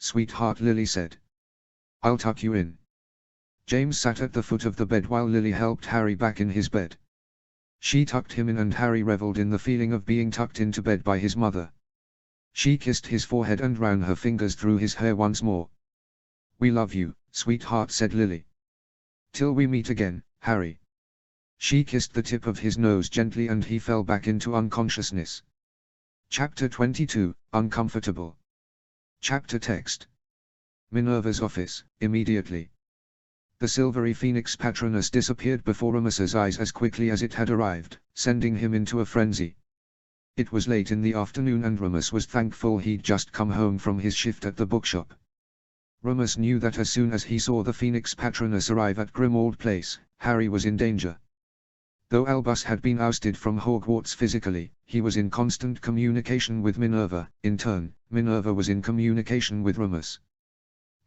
sweetheart, Lily said. I'll tuck you in. James sat at the foot of the bed while Lily helped Harry back in his bed. She tucked him in and Harry reveled in the feeling of being tucked into bed by his mother. She kissed his forehead and ran her fingers through his hair once more. We love you, sweetheart, said Lily. Till we meet again, Harry. She kissed the tip of his nose gently and he fell back into unconsciousness. Chapter 22, Uncomfortable. Chapter text. Minerva's office, immediately. The silvery phoenix patroness disappeared before Remus's eyes as quickly as it had arrived, sending him into a frenzy. It was late in the afternoon and Remus was thankful he'd just come home from his shift at the bookshop. Remus knew that as soon as he saw the phoenix patroness arrive at Grimmauld Place, Harry was in danger. Though Albus had been ousted from Hogwarts physically, he was in constant communication with Minerva. In turn, Minerva was in communication with Remus.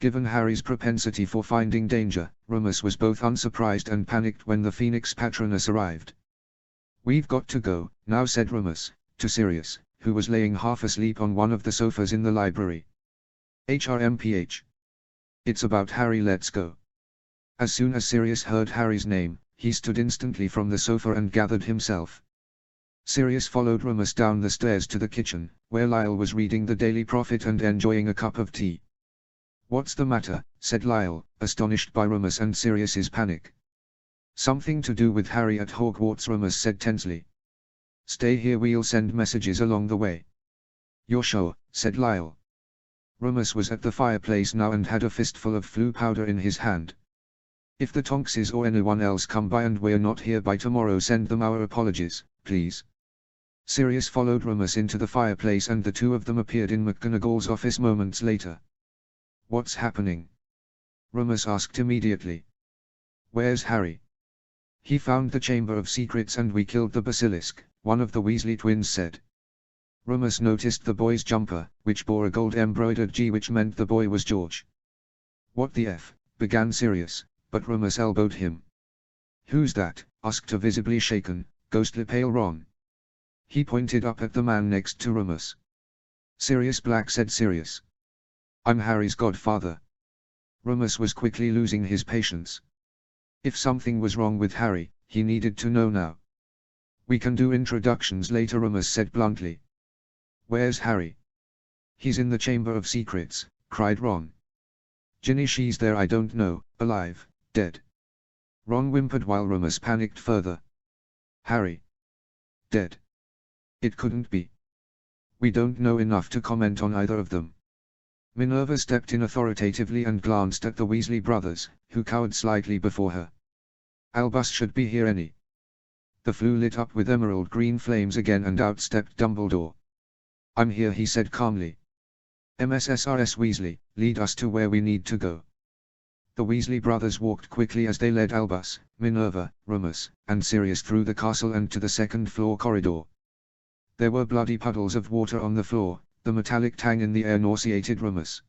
Given Harry's propensity for finding danger, Remus was both unsurprised and panicked when the Phoenix Patroness arrived. We've got to go, now, said Remus, to Sirius, who was laying half asleep on one of the sofas in the library. HRMPH. It's about Harry, let's go. As soon as Sirius heard Harry's name, he stood instantly from the sofa and gathered himself. Sirius followed Remus down the stairs to the kitchen, where Lyle was reading the Daily Prophet and enjoying a cup of tea. What's the matter, said Lyle, astonished by Remus and Sirius's panic. Something to do with Harry at Hogwarts, Remus said tensely. Stay here, we'll send messages along the way. You're sure, said Lyle. Remus was at the fireplace now and had a fistful of Floo powder in his hand. If the Tonkses or anyone else come by and we're not here by tomorrow, send them our apologies, please. Sirius followed Remus into the fireplace and the two of them appeared in McGonagall's office moments later. What's happening? Remus asked immediately. Where's Harry? He found the Chamber of Secrets and we killed the basilisk, one of the Weasley twins said. Remus noticed the boy's jumper, which bore a gold-embroidered G, which meant the boy was George. What the F, began Sirius, but Remus elbowed him. Who's that? Asked a visibly shaken, ghostly pale Ron. He pointed up at the man next to Remus. Sirius Black, said Sirius. I'm Harry's godfather. Remus was quickly losing his patience. If something was wrong with Harry, he needed to know now. We can do introductions later, Remus said bluntly. Where's Harry? He's in the Chamber of Secrets, cried Ron. Ginny, she's there, I don't know, alive, dead. Ron whimpered while Remus panicked further. Harry. Dead. It couldn't be. We don't know enough to comment on either of them. Minerva stepped in authoritatively and glanced at the Weasley brothers, who cowered slightly before her. Albus should be here any. The Floo lit up with emerald green flames again and out stepped Dumbledore. I'm here, he said calmly. MSSRS Weasley, lead us to where we need to go. The Weasley brothers walked quickly as they led Albus, Minerva, Remus, and Sirius through the castle and to the second-floor corridor. There were bloody puddles of water on the floor, the metallic tang in the air nauseated Remus.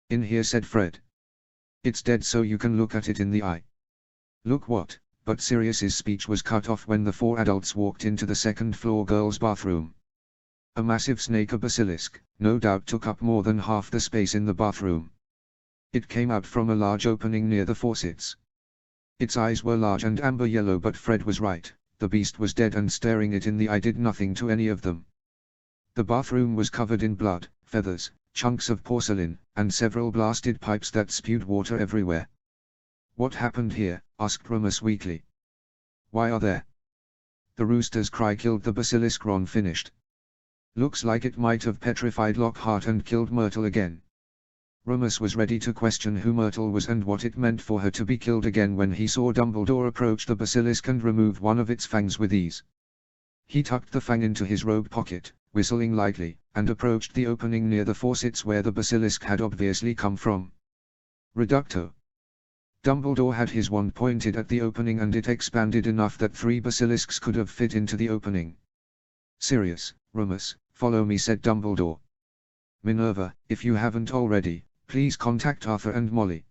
In here, said Fred. It's dead, so you can look at it in the eye. Look what? But Sirius's speech was cut off when the four adults walked into the second-floor girls' bathroom. A massive snake, a basilisk, no doubt took up more than half the space in the bathroom. It came out from a large opening near the faucets. Its eyes were large and amber yellow, but Fred was right, the beast was dead, and staring it in the eye did nothing to any of them. The bathroom was covered in blood, feathers, chunks of porcelain, and several blasted pipes that spewed water everywhere. What happened here? Asked Remus weakly. Why are there? The rooster's cry killed the basilisk, Ron finished. Looks like it might have petrified Lockhart and killed Myrtle again. Remus was ready to question who Myrtle was and what it meant for her to be killed again when he saw Dumbledore approach the basilisk and remove one of its fangs with ease. He tucked the fang into his robe pocket, whistling lightly, and approached the opening near the faucets where the basilisk had obviously come from. Reducto. Dumbledore had his wand pointed at the opening and it expanded enough that 3 basilisks could have fit into the opening. Sirius, Remus, follow me, said Dumbledore. Minerva, if you haven't already, please contact Arthur and Molly.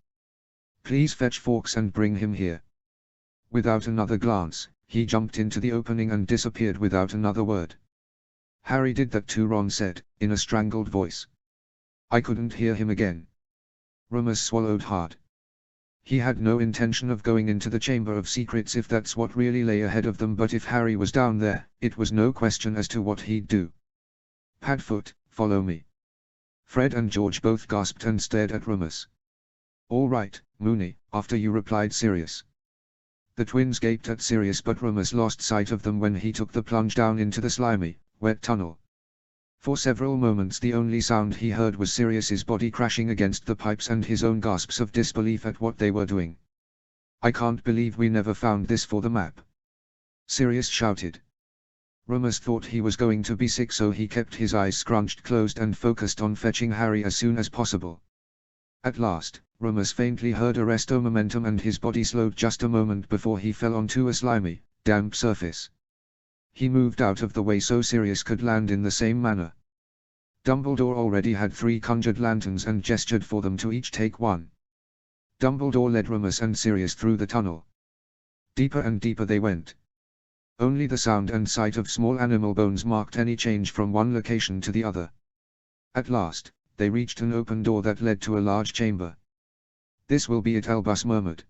Please fetch Fawkes and bring him here. Without another glance, he jumped into the opening and disappeared without another word. Harry did that too, Ron said, in a strangled voice. I couldn't hear him again. Remus swallowed hard. He had no intention of going into the Chamber of Secrets if that's what really lay ahead of them, but if Harry was down there, it was no question as to what he'd do. Padfoot, follow me. Fred and George both gasped and stared at Remus. All right, Moony, after you, replied Sirius. The twins gaped at Sirius, but Remus lost sight of them when he took the plunge down into the slimy, wet tunnel. For several moments the only sound he heard was Sirius's body crashing against the pipes and his own gasps of disbelief at what they were doing. I can't believe we never found this for the map, Sirius shouted. Remus thought he was going to be sick, so he kept his eyes scrunched closed and focused on fetching Harry as soon as possible. At last, Remus faintly heard arresto momentum and his body slowed just a moment before he fell onto a slimy, damp surface. He moved out of the way so Sirius could land in the same manner. Dumbledore already had 3 conjured lanterns and gestured for them to each take one. Dumbledore led Remus and Sirius through the tunnel. Deeper and deeper they went. Only the sound and sight of small animal bones marked any change from one location to the other. At last, they reached an open door that led to a large chamber. This will be it, Albus murmured.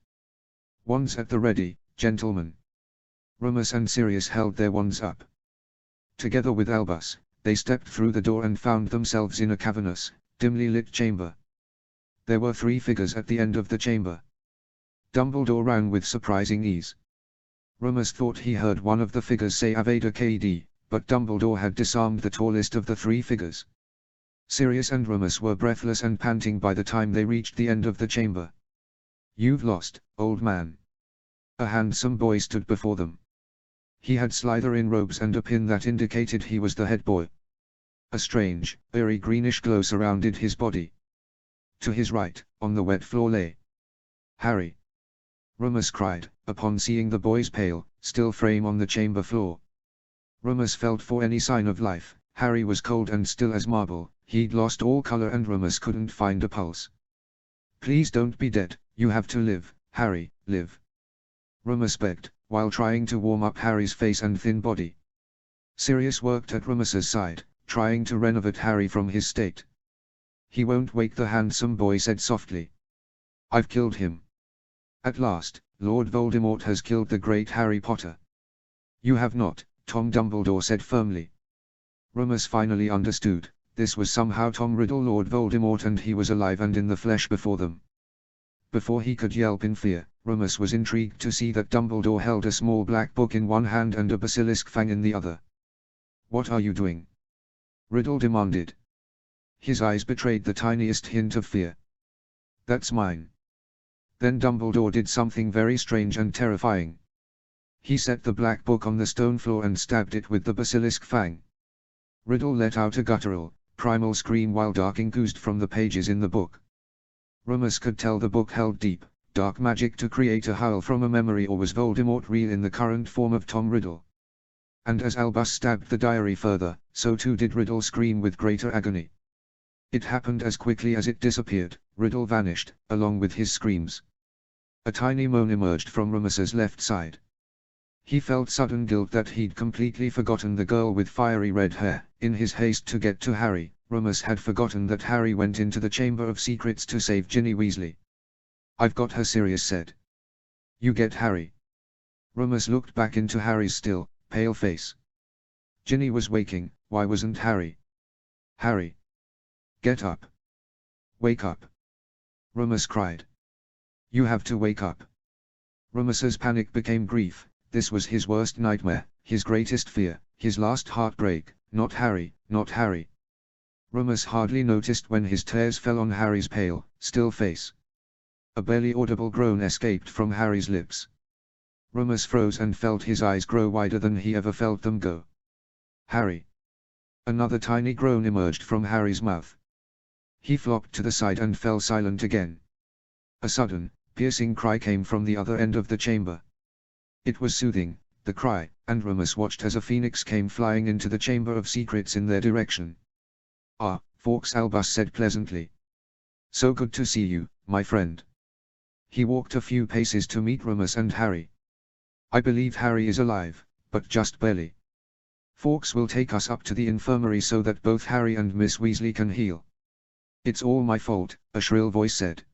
Wands at the ready, gentlemen. Remus and Sirius held their wands up. Together with Albus, they stepped through the door and found themselves in a cavernous, dimly lit chamber. There were 3 figures at the end of the chamber. Dumbledore ran with surprising ease. Remus thought he heard one of the figures say Avada Kedavra, but Dumbledore had disarmed the tallest of the 3 figures. Sirius and Remus were breathless and panting by the time they reached the end of the chamber. You've lost, old man. A handsome boy stood before them. He had Slytherin robes and a pin that indicated he was the head boy. A strange, eerie greenish glow surrounded his body. To his right, on the wet floor lay Harry. Remus cried, upon seeing the boy's pale, still frame on the chamber floor. Remus felt for any sign of life. Harry was cold and still as marble, he'd lost all color and Remus couldn't find a pulse. Please don't be dead, you have to live, Harry, live. Remus begged, while trying to warm up Harry's face and thin body. Sirius worked at Remus's side, trying to renovate Harry from his state. He won't wake, the handsome boy said softly. I've killed him. At last, Lord Voldemort has killed the great Harry Potter. You have not, Tom Dumbledore said firmly. Remus finally understood, this was somehow Tom Riddle, Lord Voldemort, and he was alive and in the flesh before them. Before he could yelp in fear, Remus was intrigued to see that Dumbledore held a small black book in one hand and a basilisk fang in the other. What are you doing? Riddle demanded. His eyes betrayed the tiniest hint of fear. That's mine. Then Dumbledore did something very strange and terrifying. He set the black book on the stone floor and stabbed it with the basilisk fang. Riddle let out a guttural, primal scream while dark ink oozed from the pages in the book. Remus could tell the book held deep, dark magic to create a howl from a memory, or was Voldemort real in the current form of Tom Riddle? And as Albus stabbed the diary further, so too did Riddle scream with greater agony. It happened as quickly as it disappeared. Riddle vanished, along with his screams. A tiny moan emerged from Remus's left side. He felt sudden guilt that he'd completely forgotten the girl with fiery red hair. In his haste to get to Harry, Remus had forgotten that Harry went into the Chamber of Secrets to save Ginny Weasley. I've got her, Sirius said. You get Harry. Remus looked back into Harry's still, pale face. Ginny was waking. Why wasn't Harry? Harry! Get up! Wake up! Remus cried. You have to wake up. Remus's panic became grief. This was his worst nightmare, his greatest fear, his last heartbreak. Not Harry, not Harry. Remus hardly noticed when his tears fell on Harry's pale, still face. A barely audible groan escaped from Harry's lips. Remus froze and felt his eyes grow wider than he ever felt them go. Harry! Another tiny groan emerged from Harry's mouth. He flopped to the side and fell silent again. A sudden, piercing cry came from the other end of the chamber. It was soothing, the cry, and Remus watched as a phoenix came flying into the Chamber of Secrets in their direction. Ah, Fawkes, Albus said pleasantly. So good to see you, my friend. He walked a few paces to meet Remus and Harry. I believe Harry is alive, but just barely. Fawkes will take us up to the infirmary so that both Harry and Miss Weasley can heal. It's all my fault, a shrill voice said.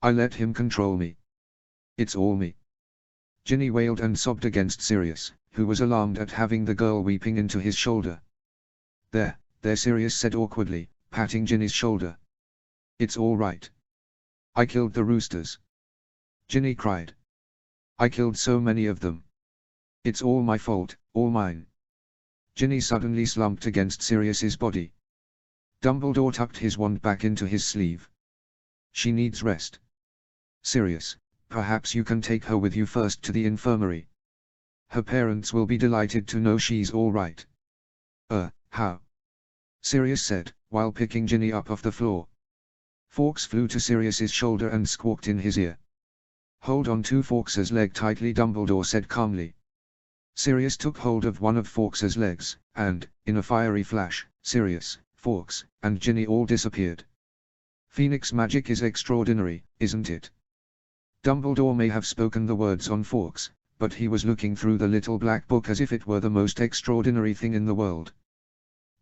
I let him control me. It's all me. Ginny wailed and sobbed against Sirius, who was alarmed at having the girl weeping into his shoulder. There, Sirius said awkwardly, patting Ginny's shoulder. It's all right. I killed the roosters. Ginny cried. I killed so many of them. It's all my fault, all mine. Ginny suddenly slumped against Sirius's body. Dumbledore tucked his wand back into his sleeve. She needs rest. Sirius, perhaps you can take her with you first to the infirmary. Her parents will be delighted to know she's all right. How? Sirius said, while picking Ginny up off the floor. Fawkes flew to Sirius's shoulder and squawked in his ear. Hold on to Fawkes's leg tightly, Dumbledore said calmly. Sirius took hold of one of Fawkes's legs, and, in a fiery flash, Sirius, Fawkes, and Ginny all disappeared. Phoenix magic is extraordinary, isn't it? Dumbledore may have spoken the words on Fawkes, but he was looking through the little black book as if it were the most extraordinary thing in the world.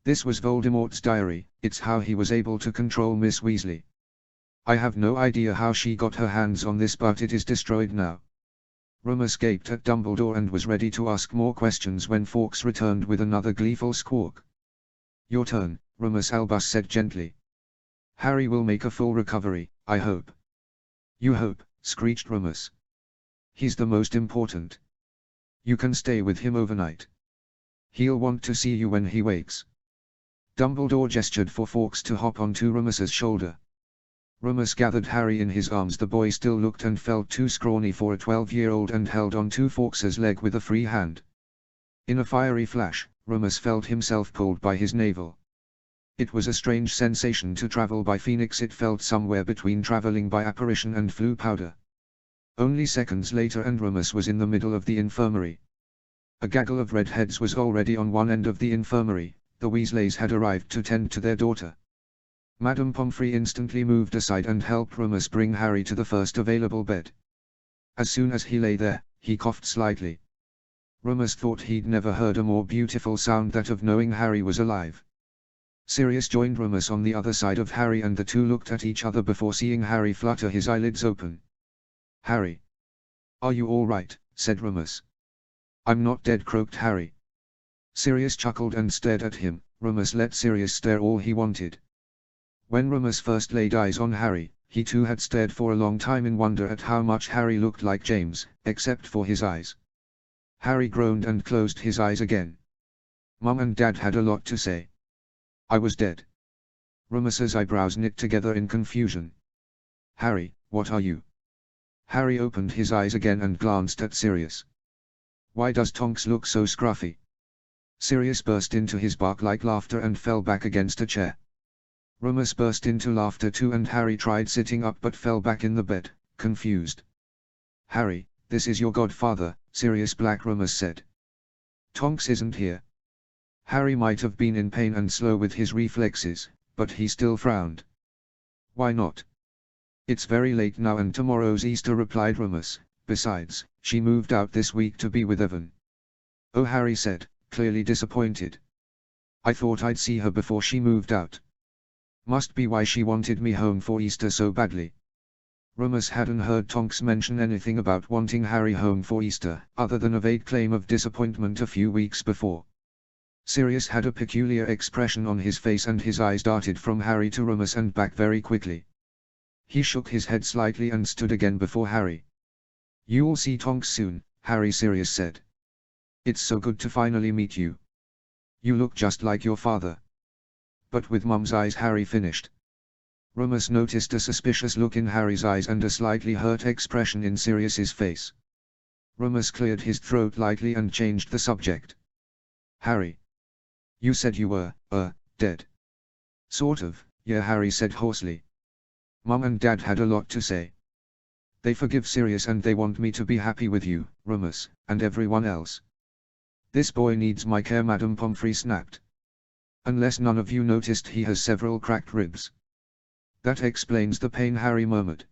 This was Voldemort's diary, it's how he was able to control Miss Weasley. I have no idea how she got her hands on this, but it is destroyed now. Remus gaped at Dumbledore and was ready to ask more questions when Fawkes returned with another gleeful squawk. Your turn, Remus Albus said gently. Harry will make a full recovery, I hope. You hope, screeched Remus. He's the most important. You can stay with him overnight. He'll want to see you when he wakes. Dumbledore gestured for Fawkes to hop onto Remus's shoulder. Remus gathered Harry in his arms. The boy still looked and felt too scrawny for a 12-year-old and held onto Fawkes's leg with a free hand. In a fiery flash, Remus felt himself pulled by his navel. It was a strange sensation to travel by Phoenix. It felt somewhere between traveling by apparition and Floo powder. Only seconds later and Remus was in the middle of the infirmary. A gaggle of redheads was already on one end of the infirmary. The Weasleys had arrived to tend to their daughter. Madame Pomfrey instantly moved aside and helped Remus bring Harry to the first available bed. As soon as he lay there, he coughed slightly. Remus thought he'd never heard a more beautiful sound, that of knowing Harry was alive. Sirius joined Remus on the other side of Harry and the two looked at each other before seeing Harry flutter his eyelids open. Harry. Are you all right? Said Remus. I'm not dead, croaked Harry. Sirius chuckled and stared at him. Remus let Sirius stare all he wanted. When Remus first laid eyes on Harry, he too had stared for a long time in wonder at how much Harry looked like James, except for his eyes. Harry groaned and closed his eyes again. Mum and Dad had a lot to say. I was dead. Remus's eyebrows knit together in confusion. Harry, what are you? Harry opened his eyes again and glanced at Sirius. Why does Tonks look so scruffy? Sirius burst into his bark-like laughter and fell back against a chair. Remus burst into laughter too and Harry tried sitting up but fell back in the bed, confused. Harry, this is your godfather, Sirius Black, Remus said. Tonks isn't here. Harry might have been in pain and slow with his reflexes, but he still frowned. Why not? It's very late now and tomorrow's Easter, replied Remus. Besides, she moved out this week to be with Evan. Oh, Harry said, clearly disappointed. I thought I'd see her before she moved out. Must be why she wanted me home for Easter so badly. Remus hadn't heard Tonks mention anything about wanting Harry home for Easter, other than a vague claim of disappointment a few weeks before. Sirius had a peculiar expression on his face and his eyes darted from Harry to Remus and back very quickly. He shook his head slightly and stood again before Harry. You'll see Tonks soon, Harry, Sirius said. It's so good to finally meet you. You look just like your father. But with Mum's eyes, Harry finished. Remus noticed a suspicious look in Harry's eyes and a slightly hurt expression in Sirius's face. Remus cleared his throat lightly and changed the subject. Harry. You said you were, dead. Sort of, yeah, Harry said hoarsely. Mum and Dad had a lot to say. They forgive Sirius and they want me to be happy with you, Remus, and everyone else. This boy needs my care, Madame Pomfrey snapped. Unless none of you noticed, he has several cracked ribs. That explains the pain, Harry murmured.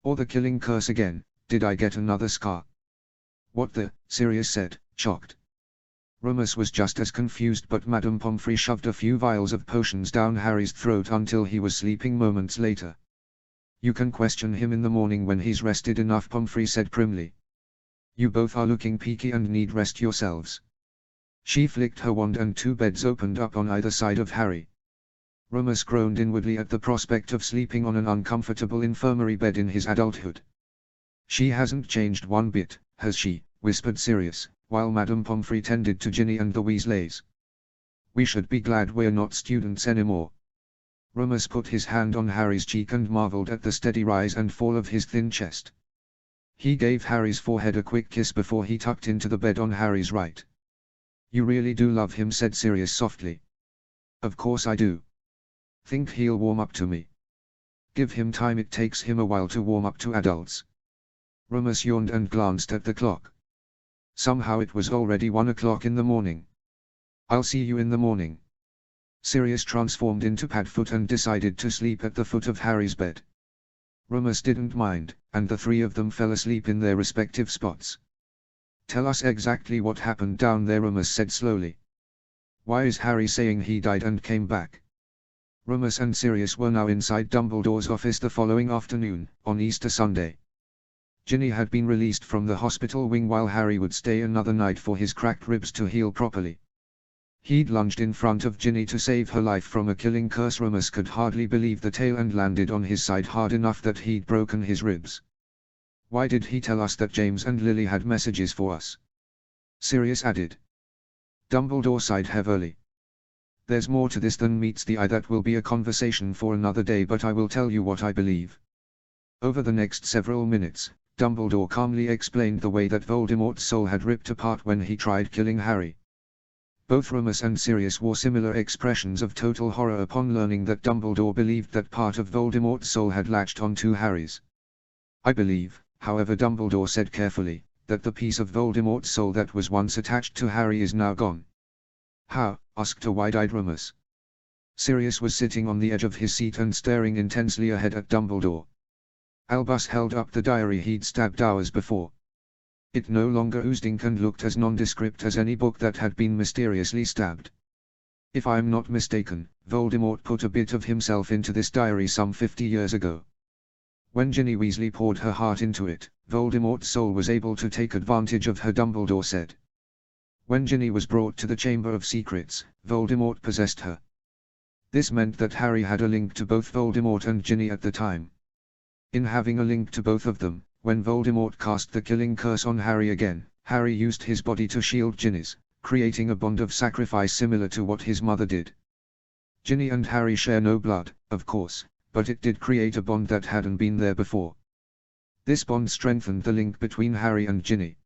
Or the killing curse again. Did I get another scar? What the? Sirius said, shocked. Remus was just as confused, but Madame Pomfrey shoved a few vials of potions down Harry's throat until he was sleeping moments later. "You can question him in the morning when he's rested enough," Pomfrey said primly. "You both are looking peaky and need rest yourselves." She flicked her wand and 2 beds opened up on either side of Harry. Remus groaned inwardly at the prospect of sleeping on an uncomfortable infirmary bed in his adulthood. "She hasn't changed one bit, has she?" whispered Sirius, while Madame Pomfrey tended to Ginny and the Weasleys. "We should be glad we're not students anymore." Remus put his hand on Harry's cheek and marveled at the steady rise and fall of his thin chest. He gave Harry's forehead a quick kiss before he tucked into the bed on Harry's right. "You really do love him," said Sirius softly. "Of course I do. Think he'll warm up to me?" "Give him time, it takes him a while to warm up to adults." Remus yawned and glanced at the clock. Somehow it was already 1 o'clock in the morning. "I'll see you in the morning." Sirius transformed into Padfoot and decided to sleep at the foot of Harry's bed. Remus didn't mind, and the 3 of them fell asleep in their respective spots. "Tell us exactly what happened down there," Remus said slowly. "Why is Harry saying he died and came back?" Remus and Sirius were now inside Dumbledore's office the following afternoon, on Easter Sunday. Ginny had been released from the hospital wing while Harry would stay another night for his cracked ribs to heal properly. He'd lunged in front of Ginny to save her life from a killing curse. Remus could hardly believe the tale and landed on his side hard enough that he'd broken his ribs. "Why did he tell us that James and Lily had messages for us?" Sirius added. Dumbledore sighed heavily. "There's more to this than meets the eye. That will be a conversation for another day, but I will tell you what I believe." Over the next several minutes, Dumbledore calmly explained the way that Voldemort's soul had ripped apart when he tried killing Harry. Both Remus and Sirius wore similar expressions of total horror upon learning that Dumbledore believed that part of Voldemort's soul had latched onto Harry's. "I believe, however," Dumbledore said carefully, "that the piece of Voldemort's soul that was once attached to Harry is now gone." "How?" asked a wide-eyed Remus. Sirius was sitting on the edge of his seat and staring intensely ahead at Dumbledore. Albus held up the diary he'd stabbed hours before. It no longer oozed ink and looked as nondescript as any book that had been mysteriously stabbed. "If I'm not mistaken, Voldemort put a bit of himself into this diary some 50 years ago. When Ginny Weasley poured her heart into it, Voldemort's soul was able to take advantage of her," Dumbledore said. "When Ginny was brought to the Chamber of Secrets, Voldemort possessed her. This meant that Harry had a link to both Voldemort and Ginny at the time. In having a link to both of them, when Voldemort cast the killing curse on Harry again, Harry used his body to shield Ginny's, creating a bond of sacrifice similar to what his mother did. Ginny and Harry share no blood, of course, but it did create a bond that hadn't been there before. This bond strengthened the link between Harry and Ginny.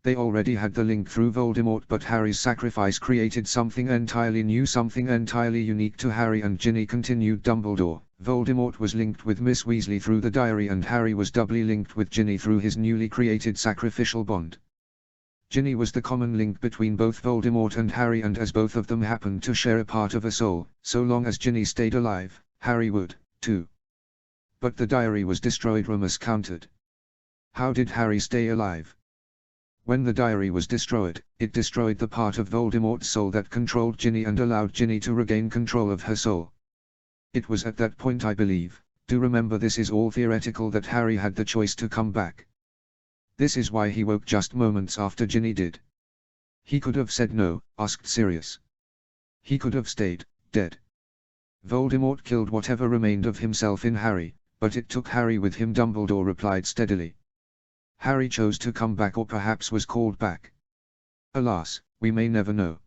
They already had the link through Voldemort, but Harry's sacrifice created something entirely new, something entirely unique to Harry and Ginny," continued Dumbledore. "Voldemort was linked with Miss Weasley through the diary, and Harry was doubly linked with Ginny through his newly created sacrificial bond. Ginny was the common link between both Voldemort and Harry, and as both of them happened to share a part of a soul, so long as Ginny stayed alive, Harry would, too." "But the diary was destroyed," Remus countered. "How did Harry stay alive?" "When the diary was destroyed, it destroyed the part of Voldemort's soul that controlled Ginny and allowed Ginny to regain control of her soul. It was at that point, I believe, do remember this is all theoretical, that Harry had the choice to come back. This is why he woke just moments after Ginny did." "He could have said no?" asked Sirius. "He could have stayed dead. Voldemort killed whatever remained of himself in Harry, but it took Harry with him," Dumbledore replied steadily. "Harry chose to come back, or perhaps was called back. Alas, we may never know."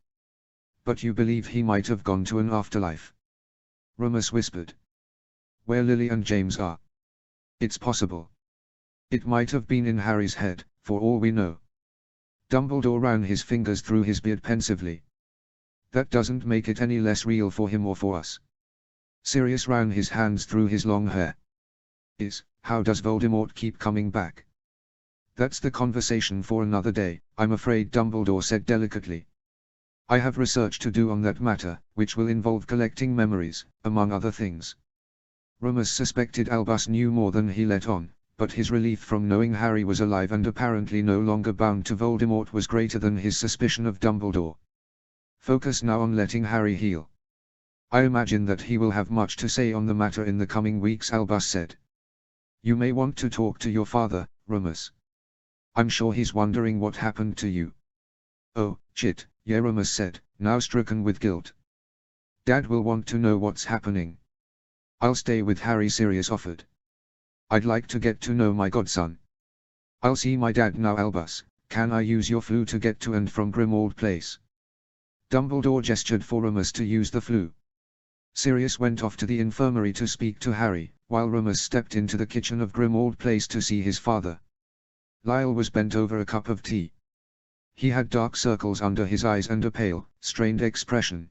"But you believe he might have gone to an afterlife?" Remus whispered. "Where Lily and James are. It's possible. It might have been in Harry's head, for all we know." Dumbledore ran his fingers through his beard pensively. "That doesn't make it any less real for him or for us." Sirius ran his hands through his long hair. How does Voldemort keep coming back?" "That's the conversation for another day, I'm afraid," Dumbledore said delicately. "I have research to do on that matter, which will involve collecting memories, among other things." Remus suspected Albus knew more than he let on, but his relief from knowing Harry was alive and apparently no longer bound to Voldemort was greater than his suspicion of Dumbledore. Focus now on letting Harry heal. I imagine that he will have much to say on the matter in the coming weeks, Albus said. You may want to talk to your father, Remus. I'm sure he's wondering what happened to you. Oh, shit, yeah, Remus said, now stricken with guilt. Dad will want to know what's happening. I'll stay with Harry, Sirius offered. I'd like to get to know my godson. I'll see my dad now, Albus. Can I use your flue to get to and from Grimmauld Place? Dumbledore gestured for Remus to use the flue. Sirius went off to the infirmary to speak to Harry, while Remus stepped into the kitchen of Grimmauld Place to see his father. Lyle was bent over a cup of tea. He had dark circles under his eyes and a pale, strained expression.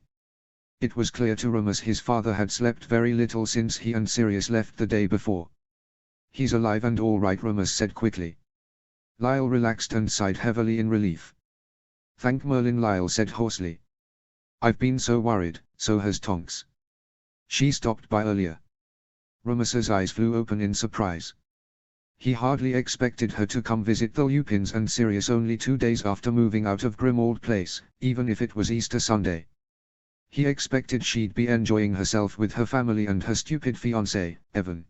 It was clear to Remus his father had slept very little since he and Sirius left the day before. He's alive and all right, Remus said quickly. Lyle relaxed and sighed heavily in relief. Thank Merlin, Lyle said hoarsely. I've been so worried, so has Tonks. She stopped by earlier. Remus's eyes flew open in surprise. He hardly expected her to come visit the Lupins and Sirius only 2 days after moving out of Grimmauld Place, even if it was Easter Sunday. He expected she'd be enjoying herself with her family and her stupid fiancé, Evan.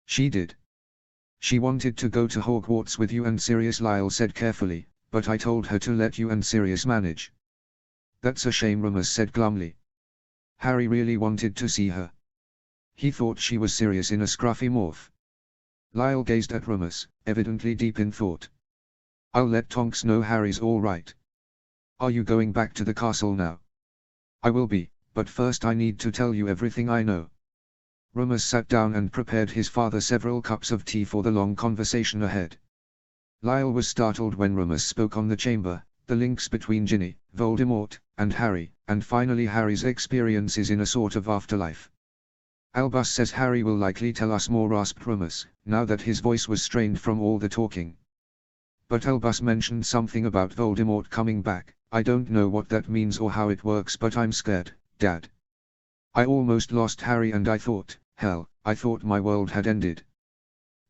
She did. She wanted to go to Hogwarts with you and Sirius, Lyle said carefully, but I told her to let you and Sirius manage. That's a shame, Remus said glumly. Harry really wanted to see her. He thought she was serious in a scruffy morph. Lyle gazed at Remus, evidently deep in thought. I'll let Tonks know Harry's all right. Are you going back to the castle now? I will be, but first I need to tell you everything I know. Remus sat down and prepared his father several cups of tea for the long conversation ahead. Lyle was startled when Remus spoke on the chamber, the links between Ginny, Voldemort, and Harry, and finally Harry's experiences in a sort of afterlife. Albus says Harry will likely tell us more, rasped Remus, now that his voice was strained from all the talking. But Albus mentioned something about Voldemort coming back. I don't know what that means or how it works, but I'm scared, Dad. I almost lost Harry and I thought, hell, I thought my world had ended.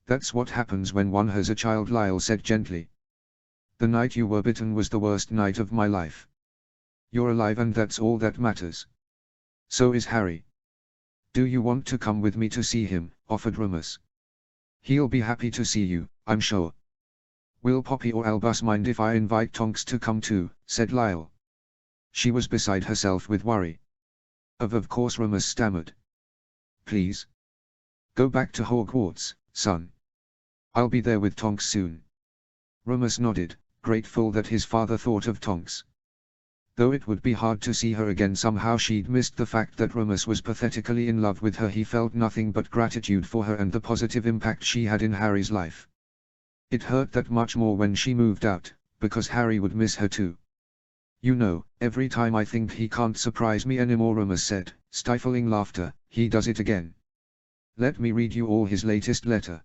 That's what happens when one has a child, Lyle said gently. The night you were bitten was the worst night of my life. You're alive and that's all that matters. So is Harry. Do you want to come with me to see him? Offered Remus. He'll be happy to see you, I'm sure. Will Poppy or Albus mind if I invite Tonks to come too? Said Lyle. She was beside herself with worry. Of course, Remus stammered. Please. Go back to Hogwarts, son. I'll be there with Tonks soon. Remus nodded, grateful that his father thought of Tonks. Though it would be hard to see her again, somehow she'd missed the fact that Remus was pathetically in love with her. He felt nothing but gratitude for her and the positive impact she had in Harry's life. It hurt that much more when she moved out, because Harry would miss her too. You know, every time I think he can't surprise me anymore, Remus said, stifling laughter, he does it again. Let me read you all his latest letter.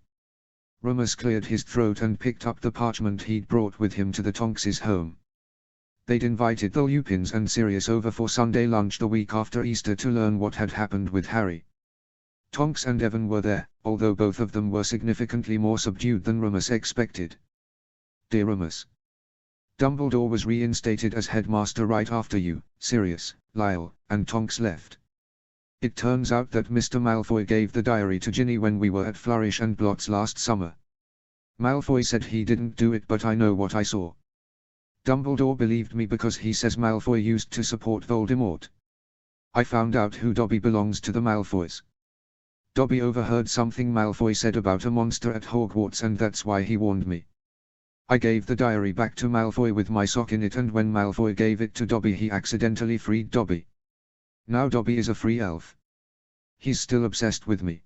Remus cleared his throat and picked up the parchment he'd brought with him to the Tonks' home. They'd invited the Lupins and Sirius over for Sunday lunch the week after Easter to learn what had happened with Harry. Tonks and Evan were there, although both of them were significantly more subdued than Remus expected. Dear Remus. Dumbledore was reinstated as headmaster right after you, Sirius, Lyle, and Tonks left. It turns out that Mr. Malfoy gave the diary to Ginny when we were at Flourish and Blotts last summer. Malfoy said he didn't do it, but I know what I saw. Dumbledore believed me because he says Malfoy used to support Voldemort. I found out who Dobby belongs to, the Malfoys. Dobby overheard something Malfoy said about a monster at Hogwarts and that's why he warned me. I gave the diary back to Malfoy with my sock in it, and when Malfoy gave it to Dobby he accidentally freed Dobby. Now Dobby is a free elf. He's still obsessed with me.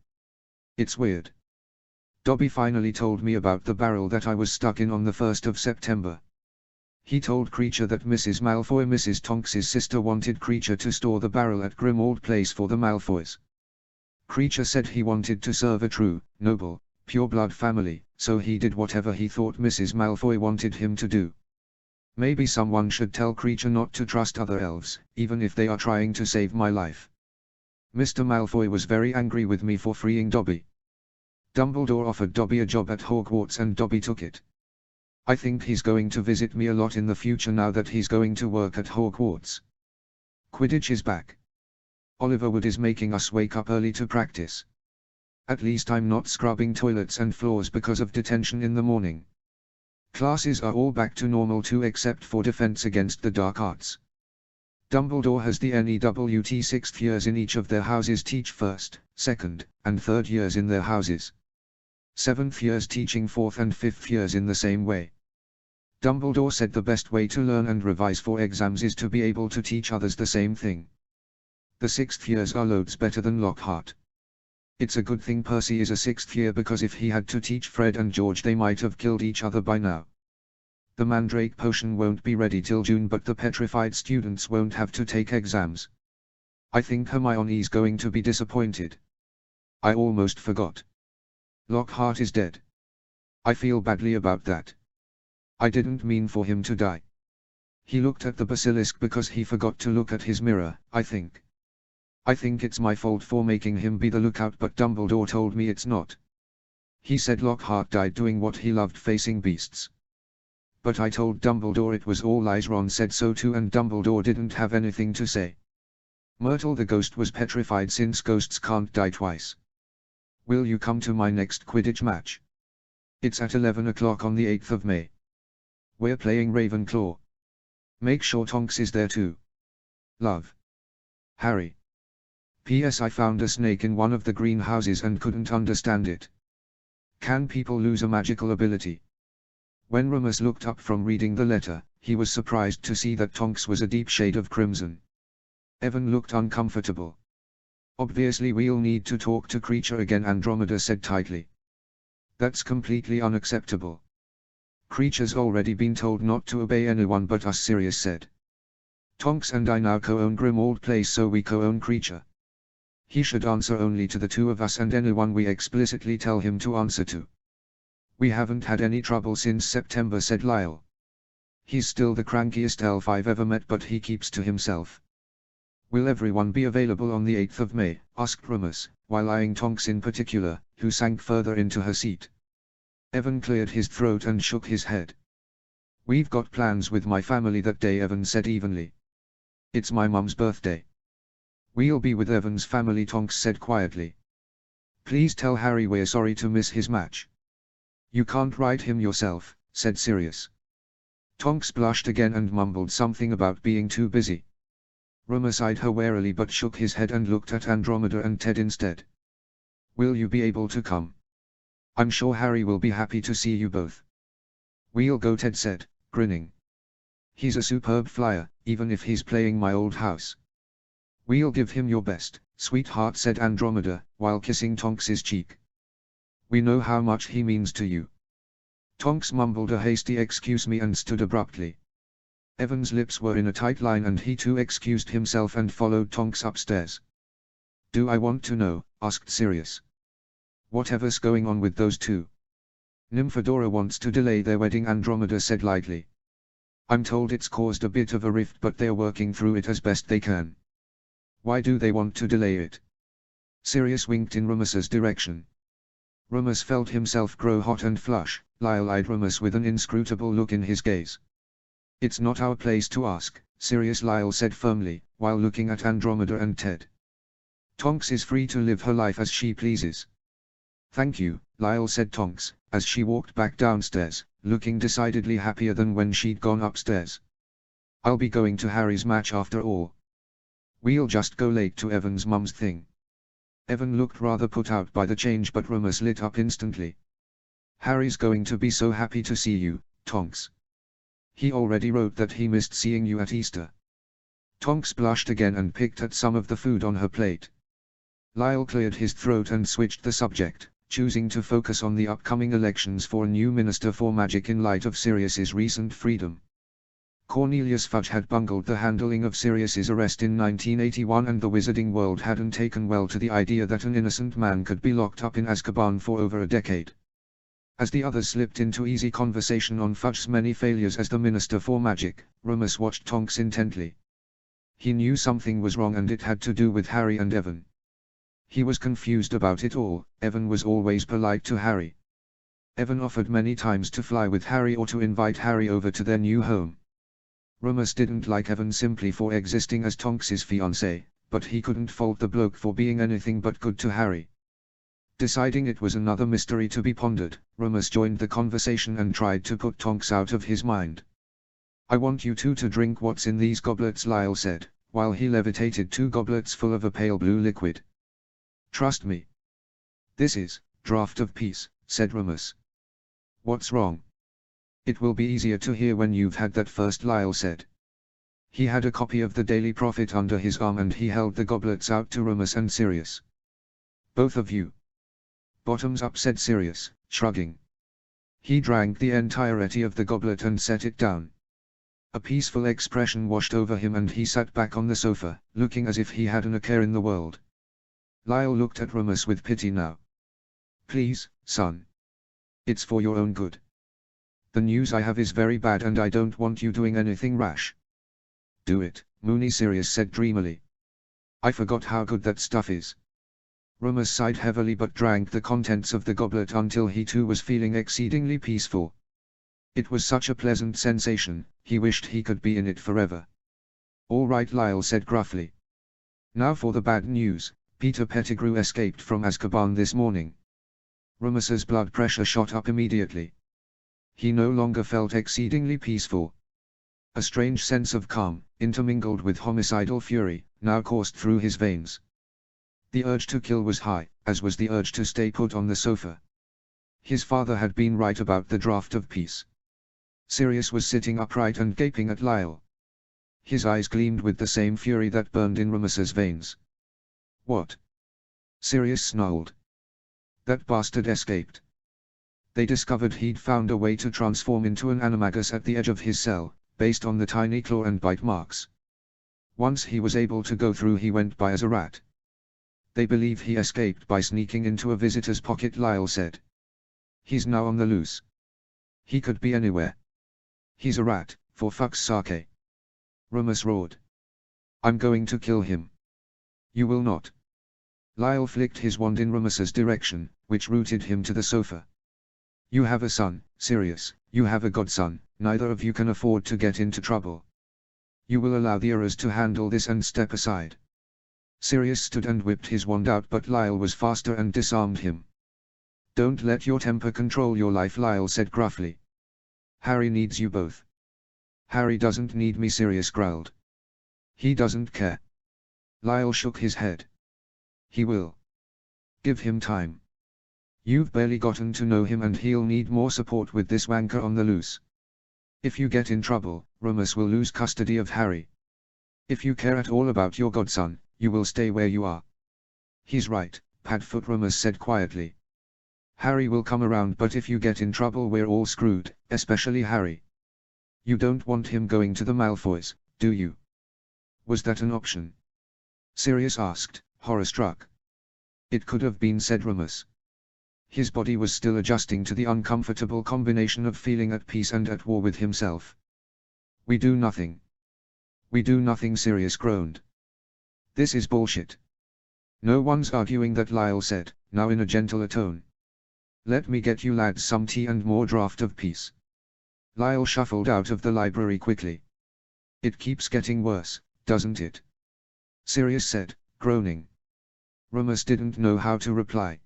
It's weird. Dobby finally told me about the barrel that I was stuck in on the 1st of September. He told Kreacher that Mrs. Malfoy, Mrs. Tonks' sister, wanted Kreacher to store the barrel at Grimmauld Place for the Malfoys. Kreacher said he wanted to serve a true, noble, pure-blood family, so he did whatever he thought Mrs. Malfoy wanted him to do. Maybe someone should tell Kreacher not to trust other elves, even if they are trying to save my life. Mr. Malfoy was very angry with me for freeing Dobby. Dumbledore offered Dobby a job at Hogwarts and Dobby took it. I think he's going to visit me a lot in the future now that he's going to work at Hogwarts. Quidditch is back. Oliver Wood is making us wake up early to practice. At least I'm not scrubbing toilets and floors because of detention in the morning. Classes are all back to normal too except for Defense Against the Dark Arts. Dumbledore has the NEWT 6th years in each of their houses teach 1st, 2nd, and 3rd years in their houses. 7th years teaching 4th and 5th years in the same way. Dumbledore said the best way to learn and revise for exams is to be able to teach others the same thing. The 6th years are loads better than Lockhart. It's a good thing Percy is a 6th year because if he had to teach Fred and George they might have killed each other by now. The Mandrake Potion won't be ready till June but the petrified students won't have to take exams. I think Hermione's going to be disappointed. I almost forgot. Lockhart is dead. I feel badly about that. I didn't mean for him to die. He looked at the basilisk because he forgot to look at his mirror, I think. I think it's my fault for making him be the lookout but Dumbledore told me it's not. He said Lockhart died doing what he loved, facing beasts. But I told Dumbledore it was all lies. Ron said so too and Dumbledore didn't have anything to say. Myrtle the ghost was petrified since ghosts can't die twice. Will you come to my next Quidditch match? It's at 11 o'clock on the 8th of May. We're playing Ravenclaw. Make sure Tonks is there too. Love. Harry. P.S. I found a snake in one of the greenhouses and couldn't understand it. Can people lose a magical ability? When Remus looked up from reading the letter, he was surprised to see that Tonks was a deep shade of crimson. Evan looked uncomfortable. Obviously we'll need to talk to Creature again, Andromeda said tightly. That's completely unacceptable. Creature's already been told not to obey anyone but us, Sirius said. Tonks and I now co-own Grimmauld Place, so we co-own Creature. He should answer only to the two of us and anyone we explicitly tell him to answer to. We haven't had any trouble since September, said Lyle. He's still the crankiest elf I've ever met but he keeps to himself. Will everyone be available on the 8th of May, asked Remus, while eyeing Tonks in particular, who sank further into her seat. Evan cleared his throat and shook his head. We've got plans with my family that day, Evan said evenly. It's my mum's birthday. We'll be with Evan's family, Tonks said quietly. Please tell Harry we're sorry to miss his match. You can't write him yourself, said Sirius. Tonks blushed again and mumbled something about being too busy. Remus eyed her warily but shook his head and looked at Andromeda and Ted instead. Will you be able to come? I'm sure Harry will be happy to see you both. We'll go, Ted said, grinning. He's a superb flyer, even if he's playing my old house. We'll give him your best, sweetheart, said Andromeda, while kissing Tonks's cheek. We know how much he means to you. Tonks mumbled a hasty excuse me and stood abruptly. Evan's lips were in a tight line and he too excused himself and followed Tonks upstairs. Do I want to know? Asked Sirius. Whatever's going on with those two. Nymphadora wants to delay their wedding, Andromeda said lightly. I'm told it's caused a bit of a rift but they're working through it as best they can. Why do they want to delay it? Sirius winked in Remus's direction. Remus felt himself grow hot and flush. Lyle eyed Remus with an inscrutable look in his gaze. It's not our place to ask, Sirius, Lyle said firmly, while looking at Andromeda and Ted. Tonks is free to live her life as she pleases. Thank you, Lyle said Tonks, as she walked back downstairs, looking decidedly happier than when she'd gone upstairs. I'll be going to Harry's match after all. We'll just go late to Evan's mum's thing. Evan looked rather put out by the change but Remus lit up instantly. Harry's going to be so happy to see you, Tonks. He already wrote that he missed seeing you at Easter. Tonks blushed again and picked at some of the food on her plate. Lyle cleared his throat and switched the subject, choosing to focus on the upcoming elections for a new Minister for Magic in light of Sirius's recent freedom. Cornelius Fudge had bungled the handling of Sirius's arrest in 1981 and the wizarding world hadn't taken well to the idea that an innocent man could be locked up in Azkaban for over a decade. As the others slipped into easy conversation on Fudge's many failures as the Minister for Magic, Remus watched Tonks intently. He knew something was wrong and it had to do with Harry and Evan. He was confused about it all. Evan was always polite to Harry. Evan offered many times to fly with Harry or to invite Harry over to their new home. Remus didn't like Evan simply for existing as Tonks's fiancé, but he couldn't fault the bloke for being anything but good to Harry. Deciding it was another mystery to be pondered, Remus joined the conversation and tried to put Tonks out of his mind. "I want you two to drink what's in these goblets," Lyle said, while he levitated 2 goblets full of a pale blue liquid. "Trust me. This is Draught of Peace," said Remus. "What's wrong?" "It will be easier to hear when you've had that first," Lyle said. He had a copy of the Daily Prophet under his arm and he held the goblets out to Remus and Sirius. "Both of you." "Bottoms up," said Sirius, shrugging. He drank the entirety of the goblet and set it down. A peaceful expression washed over him and he sat back on the sofa, looking as if he hadn't a care in the world. Lyle looked at Remus with pity now. "Please, son. It's for your own good. The news I have is very bad and I don't want you doing anything rash." "Do it, Mooney," Sirius said dreamily. "I forgot how good that stuff is." Remus sighed heavily but drank the contents of the goblet until he too was feeling exceedingly peaceful. It was such a pleasant sensation, he wished he could be in it forever. "All right," Lyle said gruffly. "Now for the bad news. Peter Pettigrew escaped from Azkaban this morning." Remus's blood pressure shot up immediately. He no longer felt exceedingly peaceful. A strange sense of calm, intermingled with homicidal fury, now coursed through his veins. The urge to kill was high, as was the urge to stay put on the sofa. His father had been right about the Draught of Peace. Sirius was sitting upright and gaping at Lyle. His eyes gleamed with the same fury that burned in Remus's veins. "What?" Sirius snarled. "That bastard escaped. They discovered he'd found a way to transform into an animagus at the edge of his cell, based on the tiny claw and bite marks. Once he was able to go through, he went by as a rat. They believe he escaped by sneaking into a visitor's pocket," Lyle said. "He's now on the loose. He could be anywhere. He's a rat, for fuck's sake." Remus roared. "I'm going to kill him." "You will not." Lyle flicked his wand in Remus's direction, which rooted him to the sofa. "You have a son, Sirius, you have a godson, neither of you can afford to get into trouble. You will allow the Aurors to handle this and step aside." Sirius stood and whipped his wand out, but Lyle was faster and disarmed him. "Don't let your temper control your life," Lyle said gruffly. "Harry needs you both." "Harry doesn't need me," Sirius growled. "He doesn't care." Lyle shook his head. "He will. Give him time. You've barely gotten to know him and he'll need more support with this wanker on the loose. If you get in trouble, Remus will lose custody of Harry. If you care at all about your godson, you will stay where you are." "He's right, Padfoot," Remus said quietly. "Harry will come around, but if you get in trouble we're all screwed, especially Harry. You don't want him going to the Malfoys, do you?" "Was that an option?" Sirius asked, horror-struck. "It could have been," said Remus. His body was still adjusting to the uncomfortable combination of feeling at peace and at war with himself. "We do nothing. We do nothing," Sirius groaned. "This is bullshit." "No one's arguing that," Lyle said, now in a gentler tone. "Let me get you lads some tea and more Draught of Peace." Lyle shuffled out of the library quickly. "It keeps getting worse, doesn't it?" Sirius said, groaning. Remus didn't know how to reply.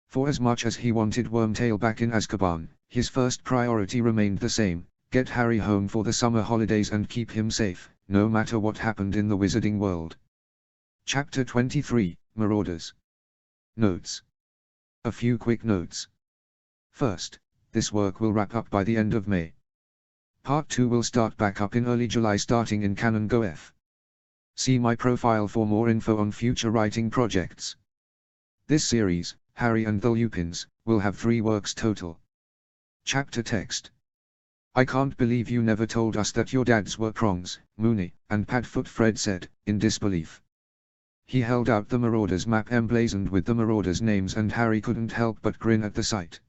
For as much as he wanted Wormtail back in Azkaban, his first priority remained the same: get Harry home for the summer holidays and keep him safe, no matter what happened in the Wizarding World. Chapter 23, Marauders. Notes. A few quick notes. First, this work will wrap up by the end of May. Part 2 will start back up in early July, starting in Canon GoF. See my profile for more info on future writing projects. This series, Harry and the Lupins, will have 3 works total. Chapter text. "I can't believe you never told us that your dads were prongs, Mooney," and Padfoot Fred said, in disbelief. He held out the Marauders map emblazoned with the Marauders' names and Harry couldn't help but grin at the sight.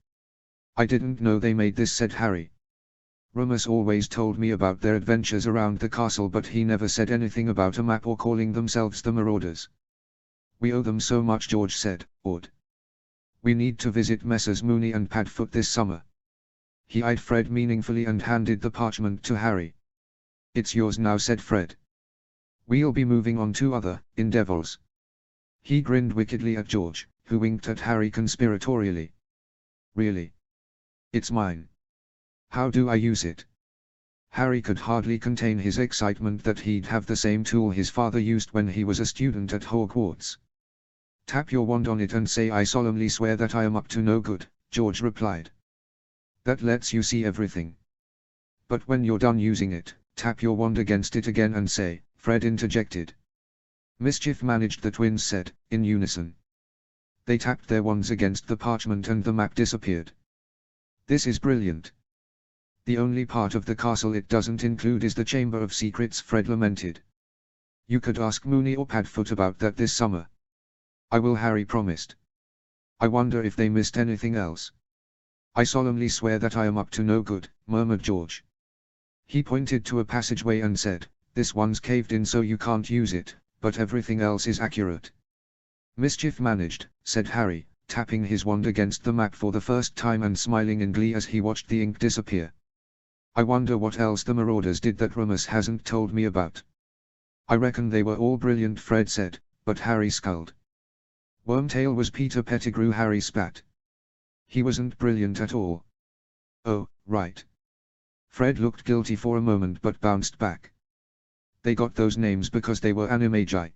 "I didn't know they made this," said Harry. "Remus always told me about their adventures around the castle, but he never said anything about a map or calling themselves the Marauders." We owe them so much, George said, awed. We need to visit Messrs. Mooney and Padfoot this summer. He eyed Fred meaningfully and handed the parchment to Harry. It's yours now, said Fred. We'll be moving on to other endeavors. He grinned wickedly at George, who winked at Harry conspiratorially. Really? It's mine. How do I use it? Harry could hardly contain his excitement that he'd have the same tool his father used when he was a student at Hogwarts. Tap your wand on it and say, I solemnly swear that I am up to no good, George replied. That lets you see everything. But when you're done using it, tap your wand against it again and say, Fred interjected. Mischief managed, the twins said, in unison. They tapped their wands against the parchment and the map disappeared. This is brilliant. The only part of the castle it doesn't include is the Chamber of Secrets, Fred lamented. You could ask Mooney or Padfoot about that this summer. I will, Harry promised. I wonder if they missed anything else. I solemnly swear that I am up to no good, murmured George. He pointed to a passageway and said, this one's caved in so you can't use it, but everything else is accurate. Mischief managed, said Harry, tapping his wand against the map for the first time and smiling in glee as he watched the ink disappear. I wonder what else the Marauders did that Remus hasn't told me about. I reckon they were all brilliant, Fred said, but Harry scowled. Wormtail was Peter Pettigrew, Harry spat. He wasn't brilliant at all. Oh, right. Fred looked guilty for a moment but bounced back. They got those names because they were animagi.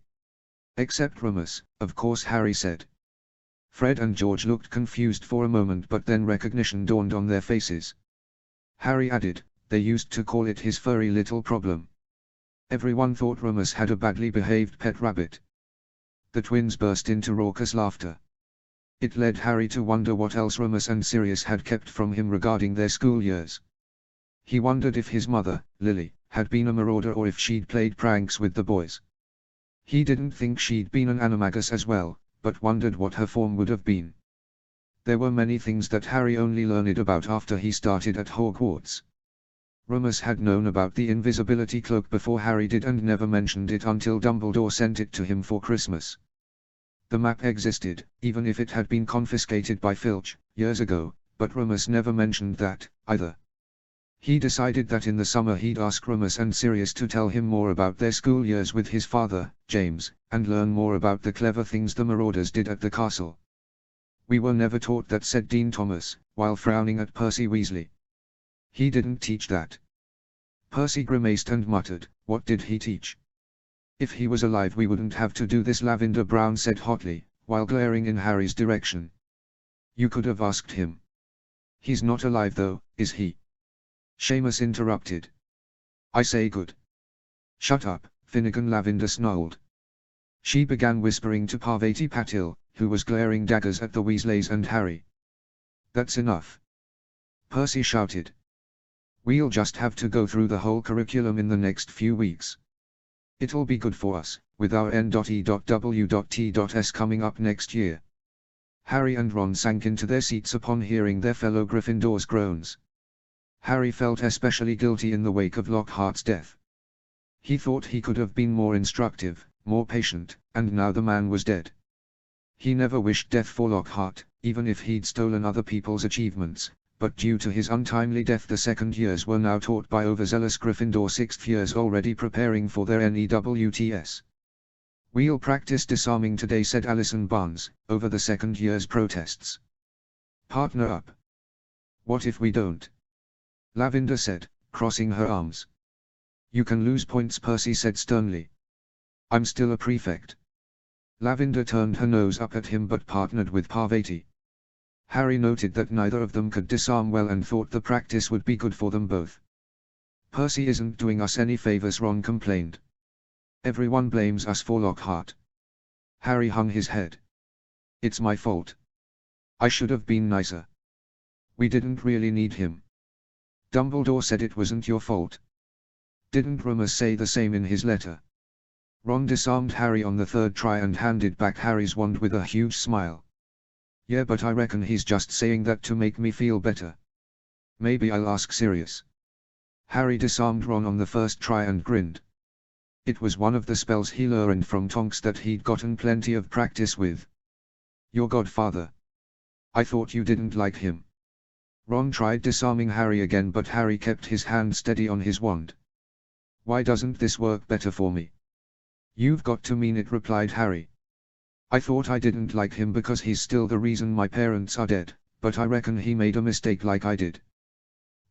Except Remus, of course, Harry said. Fred and George looked confused for a moment but then recognition dawned on their faces. Harry added, they used to call it his furry little problem. Everyone thought Remus had a badly behaved pet rabbit. The twins burst into raucous laughter. It led Harry to wonder what else Remus and Sirius had kept from him regarding their school years. He wondered if his mother, Lily, had been a marauder or if she'd played pranks with the boys. He didn't think she'd been an animagus as well, but wondered what her form would have been. There were many things that Harry only learned about after he started at Hogwarts. Remus had known about the invisibility cloak before Harry did and never mentioned it until Dumbledore sent it to him for Christmas. The map existed, even if it had been confiscated by Filch, years ago, but Remus never mentioned that, either. He decided that in the summer he'd ask Remus and Sirius to tell him more about their school years with his father, James, and learn more about the clever things the Marauders did at the castle. We were never taught that, said Dean Thomas, while frowning at Percy Weasley. He didn't teach that. Percy grimaced and muttered, what did he teach? If he was alive we wouldn't have to do this, Lavender Brown said hotly, while glaring in Harry's direction. You could have asked him. He's not alive though, is he? Seamus interrupted. I say good. Shut up, Finnegan, Lavender snarled. She began whispering to Parvati Patil, who was glaring daggers at the Weasleys and Harry. That's enough. Percy shouted. We'll just have to go through the whole curriculum in the next few weeks. It'll be good for us, with our N.E.W.T.S coming up next year. Harry and Ron sank into their seats upon hearing their fellow Gryffindors' groans. Harry felt especially guilty in the wake of Lockhart's death. He thought he could have been more instructive, more patient, and now the man was dead. He never wished death for Lockhart, even if he'd stolen other people's achievements, but due to his untimely death the second years were now taught by overzealous Gryffindor sixth years already preparing for their NEWTS. We'll practice disarming today, said Alison Barnes, over the second year's protests. Partner up. What if we don't? Lavender said, crossing her arms. You can lose points, Percy said sternly. I'm still a prefect. Lavender turned her nose up at him but partnered with Parvati. Harry noted that neither of them could disarm well and thought the practice would be good for them both. Percy isn't doing us any favors, Ron complained. Everyone blames us for Lockhart. Harry hung his head. It's my fault. I should have been nicer. We didn't really need him. Dumbledore said it wasn't your fault. Didn't Remus say the same in his letter? Ron disarmed Harry on the third try and handed back Harry's wand with a huge smile. Yeah, but I reckon he's just saying that to make me feel better. Maybe I'll ask Sirius. Harry disarmed Ron on the first try and grinned. It was one of the spells he learned from Tonks that he'd gotten plenty of practice with. Your godfather. I thought you didn't like him. Ron tried disarming Harry again, but Harry kept his hand steady on his wand. Why doesn't this work better for me? You've got to mean it, replied Harry. I thought I didn't like him because he's still the reason my parents are dead, but I reckon he made a mistake like I did.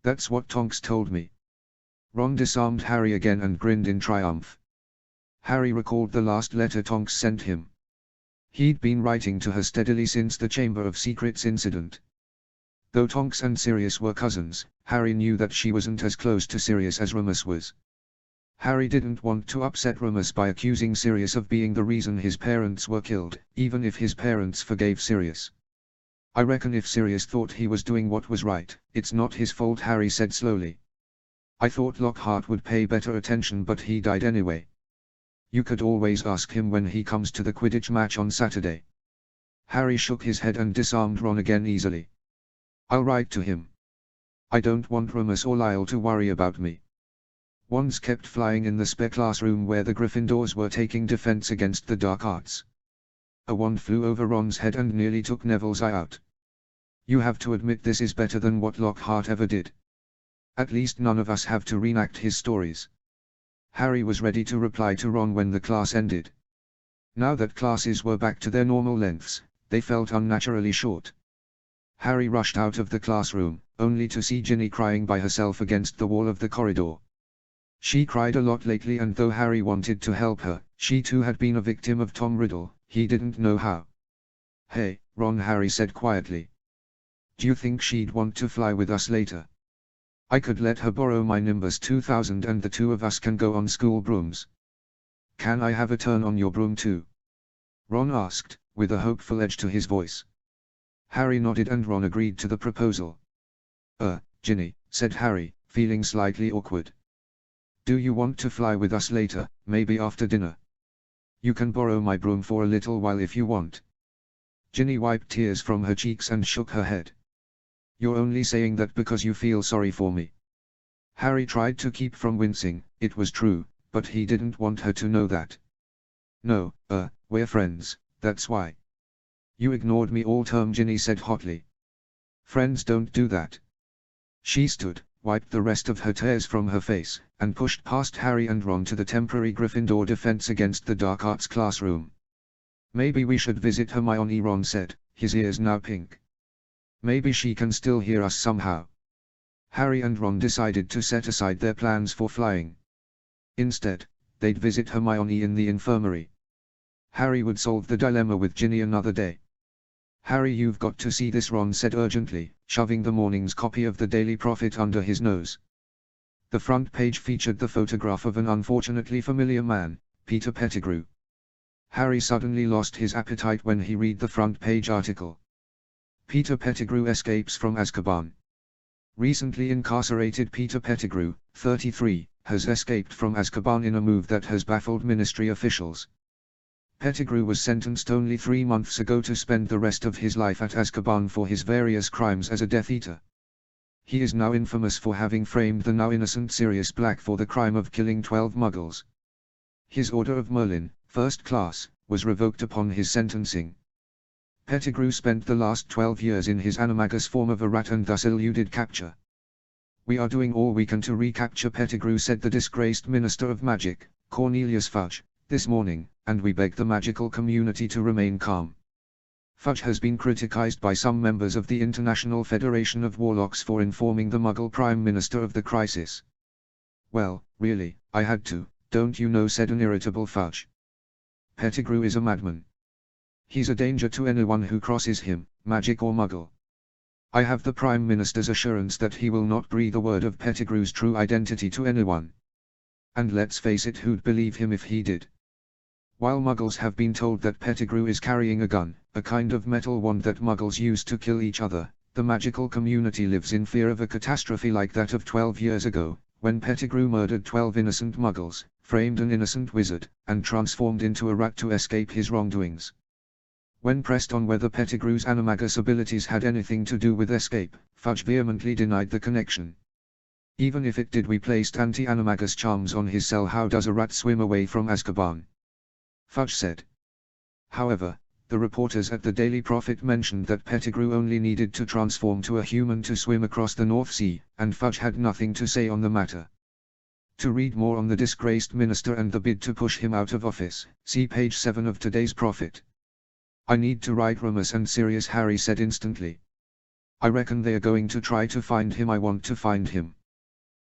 That's what Tonks told me. Ron disarmed Harry again and grinned in triumph. Harry recalled the last letter Tonks sent him. He'd been writing to her steadily since the Chamber of Secrets incident. Though Tonks and Sirius were cousins, Harry knew that she wasn't as close to Sirius as Remus was. Harry didn't want to upset Remus by accusing Sirius of being the reason his parents were killed, even if his parents forgave Sirius. I reckon if Sirius thought he was doing what was right, it's not his fault, Harry said slowly. I thought Lockhart would pay better attention, but he died anyway. You could always ask him when he comes to the Quidditch match on Saturday. Harry shook his head and disarmed Ron again easily. I'll write to him. I don't want Remus or Lyle to worry about me. Wands kept flying in the spare classroom where the Gryffindors were taking defense against the dark arts. A wand flew over Ron's head and nearly took Neville's eye out. You have to admit this is better than what Lockhart ever did. At least none of us have to reenact his stories. Harry was ready to reply to Ron when the class ended. Now that classes were back to their normal lengths, they felt unnaturally short. Harry rushed out of the classroom, only to see Ginny crying by herself against the wall of the corridor. She cried a lot lately, and though Harry wanted to help her, she too had been a victim of Tom Riddle. He didn't know how. Hey, Ron, Harry said quietly. Do you think she'd want to fly with us later? I could let her borrow my Nimbus 2000 and the two of us can go on school brooms. Can I have a turn on your broom too? Ron asked, with a hopeful edge to his voice. Harry nodded and Ron agreed to the proposal. Ginny, said Harry, feeling slightly awkward. Do you want to fly with us later, maybe after dinner? You can borrow my broom for a little while if you want. Ginny wiped tears from her cheeks and shook her head. You're only saying that because you feel sorry for me. Harry tried to keep from wincing. It was true, but he didn't want her to know that. No, we're friends, that's why. You ignored me all term, Ginny said hotly. Friends don't do that. She stood, wiped the rest of her tears from her face, and pushed past Harry and Ron to the temporary Gryffindor defense against the dark arts classroom. Maybe we should visit Hermione, Ron said, his ears now pink. Maybe she can still hear us somehow. Harry and Ron decided to set aside their plans for flying. Instead, they'd visit Hermione in the infirmary. Harry would solve the dilemma with Ginny another day. Harry, you've got to see this, Ron said urgently, shoving the morning's copy of the Daily Prophet under his nose. The front page featured the photograph of an unfortunately familiar man, Peter Pettigrew. Harry suddenly lost his appetite when he read the front page article. Peter Pettigrew escapes from Azkaban. Recently incarcerated Peter Pettigrew, 33, has escaped from Azkaban in a move that has baffled Ministry officials. Pettigrew was sentenced only 3 months ago to spend the rest of his life at Azkaban for his various crimes as a Death Eater. He is now infamous for having framed the now innocent Sirius Black for the crime of killing 12 Muggles. His Order of Merlin, First Class, was revoked upon his sentencing. Pettigrew spent the last 12 years in his animagus form of a rat and thus eluded capture. We are doing all we can to recapture Pettigrew, said the disgraced Minister of Magic, Cornelius Fudge, this morning, and we beg the magical community to remain calm. Fudge has been criticized by some members of the International Federation of Warlocks for informing the Muggle Prime Minister of the crisis. Well, really, I had to, don't you know, said an irritable Fudge. Pettigrew is a madman. He's a danger to anyone who crosses him, magic or Muggle. I have the Prime Minister's assurance that he will not breathe a word of Pettigrew's true identity to anyone. And let's face it, who'd believe him if he did? While Muggles have been told that Pettigrew is carrying a gun, a kind of metal wand that Muggles use to kill each other, the magical community lives in fear of a catastrophe like that of 12 years ago, when Pettigrew murdered 12 innocent Muggles, framed an innocent wizard, and transformed into a rat to escape his wrongdoings. When pressed on whether Pettigrew's animagus abilities had anything to do with escape, Fudge vehemently denied the connection. Even if it did, we placed anti-animagus charms on his cell. How does a rat swim away from Azkaban? Fudge said. However, the reporters at the Daily Prophet mentioned that Pettigrew only needed to transform to a human to swim across the North Sea, and Fudge had nothing to say on the matter. To read more on the disgraced minister and the bid to push him out of office, see page 7 of today's Prophet. I need to write Remus and Sirius, Harry said instantly. I reckon they are going to try to find him. I want to find him.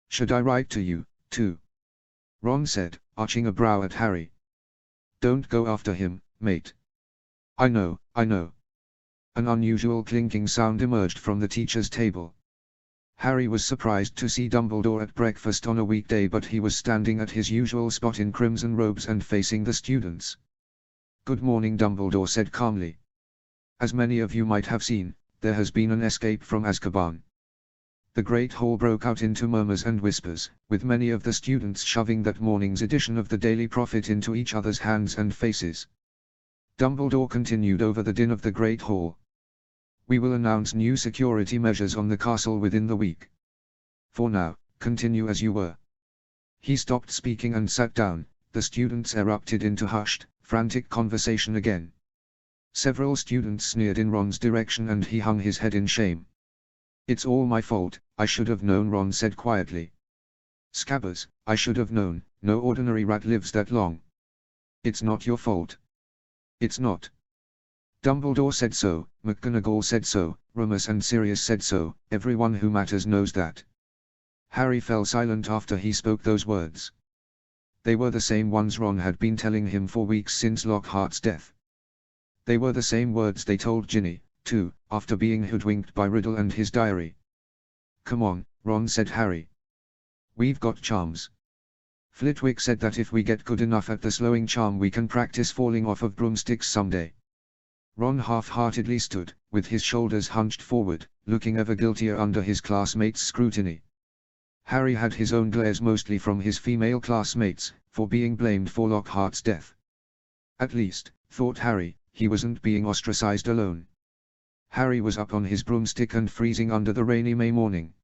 Should I write to you, too? Ron said, arching a brow at Harry. Don't go after him, mate. I know, I know. An unusual clinking sound emerged from the teacher's table. Harry was surprised to see Dumbledore at breakfast on a weekday, but he was standing at his usual spot in crimson robes and facing the students. Good morning, Dumbledore said calmly. As many of you might have seen, there has been an escape from Azkaban. The Great Hall broke out into murmurs and whispers, with many of the students shoving that morning's edition of the Daily Prophet into each other's hands and faces. Dumbledore continued over the din of the Great Hall. We will announce new security measures on the castle within the week. For now, continue as you were. He stopped speaking and sat down. The students erupted into hushed, frantic conversation again. Several students sneered in Ron's direction and he hung his head in shame. It's all my fault, I should have known, Ron said quietly. Scabbers, I should have known, no ordinary rat lives that long. It's not your fault. It's not. Dumbledore said so, McGonagall said so, Remus and Sirius said so, everyone who matters knows that. Harry fell silent after he spoke those words. They were the same ones Ron had been telling him for weeks since Lockhart's death. They were the same words they told Ginny, too, after being hoodwinked by Riddle and his diary. Come on, Ron said Harry. We've got charms. Flitwick said that if we get good enough at the slowing charm we can practice falling off of broomsticks someday. Ron half-heartedly stood, with his shoulders hunched forward, looking ever guiltier under his classmates' scrutiny. Harry had his own glares, mostly from his female classmates, for being blamed for Lockhart's death. At least, thought Harry, he wasn't being ostracized alone. Harry was up on his broomstick and freezing under the rainy May morning.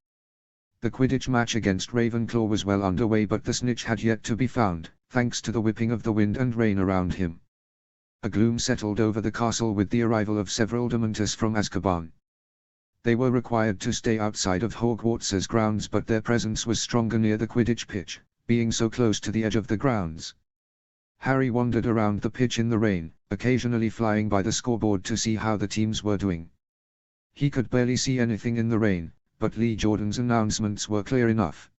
The Quidditch match against Ravenclaw was well underway, but the snitch had yet to be found, thanks to the whipping of the wind and rain around him. A gloom settled over the castle with the arrival of several Dementors from Azkaban. They were required to stay outside of Hogwarts's grounds, but their presence was stronger near the Quidditch pitch, being so close to the edge of the grounds. Harry wandered around the pitch in the rain, occasionally flying by the scoreboard to see how the teams were doing. He could barely see anything in the rain, but Lee Jordan's announcements were clear enough.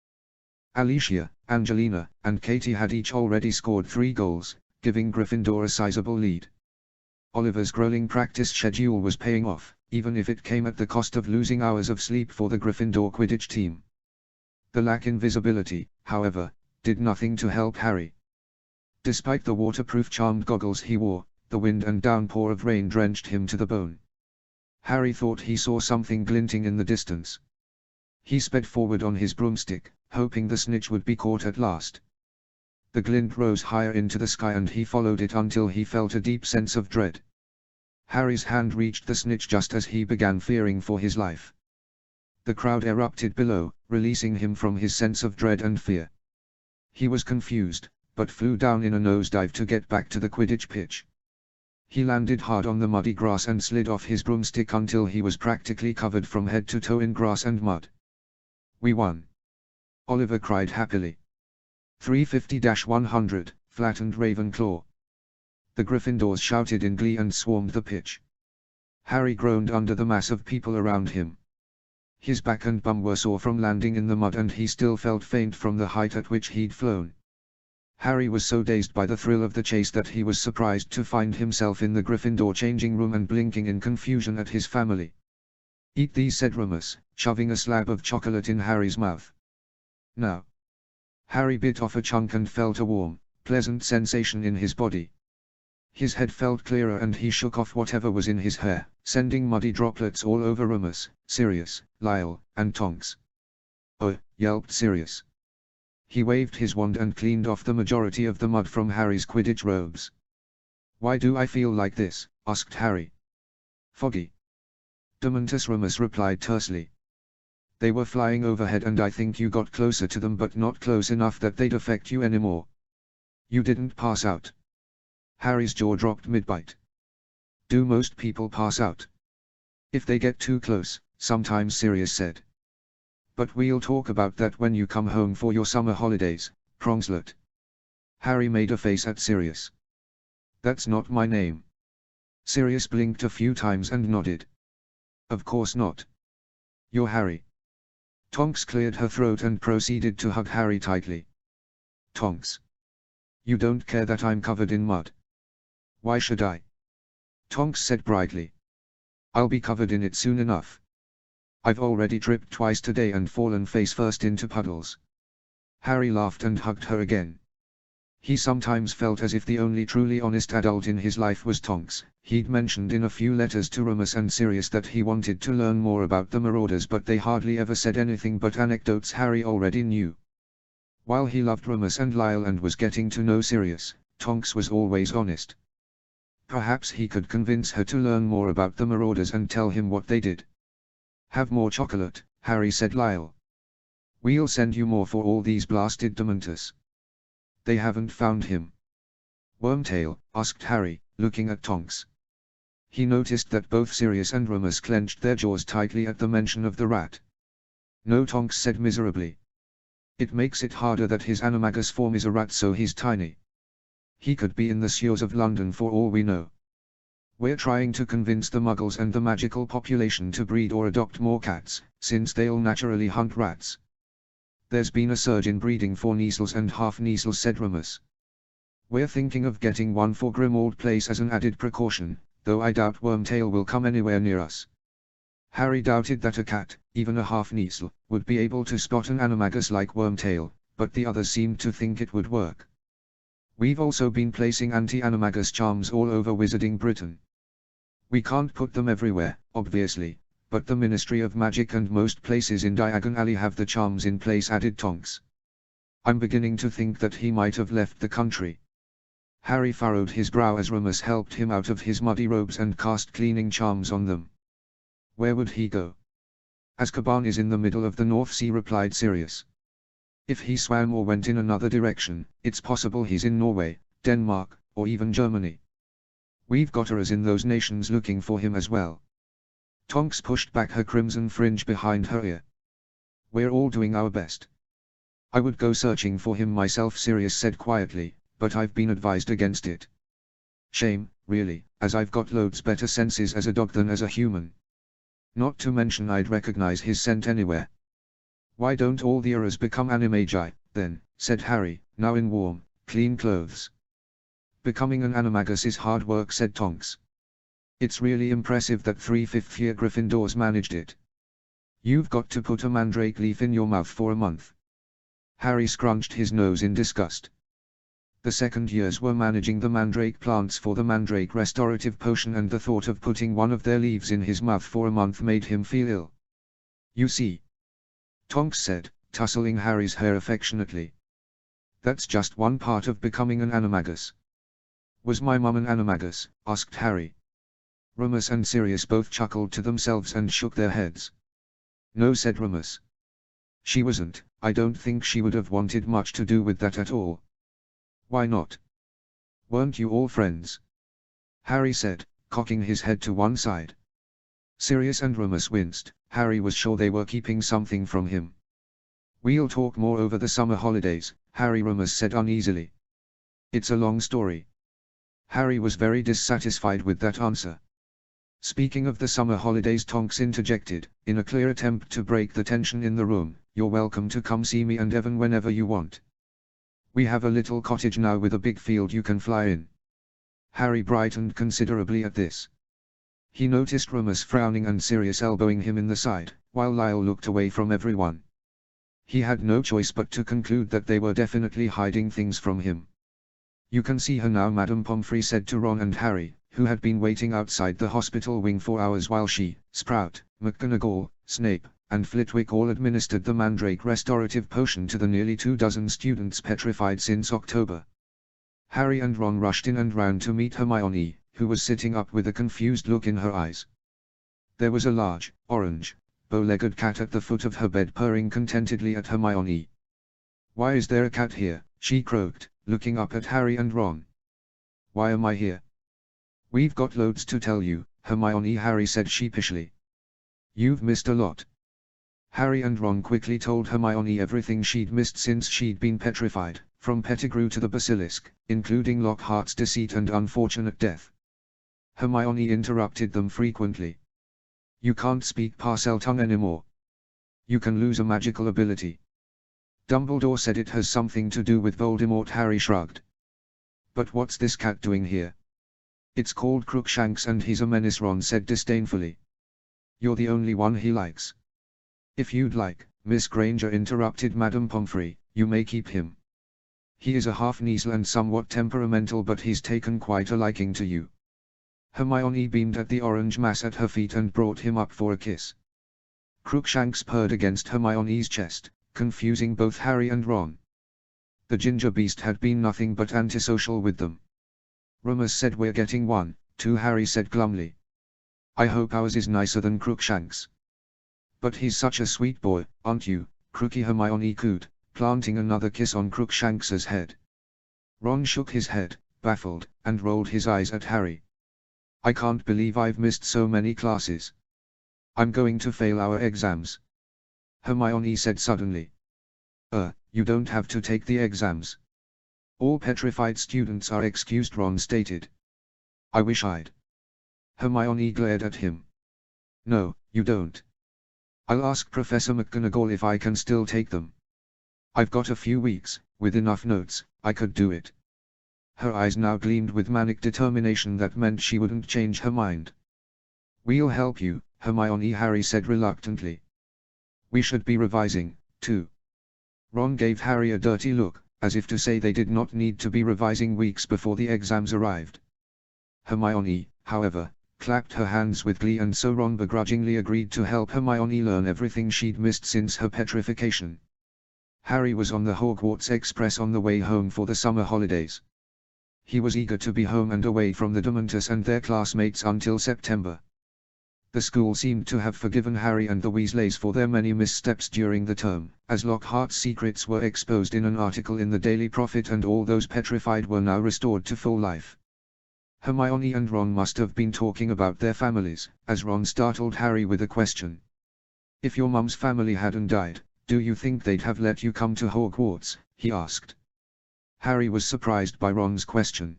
Alicia, Angelina, and Katie had each already scored 3 goals, giving Gryffindor a sizable lead. Oliver's grueling practice schedule was paying off, even if it came at the cost of losing hours of sleep for the Gryffindor Quidditch team. The lack in visibility, however, did nothing to help Harry. Despite the waterproof charmed goggles he wore, the wind and downpour of rain drenched him to the bone. Harry thought he saw something glinting in the distance. He sped forward on his broomstick, hoping the snitch would be caught at last. The glint rose higher into the sky and he followed it until he felt a deep sense of dread. Harry's hand reached the snitch just as he began fearing for his life. The crowd erupted below, releasing him from his sense of dread and fear. He was confused, but flew down in a nosedive to get back to the Quidditch pitch. He landed hard on the muddy grass and slid off his broomstick until he was practically covered from head to toe in grass and mud. We won! Oliver cried happily. 350-100, flattened Ravenclaw. The Gryffindors shouted in glee and swarmed the pitch. Harry groaned under the mass of people around him. His back and bum were sore from landing in the mud and he still felt faint from the height at which he'd flown. Harry was so dazed by the thrill of the chase that he was surprised to find himself in the Gryffindor changing room and blinking in confusion at his family. Eat these, said Remus, shoving a slab of chocolate in Harry's mouth. Now. Harry bit off a chunk and felt a warm, pleasant sensation in his body. His head felt clearer and he shook off whatever was in his hair, sending muddy droplets all over Remus, Sirius, Lyle, and Tonks. Oh, yelped Sirius. He waved his wand and cleaned off the majority of the mud from Harry's Quidditch robes. Why do I feel like this? Asked Harry. Foggy. Dementus, Remus replied tersely. They were flying overhead and I think you got closer to them but not close enough that they'd affect you anymore. You didn't pass out. Harry's jaw dropped mid-bite. Do most people pass out? If they get too close, sometimes, Sirius said. But we'll talk about that when you come home for your summer holidays, Prongslet. Harry made a face at Sirius. That's not my name. Sirius blinked a few times and nodded. Of course not. You're Harry. Tonks cleared her throat and proceeded to hug Harry tightly. Tonks. You don't care that I'm covered in mud. Why should I? Tonks said brightly. I'll be covered in it soon enough. I've already tripped twice today and fallen face first into puddles. Harry laughed and hugged her again. He sometimes felt as if the only truly honest adult in his life was Tonks. He'd mentioned in a few letters to Remus and Sirius that he wanted to learn more about the Marauders, but they hardly ever said anything but anecdotes Harry already knew. While he loved Remus and Lyle and was getting to know Sirius, Tonks was always honest. Perhaps he could convince her to learn more about the Marauders and tell him what they did. Have more chocolate, Harry said. Lyle. We'll send you more for all these blasted Dementors. They haven't found him. Wormtail? Asked Harry, looking at Tonks. He noticed that both Sirius and Remus clenched their jaws tightly at the mention of the rat. No, Tonks said miserably. It makes it harder that his animagus form is a rat, so he's tiny. He could be in the sewers of London for all we know. We're trying to convince the Muggles and the magical population to breed or adopt more cats, since they'll naturally hunt rats. There's been a surge in breeding for Kneasels and half-Kneasels, said Remus. We're thinking of getting one for Grimmauld Place as an added precaution, though I doubt Wormtail will come anywhere near us. Harry doubted that a cat, even a half-Kneasel, would be able to spot an animagus like Wormtail, but the others seemed to think it would work. We've also been placing anti-animagus charms all over Wizarding Britain. We can't put them everywhere, obviously, but the Ministry of Magic and most places in Diagon Alley have the charms in place, added Tonks. I'm beginning to think that he might have left the country. Harry furrowed his brow as Remus helped him out of his muddy robes and cast cleaning charms on them. Where would he go? Azkaban is in the middle of the North Sea, replied Sirius. If he swam or went in another direction, it's possible he's in Norway, Denmark, or even Germany. We've got Auras in those nations looking for him as well. Tonks pushed back her crimson fringe behind her ear. We're all doing our best. I would go searching for him myself, Sirius said quietly, but I've been advised against it. Shame, really, as I've got loads better senses as a dog than as a human. Not to mention I'd recognize his scent anywhere. Why don't all the Auras become Animagi, then, said Harry, now in warm, clean clothes. Becoming an animagus is hard work, said Tonks. It's really impressive that 3 fifth-year Gryffindors managed it. You've got to put a mandrake leaf in your mouth for a month. Harry scrunched his nose in disgust. The second years were managing the mandrake plants for the mandrake restorative potion, and the thought of putting one of their leaves in his mouth for a month made him feel ill. You see, Tonks said, tussling Harry's hair affectionately. That's just one part of becoming an animagus. Was my mum an animagus? Asked Harry. Remus and Sirius both chuckled to themselves and shook their heads. No, said Remus. She wasn't. I don't think she would have wanted much to do with that at all. Why not? Weren't you all friends? Harry said, cocking his head to one side. Sirius and Remus winced. Harry was sure they were keeping something from him. We'll talk more over the summer holidays, Remus said uneasily. It's a long story. Harry was very dissatisfied with that answer. Speaking of the summer holidays, Tonks interjected, in a clear attempt to break the tension in the room, you're welcome to come see me and Evan whenever you want. We have a little cottage now with a big field you can fly in. Harry brightened considerably at this. He noticed Remus frowning and Sirius elbowing him in the side, while Lyle looked away from everyone. He had no choice but to conclude that they were definitely hiding things from him. You can see her now, Madame Pomfrey said to Ron and Harry, who had been waiting outside the hospital wing for hours while she, Sprout, McGonagall, Snape, and Flitwick all administered the mandrake restorative potion to the nearly 24 students petrified since October. Harry and Ron rushed in and ran to meet Hermione, who was sitting up with a confused look in her eyes. There was a large, orange, bow-legged cat at the foot of her bed purring contentedly at Hermione. "Why is there a cat here?" she croaked, looking up at Harry and Ron. "Why am I here?" "We've got loads to tell you, Hermione," Harry said sheepishly. "You've missed a lot." Harry and Ron quickly told Hermione everything she'd missed since she'd been petrified, from Pettigrew to the basilisk, including Lockhart's deceit and unfortunate death. Hermione interrupted them frequently. "You can't speak Parseltongue anymore. You can lose a magical ability. Dumbledore said it has something to do with Voldemort." Harry shrugged. "But what's this cat doing here?" "It's called Crookshanks and he's a menace," Ron said disdainfully. "You're the only one he likes." "If you'd like," Miss Granger interrupted Madame Pomfrey, "you may keep him. He is a half-Kneazle and somewhat temperamental, but he's taken quite a liking to you." Hermione beamed at the orange mass at her feet and brought him up for a kiss. Crookshanks purred against Hermione's chest, confusing both Harry and Ron. The ginger beast had been nothing but antisocial with them. "Remus said we're getting one, too," Harry said glumly. "I hope ours is nicer than Crookshanks." "But he's such a sweet boy, aren't you, Crookie?" Hermione cooed, planting another kiss on Crookshanks's head. Ron shook his head, baffled, and rolled his eyes at Harry. "I can't believe I've missed so many classes. I'm going to fail our exams," Hermione said suddenly. You don't have to take the exams. All petrified students are excused," Ron stated. "I wish I'd." Hermione glared at him. "No, you don't. I'll ask Professor McGonagall if I can still take them. I've got a few weeks, with enough notes, I could do it." Her eyes now gleamed with manic determination that meant she wouldn't change her mind. "We'll help you, Hermione," Harry said reluctantly. "We should be revising, too." Ron gave Harry a dirty look, as if to say they did not need to be revising weeks before the exams arrived. Hermione, however, clapped her hands with glee, and so Ron begrudgingly agreed to help Hermione learn everything she'd missed since her petrification. Harry was on the Hogwarts Express on the way home for the summer holidays. He was eager to be home and away from the Dementors and their classmates until September. The school seemed to have forgiven Harry and the Weasleys for their many missteps during the term, as Lockhart's secrets were exposed in an article in the Daily Prophet, and all those petrified were now restored to full life. Hermione and Ron must have been talking about their families, as Ron startled Harry with a question. "If your mum's family hadn't died, do you think they'd have let you come to Hogwarts?" he asked. Harry was surprised by Ron's question.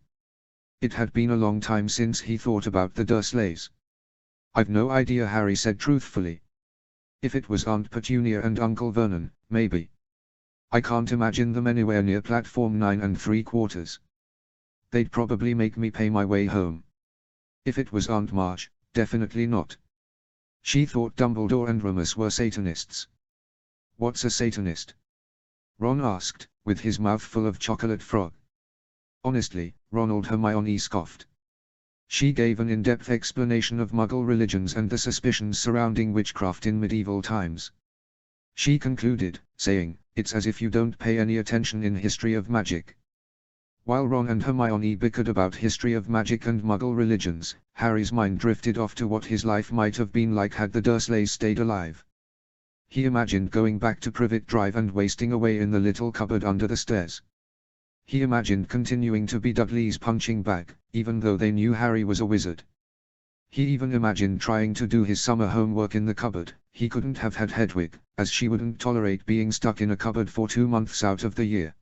It had been a long time since he thought about the Dursleys. "I've no idea," Harry said truthfully. "If it was Aunt Petunia and Uncle Vernon, maybe. I can't imagine them anywhere near platform 9 3/4. They'd probably make me pay my way home. If it was Aunt March, definitely not. She thought Dumbledore and Remus were Satanists." "What's a Satanist?" Ron asked, with his mouth full of chocolate frog. "Honestly, Ronald," Hermione scoffed. She gave an in-depth explanation of Muggle religions and the suspicions surrounding witchcraft in medieval times. She concluded, saying, "It's as if you don't pay any attention in history of magic." While Ron and Hermione bickered about history of magic and Muggle religions, Harry's mind drifted off to what his life might have been like had the Dursleys stayed alive. He imagined going back to Privet Drive and wasting away in the little cupboard under the stairs. He imagined continuing to be Dudley's punching bag, even though they knew Harry was a wizard. He even imagined trying to do his summer homework in the cupboard. He couldn't have had Hedwig, as she wouldn't tolerate being stuck in a cupboard for 2 months out of the year.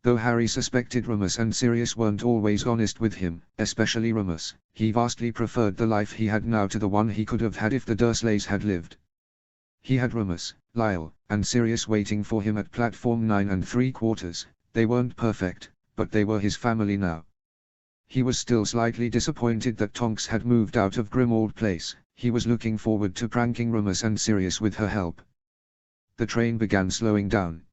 Though Harry suspected Remus and Sirius weren't always honest with him, especially Remus, he vastly preferred the life he had now to the one he could have had if the Dursleys had lived. He had Remus, Lyle, and Sirius waiting for him at platform 9 3/4. They weren't perfect, but they were his family now. He was still slightly disappointed that Tonks had moved out of Grimmauld Place. He was looking forward to pranking Remus and Sirius with her help. The train began slowing down.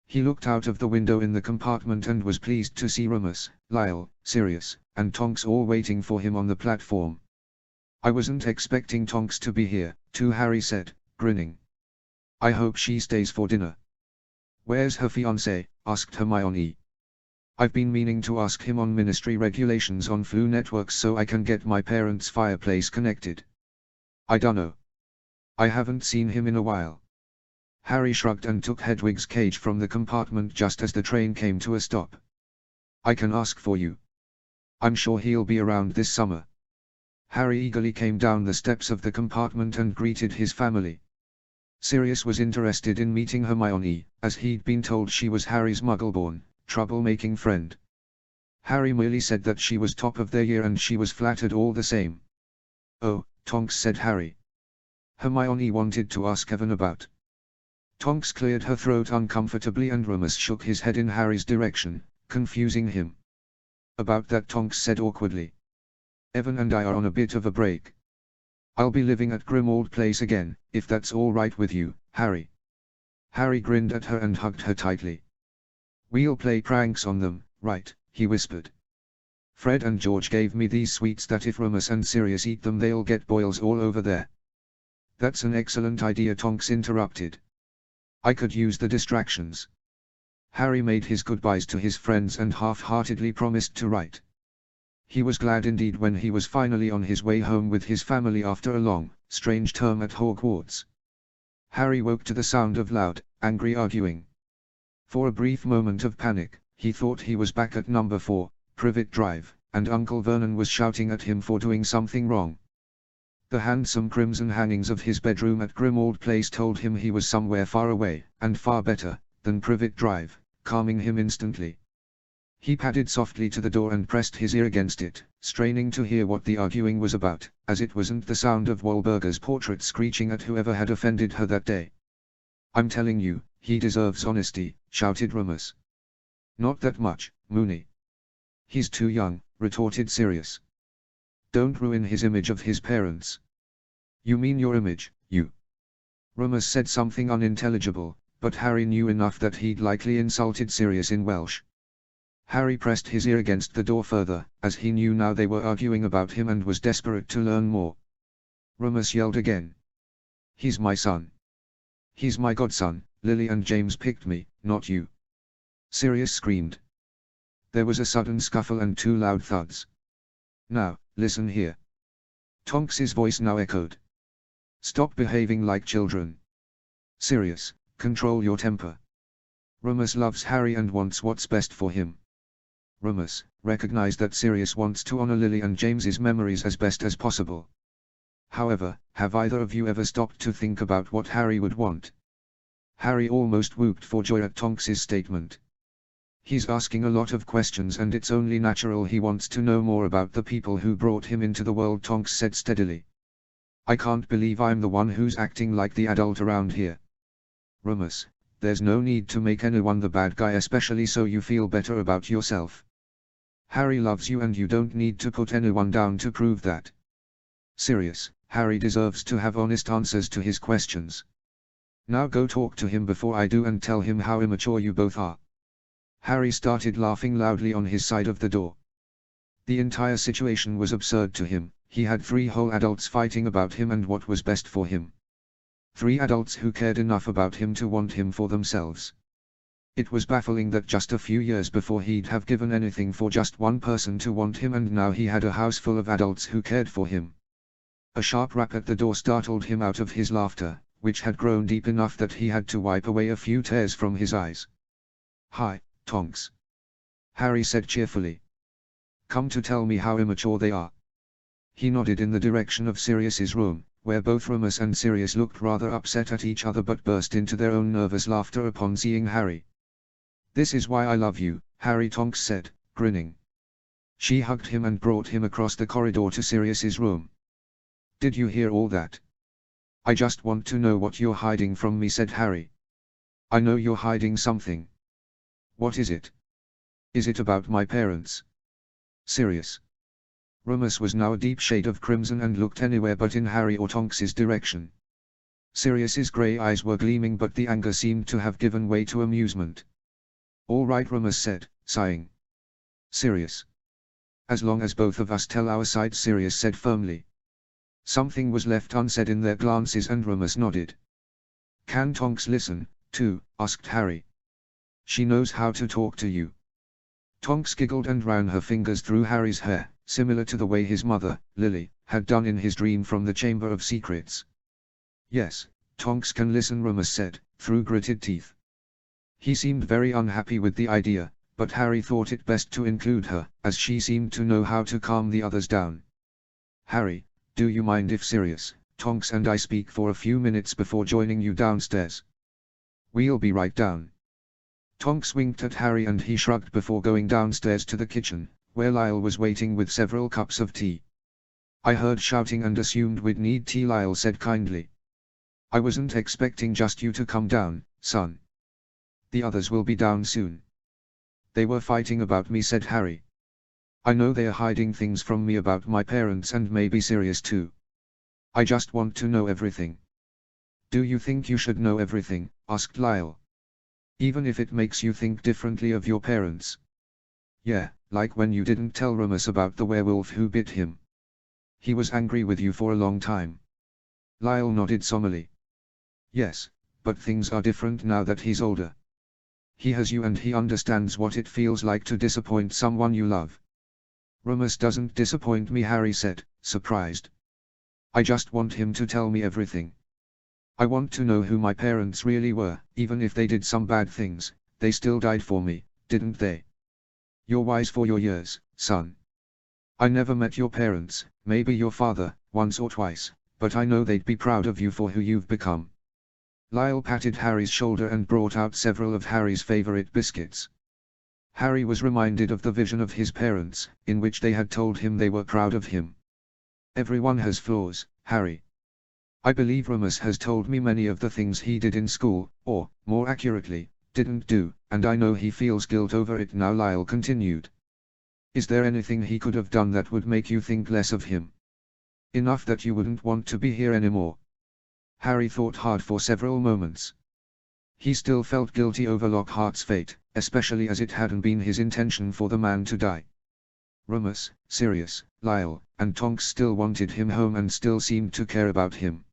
He looked out of the window in the compartment and was pleased to see Remus, Lyle, Sirius, and Tonks all waiting for him on the platform. "I wasn't expecting Tonks to be here, too," Harry said, grinning. "I hope she stays for dinner." "Where's her fiancé?" asked Hermione. "I've been meaning to ask him on ministry regulations on Flu Networks so I can get my parents' fireplace connected." "I dunno. I haven't seen him in a while. Harry shrugged and took Hedwig's cage from the compartment just as the train came to a stop. I can ask for you. I'm sure he'll be around this summer. Harry eagerly came down the steps of the compartment and greeted his family. Sirius was interested in meeting Hermione, as he'd been told she was Harry's muggle-born, trouble-making friend. Harry merely said that she was top of their year and she was flattered all the same. Oh, Tonks, said Harry. Hermione wanted to ask Evan about. Tonks cleared her throat uncomfortably and Remus shook his head in Harry's direction, confusing him. About that, Tonks said awkwardly. Evan and I are on a bit of a break. I'll be living at Grimmauld Place again, if that's all right with you, Harry. Harry grinned at her and hugged her tightly. We'll play pranks on them, right, he whispered. Fred and George gave me these sweets that if Remus and Sirius eat them they'll get boils all over there. That's an excellent idea, Tonks interrupted. I could use the distractions. Harry made his goodbyes to his friends and half-heartedly promised to write. He was glad indeed when he was finally on his way home with his family after a long, strange term at Hogwarts. Harry woke to the sound of loud, angry arguing. For a brief moment of panic, he thought he was back at number 4, Privet Drive, and Uncle Vernon was shouting at him for doing something wrong. The handsome crimson hangings of his bedroom at Grimmauld Place told him he was somewhere far away, and far better, than Privet Drive, calming him instantly. He padded softly to the door and pressed his ear against it, straining to hear what the arguing was about, as it wasn't the sound of Wahlburger's portrait screeching at whoever had offended her that day. I'm telling you, he deserves honesty, shouted Remus. Not that much, Moony. He's too young, retorted Sirius. Don't ruin his image of his parents. You mean your image, you? Remus said something unintelligible, but Harry knew enough that he'd likely insulted Sirius in Welsh. Harry pressed his ear against the door further, as he knew now they were arguing about him and was desperate to learn more. Remus yelled again. He's my son. He's my godson. Lily and James picked me, not you. Sirius screamed. There was a sudden scuffle and 2 loud thuds. Now, listen here. Tonks's voice now echoed. Stop behaving like children. Sirius, control your temper. Remus loves Harry and wants what's best for him. Remus recognized that Sirius wants to honor Lily and James's memories as best as possible. However, have either of you ever stopped to think about what Harry would want? Harry almost whooped for joy at Tonks's statement. He's asking a lot of questions and it's only natural he wants to know more about the people who brought him into the world, Tonks said steadily. I can't believe I'm the one who's acting like the adult around here. Remus, there's no need to make anyone the bad guy, especially so you feel better about yourself. Harry loves you and you don't need to put anyone down to prove that. Sirius, Harry deserves to have honest answers to his questions. Now go talk to him before I do and tell him how immature you both are. Harry started laughing loudly on his side of the door. The entire situation was absurd to him. He had 3 whole adults fighting about him and what was best for him. 3 adults who cared enough about him to want him for themselves. It was baffling that just a few years before he'd have given anything for just one person to want him and now he had a house full of adults who cared for him. A sharp rap at the door startled him out of his laughter, which had grown deep enough that he had to wipe away a few tears from his eyes. Hi, Tonks. Harry said cheerfully. Come to tell me how immature they are. He nodded in the direction of Sirius's room, where both Remus and Sirius looked rather upset at each other but burst into their own nervous laughter upon seeing Harry. This is why I love you, Harry, Tonks said, grinning. She hugged him and brought him across the corridor to Sirius's room. Did you hear all that? I just want to know what you're hiding from me, said Harry. I know you're hiding something. What is it? Is it about my parents? Sirius. Remus was now a deep shade of crimson and looked anywhere but in Harry or Tonks's direction. Sirius's grey eyes were gleaming but the anger seemed to have given way to amusement. All right, Remus said, sighing. Sirius. As long as both of us tell our side, Sirius said firmly. Something was left unsaid in their glances and Remus nodded. Can Tonks listen, too? Asked Harry. She knows how to talk to you. Tonks giggled and ran her fingers through Harry's hair, similar to the way his mother, Lily, had done in his dream from the Chamber of Secrets. Yes, Tonks can listen, Remus said, through gritted teeth. He seemed very unhappy with the idea, but Harry thought it best to include her, as she seemed to know how to calm the others down. Harry, do you mind if Sirius, Tonks and I speak for a few minutes before joining you downstairs? We'll be right down. Tonks winked at Harry and he shrugged before going downstairs to the kitchen, where Lyle was waiting with several cups of tea. I heard shouting and assumed we'd need tea, Lyle said kindly. I wasn't expecting just you to come down, son. The others will be down soon. They were fighting about me, said Harry. I know they are hiding things from me about my parents and maybe Sirius too. I just want to know everything. Do you think you should know everything? Asked Lyle. Even if it makes you think differently of your parents? Yeah, like when you didn't tell Remus about the werewolf who bit him. He was angry with you for a long time. Lyle nodded solemnly. Yes, but things are different now that he's older. He has you and he understands what it feels like to disappoint someone you love. Remus doesn't disappoint me, Harry said, surprised. I just want him to tell me everything. I want to know who my parents really were. Even if they did some bad things, they still died for me, didn't they? You're wise for your years, son. I never met your parents, maybe your father, once or twice, but I know they'd be proud of you for who you've become. Lyle patted Harry's shoulder and brought out several of Harry's favorite biscuits. Harry was reminded of the vision of his parents, in which they had told him they were proud of him. Everyone has flaws, Harry. I believe Remus has told me many of the things he did in school, or, more accurately, didn't do, and I know he feels guilt over it now, Lyle continued. Is there anything he could have done that would make you think less of him? Enough that you wouldn't want to be here anymore? Harry thought hard for several moments. He still felt guilty over Lockhart's fate, especially as it hadn't been his intention for the man to die. Remus, Sirius, Lyle, and Tonks still wanted him home and still seemed to care about him.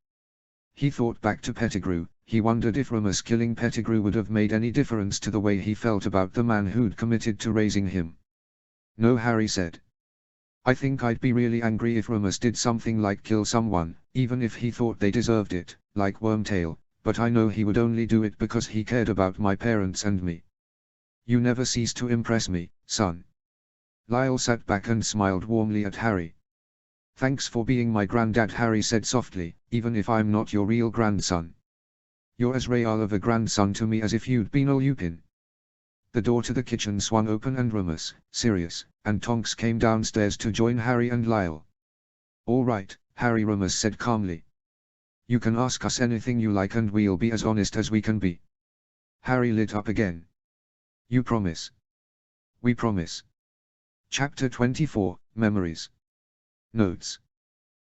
He thought back to Pettigrew. He wondered if Remus killing Pettigrew would have made any difference to the way he felt about the man who'd committed to raising him. No, Harry said. I think I'd be really angry if Remus did something like kill someone, even if he thought they deserved it, like Wormtail, but I know he would only do it because he cared about my parents and me. You never cease to impress me, son. Lyle sat back and smiled warmly at Harry. Thanks for being my granddad, Harry said softly, even if I'm not your real grandson. You're as real of a grandson to me as if you'd been a Lupin. The door to the kitchen swung open and Remus, Sirius, and Tonks came downstairs to join Harry and Lyle. All right, Harry, Remus said calmly. You can ask us anything you like and we'll be as honest as we can be. Harry lit up again. You promise? We promise. Chapter 24, Memories. Notes.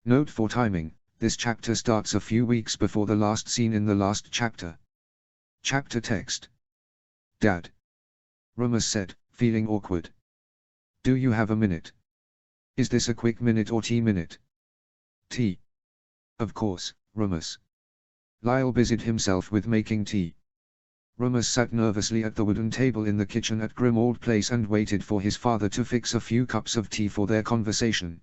Note for timing, this chapter starts a few weeks before the last scene in the last chapter. Chapter text. Dad. Remus said, feeling awkward. Do you have a minute? Is this a quick minute or tea minute? Tea. Of course, Remus. Lyle busied himself with making tea. Remus sat nervously at the wooden table in the kitchen at Grimmauld Place and waited for his father to fix a few cups of tea for their conversation.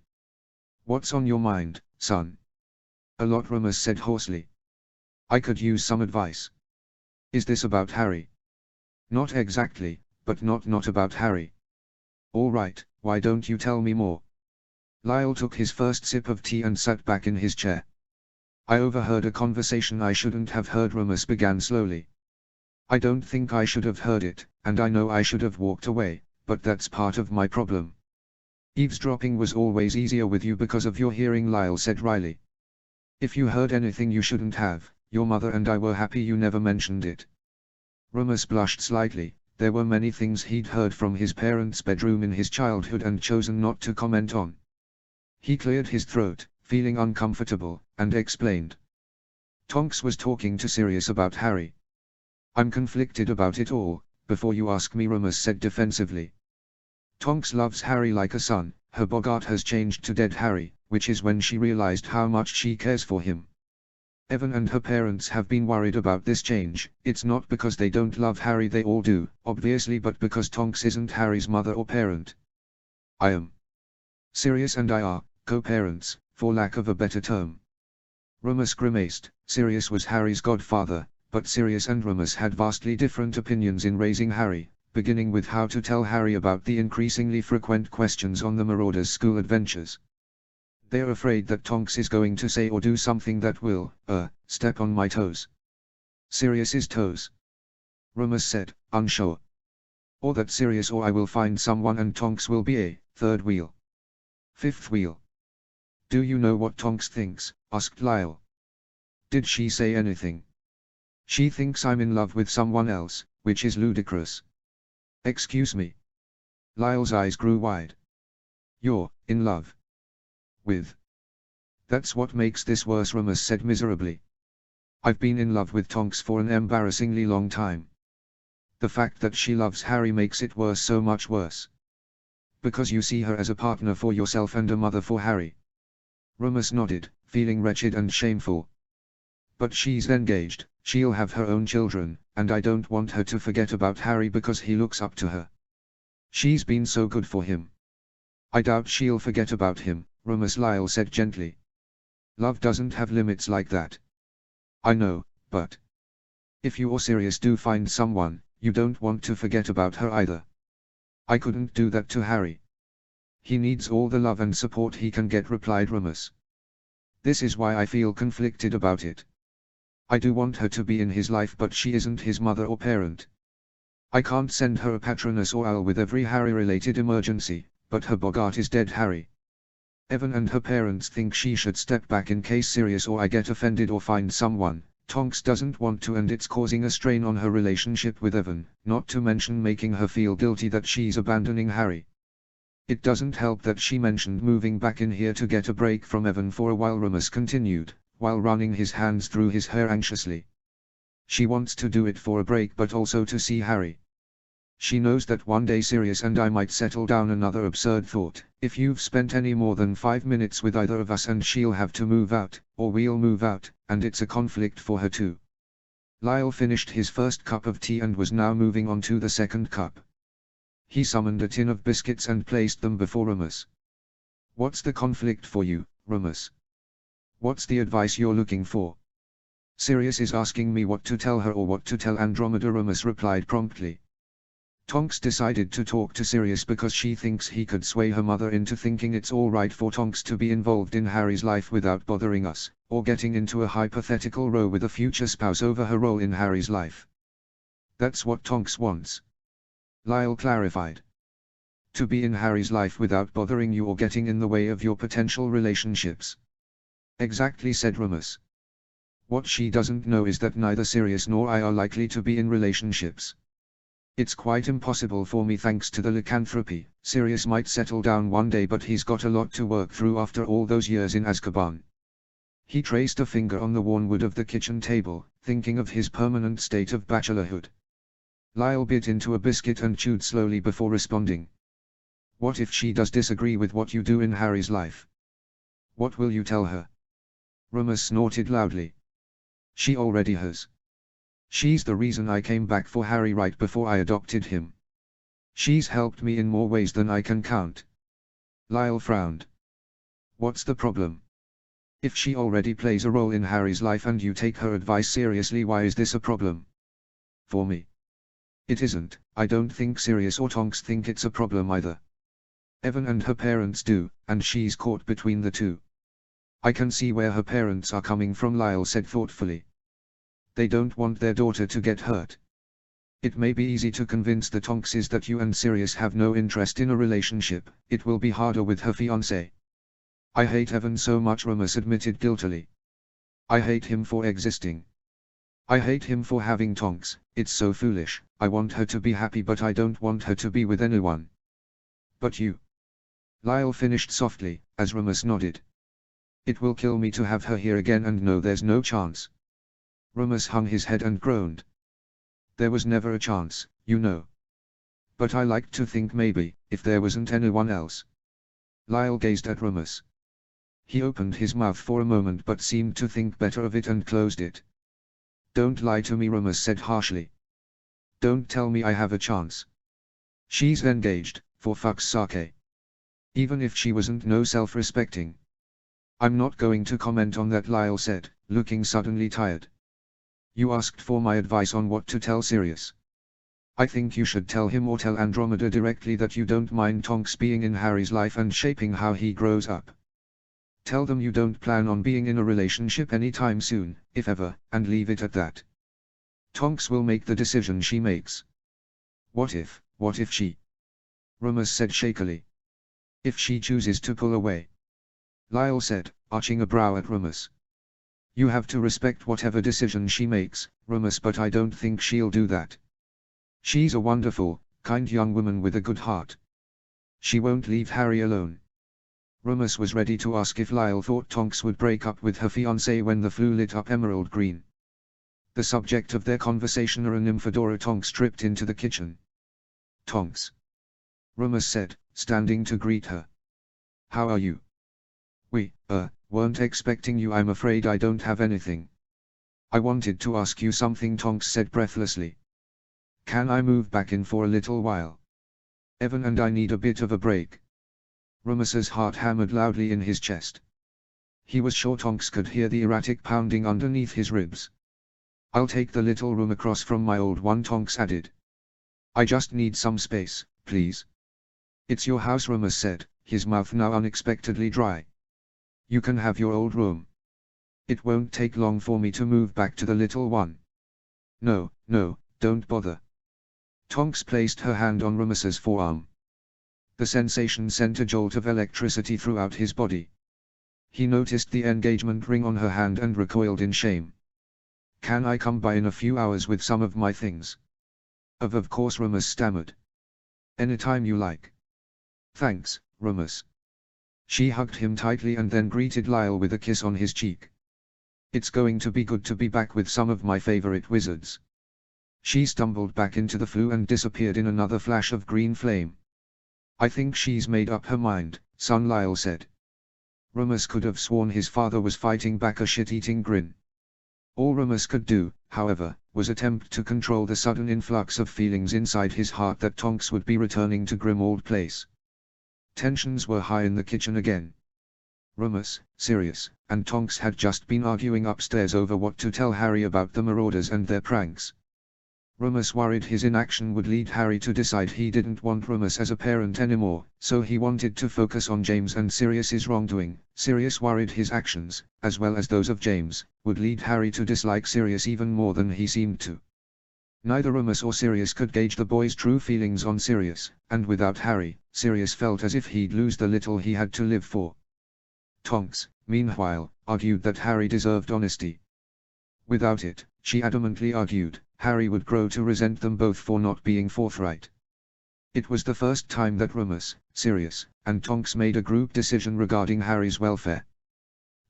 What's on your mind, son? A lot, Remus said hoarsely. I could use some advice. Is this about Harry? Not exactly, but not about Harry. All right, why don't you tell me more? Lyle took his first sip of tea and sat back in his chair. I overheard a conversation I shouldn't have heard, Remus began slowly. I don't think I should have heard it, and I know I should have walked away, but that's part of my problem. Eavesdropping was always easier with you because of your hearing, Lyle said wryly. If you heard anything you shouldn't have, your mother and I were happy you never mentioned it. Remus blushed slightly. There were many things he'd heard from his parents' bedroom in his childhood and chosen not to comment on. He cleared his throat, feeling uncomfortable, and explained. Tonks was talking to Sirius about Harry. I'm conflicted about it all, before you ask me, Remus said defensively. Tonks loves Harry like a son. Her Bogart has changed to dead Harry, which is when she realized how much she cares for him. Evan and her parents have been worried about this change. It's not because they don't love Harry, they all do, obviously, but because Tonks isn't Harry's mother or parent. I am. Sirius and I are co-parents, for lack of a better term. Remus grimaced. Sirius was Harry's godfather, but Sirius and Remus had vastly different opinions in raising Harry, beginning with how to tell Harry about the increasingly frequent questions on the Marauders' school adventures. "They're afraid that Tonks is going to say or do something that will, step on my toes." "Sirius's toes?" Remus said, unsure. "Or that Sirius or I will find someone and Tonks will be a third wheel. Fifth wheel." "Do you know what Tonks thinks?" asked Lyle. "Did she say anything?" "She thinks I'm in love with someone else, which is ludicrous." "Excuse me?" Lyle's eyes grew wide. "You're in love with?" "That's what makes this worse," Remus said miserably. "I've been in love with Tonks for an embarrassingly long time. The fact that she loves Harry makes it worse, so much worse. Because you see her as a partner for yourself and a mother for Harry." Remus nodded, feeling wretched and shameful. "But she's engaged, she'll have her own children, and I don't want her to forget about Harry because he looks up to her. She's been so good for him." "I doubt she'll forget about him," Remus. Lyle said gently. "Love doesn't have limits like that." "I know, but if you or Sirius do find someone, you don't want to forget about her either." "I couldn't do that to Harry. He needs all the love and support he can get," replied Remus. "This is why I feel conflicted about it. I do want her to be in his life, but she isn't his mother or parent. I can't send her a Patronus or owl with every Harry-related emergency, but her Bogart is dead Harry. Evan and her parents think she should step back in case Sirius or I get offended or find someone. Tonks doesn't want to, and it's causing a strain on her relationship with Evan, not to mention making her feel guilty that she's abandoning Harry. It doesn't help that she mentioned moving back in here to get a break from Evan for a while," Remus continued, while running his hands through his hair anxiously. "She wants to do it for a break but also to see Harry. She knows that one day Sirius and I might settle down." Another absurd thought: if you've spent any more than 5 minutes with either of us and she'll have to move out, or we'll move out, and it's a conflict for her too. Lyle finished his first cup of tea and was now moving on to the second cup. He summoned a tin of biscuits and placed them before Remus. "What's the conflict for you, Remus? What's the advice you're looking for?" "Sirius is asking me what to tell her or what to tell Andromeda," Remus replied promptly. "Tonks decided to talk to Sirius because she thinks he could sway her mother into thinking it's all right for Tonks to be involved in Harry's life without bothering us, or getting into a hypothetical row with a future spouse over her role in Harry's life. That's what Tonks wants," Lyle clarified. "To be in Harry's life without bothering you or getting in the way of your potential relationships." "Exactly," said Remus. "What she doesn't know is that neither Sirius nor I are likely to be in relationships. It's quite impossible for me thanks to the lycanthropy. Sirius might settle down one day, but he's got a lot to work through after all those years in Azkaban." He traced a finger on the worn wood of the kitchen table, thinking of his permanent state of bachelorhood. Lyle bit into a biscuit and chewed slowly before responding. "What if she does disagree with what you do in Harry's life? What will you tell her?" Remus snorted loudly. "She already has. She's the reason I came back for Harry right before I adopted him. She's helped me in more ways than I can count." Lyle frowned. "What's the problem? If she already plays a role in Harry's life and you take her advice seriously, why is this a problem?" "For me, it isn't. I don't think Sirius or Tonks think it's a problem either. Evan and her parents do, and she's caught between the two." "I can see where her parents are coming from," Lyle said thoughtfully. "They don't want their daughter to get hurt. It may be easy to convince the Tonkses that you and Sirius have no interest in a relationship. It will be harder with her fiancé." "I hate Evan so much," Remus admitted guiltily. "I hate him for existing. I hate him for having Tonks. It's so foolish. I want her to be happy, but I don't want her to be with anyone." "But you," Lyle finished softly, as Remus nodded. "It will kill me to have her here again and know there's no chance." Remus hung his head and groaned. "There was never a chance, you know. But I like to think maybe, if there wasn't anyone else." Lyle gazed at Remus. He opened his mouth for a moment but seemed to think better of it and closed it. "Don't lie to me," Remus said harshly. "Don't tell me I have a chance. She's engaged, for fuck's sake. Even if she wasn't no self-respecting." I'm not going to comment on that, Lyle said, looking suddenly tired. You asked for my advice on what to tell Sirius. I think you should tell him or tell Andromeda directly that you don't mind Tonks being in Harry's life and shaping how he grows up. Tell them you don't plan on being in a relationship anytime soon, if ever, and leave it at that. Tonks will make the decision she makes. What if she? Remus said shakily. If she chooses to pull away. Lyle said, arching a brow at Remus. You have to respect whatever decision she makes, Remus, but I don't think she'll do that. She's a wonderful, kind young woman with a good heart. She won't leave Harry alone. Remus was ready to ask if Lyle thought Tonks would break up with her fiancé when the Floo lit up emerald green. The subject of their conversation, a Nymphadora Tonks, tripped into the kitchen. Tonks, Remus said, standing to greet her. How are you? We, weren't expecting you. I'm afraid I don't have anything. I wanted to ask you something, Tonks said breathlessly. Can I move back in for a little while? Evan and I need a bit of a break. Remus's heart hammered loudly in his chest. He was sure Tonks could hear the erratic pounding underneath his ribs. I'll take the little room across from my old one, Tonks added. I just need some space, please. It's your house, Remus said, his mouth now unexpectedly dry. You can have your old room. It won't take long for me to move back to the little one. No, don't bother. Tonks placed her hand on Remus's forearm. The sensation sent a jolt of electricity throughout his body. He noticed the engagement ring on her hand and recoiled in shame. Can I come by in a few hours with some of my things? Of course, Remus stammered. Anytime you like. Thanks, Remus. She hugged him tightly and then greeted Lyle with a kiss on his cheek. It's going to be good to be back with some of my favorite wizards. She stumbled back into the Floo and disappeared in another flash of green flame. I think she's made up her mind, son, Lyle said. Remus could have sworn his father was fighting back a shit-eating grin. All Remus could do, however, was attempt to control the sudden influx of feelings inside his heart that Tonks would be returning to Grimmauld Place. Tensions were high in the kitchen again. Remus, Sirius, and Tonks had just been arguing upstairs over what to tell Harry about the Marauders and their pranks. Remus worried his inaction would lead Harry to decide he didn't want Remus as a parent anymore, so he wanted to focus on James and Sirius's wrongdoing. Sirius worried his actions, as well as those of James, would lead Harry to dislike Sirius even more than he seemed to. Neither Remus or Sirius could gauge the boy's true feelings on Sirius, and without Harry, Sirius felt as if he'd lose the little he had to live for. Tonks, meanwhile, argued that Harry deserved honesty. Without it, she adamantly argued, Harry would grow to resent them both for not being forthright. It was the first time that Remus, Sirius, and Tonks made a group decision regarding Harry's welfare.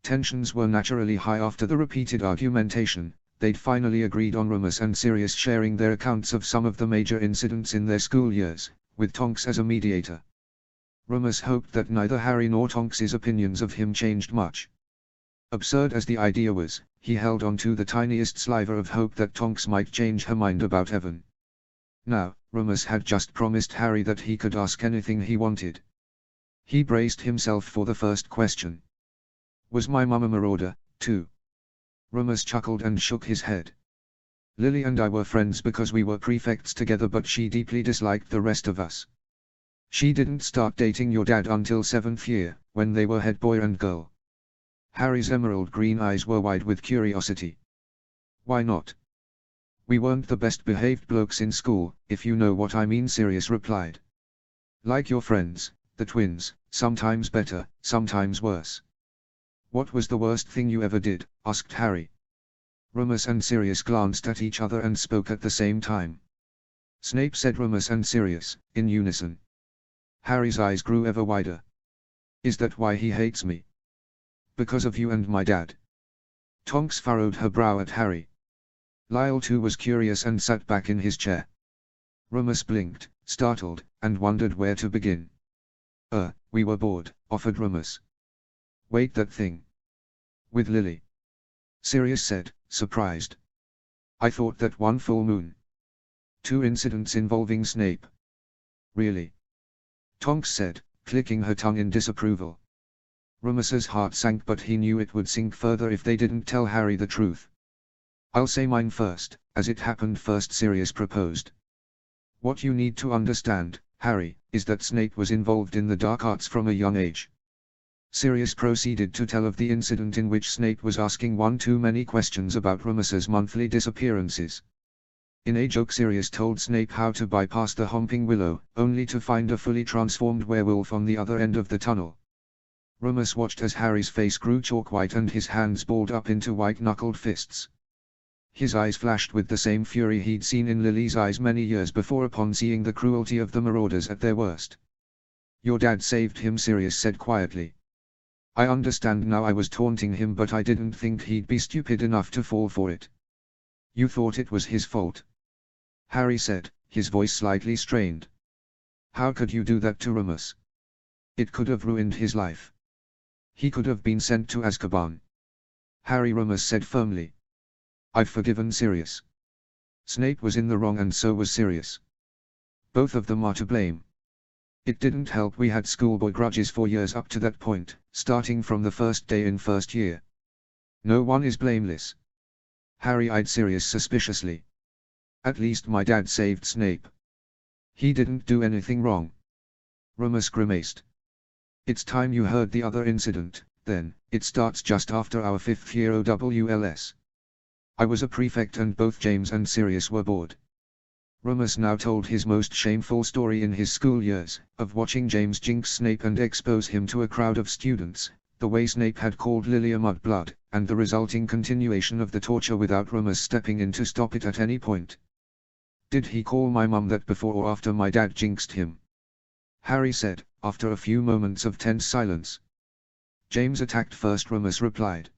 Tensions were naturally high after the repeated argumentation. They'd finally agreed on Remus and Sirius sharing their accounts of some of the major incidents in their school years, with Tonks as a mediator. Remus hoped that neither Harry nor Tonks's opinions of him changed much. Absurd as the idea was, he held on to the tiniest sliver of hope that Tonks might change her mind about Evan. Now, Remus had just promised Harry that he could ask anything he wanted. He braced himself for the first question. Was my mum a marauder, too? Remus chuckled and shook his head. Lily and I were friends because we were prefects together, but she deeply disliked the rest of us. She didn't start dating your dad until 7th year, when they were head boy and girl. Harry's emerald green eyes were wide with curiosity. Why not? We weren't the best behaved blokes in school, if you know what I mean, Sirius replied. Like your friends, the twins, sometimes better, sometimes worse. What was the worst thing you ever did? Asked Harry. Remus and Sirius glanced at each other and spoke at the same time. Snape, said Remus and Sirius, in unison. Harry's eyes grew ever wider. Is that why he hates me? Because of you and my dad? Tonks furrowed her brow at Harry. Lyle too was curious and sat back in his chair. Remus blinked, startled, and wondered where to begin. We were bored, offered Remus. Wait, that thing? With Lily? Sirius said, surprised. I thought that one full moon. 2 incidents involving Snape. Really? Tonks said, clicking her tongue in disapproval. Rumus's heart sank, but he knew it would sink further if they didn't tell Harry the truth. "I'll say mine first," as it happened first Sirius proposed. "What you need to understand, Harry, is that Snape was involved in the dark arts from a young age." Sirius proceeded to tell of the incident in which Snape was asking one too many questions about Remus's monthly disappearances. In a joke, Sirius told Snape how to bypass the Homping Willow, only to find a fully transformed werewolf on the other end of the tunnel. Remus watched as Harry's face grew chalk white and his hands balled up into white-knuckled fists. His eyes flashed with the same fury he'd seen in Lily's eyes many years before upon seeing the cruelty of the Marauders at their worst. "Your dad saved him," Sirius said quietly. "I understand now. I was taunting him, but I didn't think he'd be stupid enough to fall for it." "You thought it was his fault?" Harry said, his voice slightly strained. "How could you do that to Remus? It could have ruined his life. He could have been sent to Azkaban." "Harry," Remus said firmly, "I've forgiven Sirius. Snape was in the wrong and so was Sirius. Both of them are to blame. It didn't help we had schoolboy grudges for years up to that point, starting from the first day in first year. No one is blameless." Harry eyed Sirius suspiciously. "At least my dad saved Snape. He didn't do anything wrong." Remus grimaced. "It's time you heard the other incident, then. It starts just after our 5th year OWLS. I was a prefect and both James and Sirius were bored." Remus now told his most shameful story in his school years, of watching James jinx Snape and expose him to a crowd of students, the way Snape had called Lily a mudblood, and the resulting continuation of the torture without Remus stepping in to stop it at any point. "Did he call my mum that before or after my dad jinxed him?" Harry said, after a few moments of tense silence. "James attacked first," Remus replied.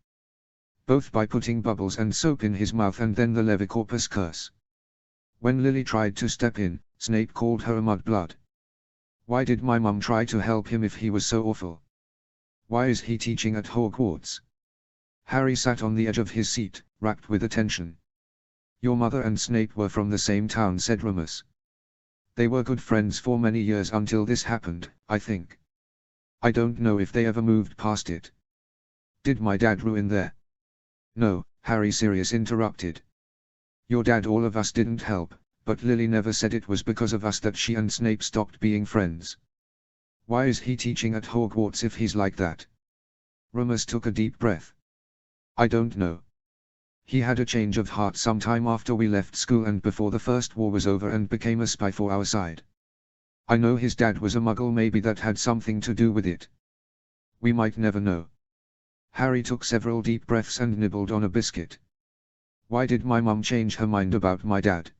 "Both by putting bubbles and soap in his mouth and then the Levicorpus curse. When Lily tried to step in, Snape called her a mudblood. Why did my mum try to help him if he was so awful? Why is he teaching at Hogwarts?" Harry sat on the edge of his seat, racked with attention. "Your mother and Snape were from the same town," said Remus. "They were good friends for many years until this happened, I think. I don't know if they ever moved past it." "Did my dad ruin their—" "No," Harry Sirius interrupted. "Your dad, all of us didn't help, but Lily never said it was because of us that she and Snape stopped being friends. Why is he teaching at Hogwarts if he's like that?" Remus took a deep breath. "I don't know. He had a change of heart sometime after we left school and before the First War was over and became a spy for our side. I know his dad was a muggle, maybe that had something to do with it. We might never know." Harry took several deep breaths and nibbled on a biscuit. "Why did my mum change her mind about my dad?"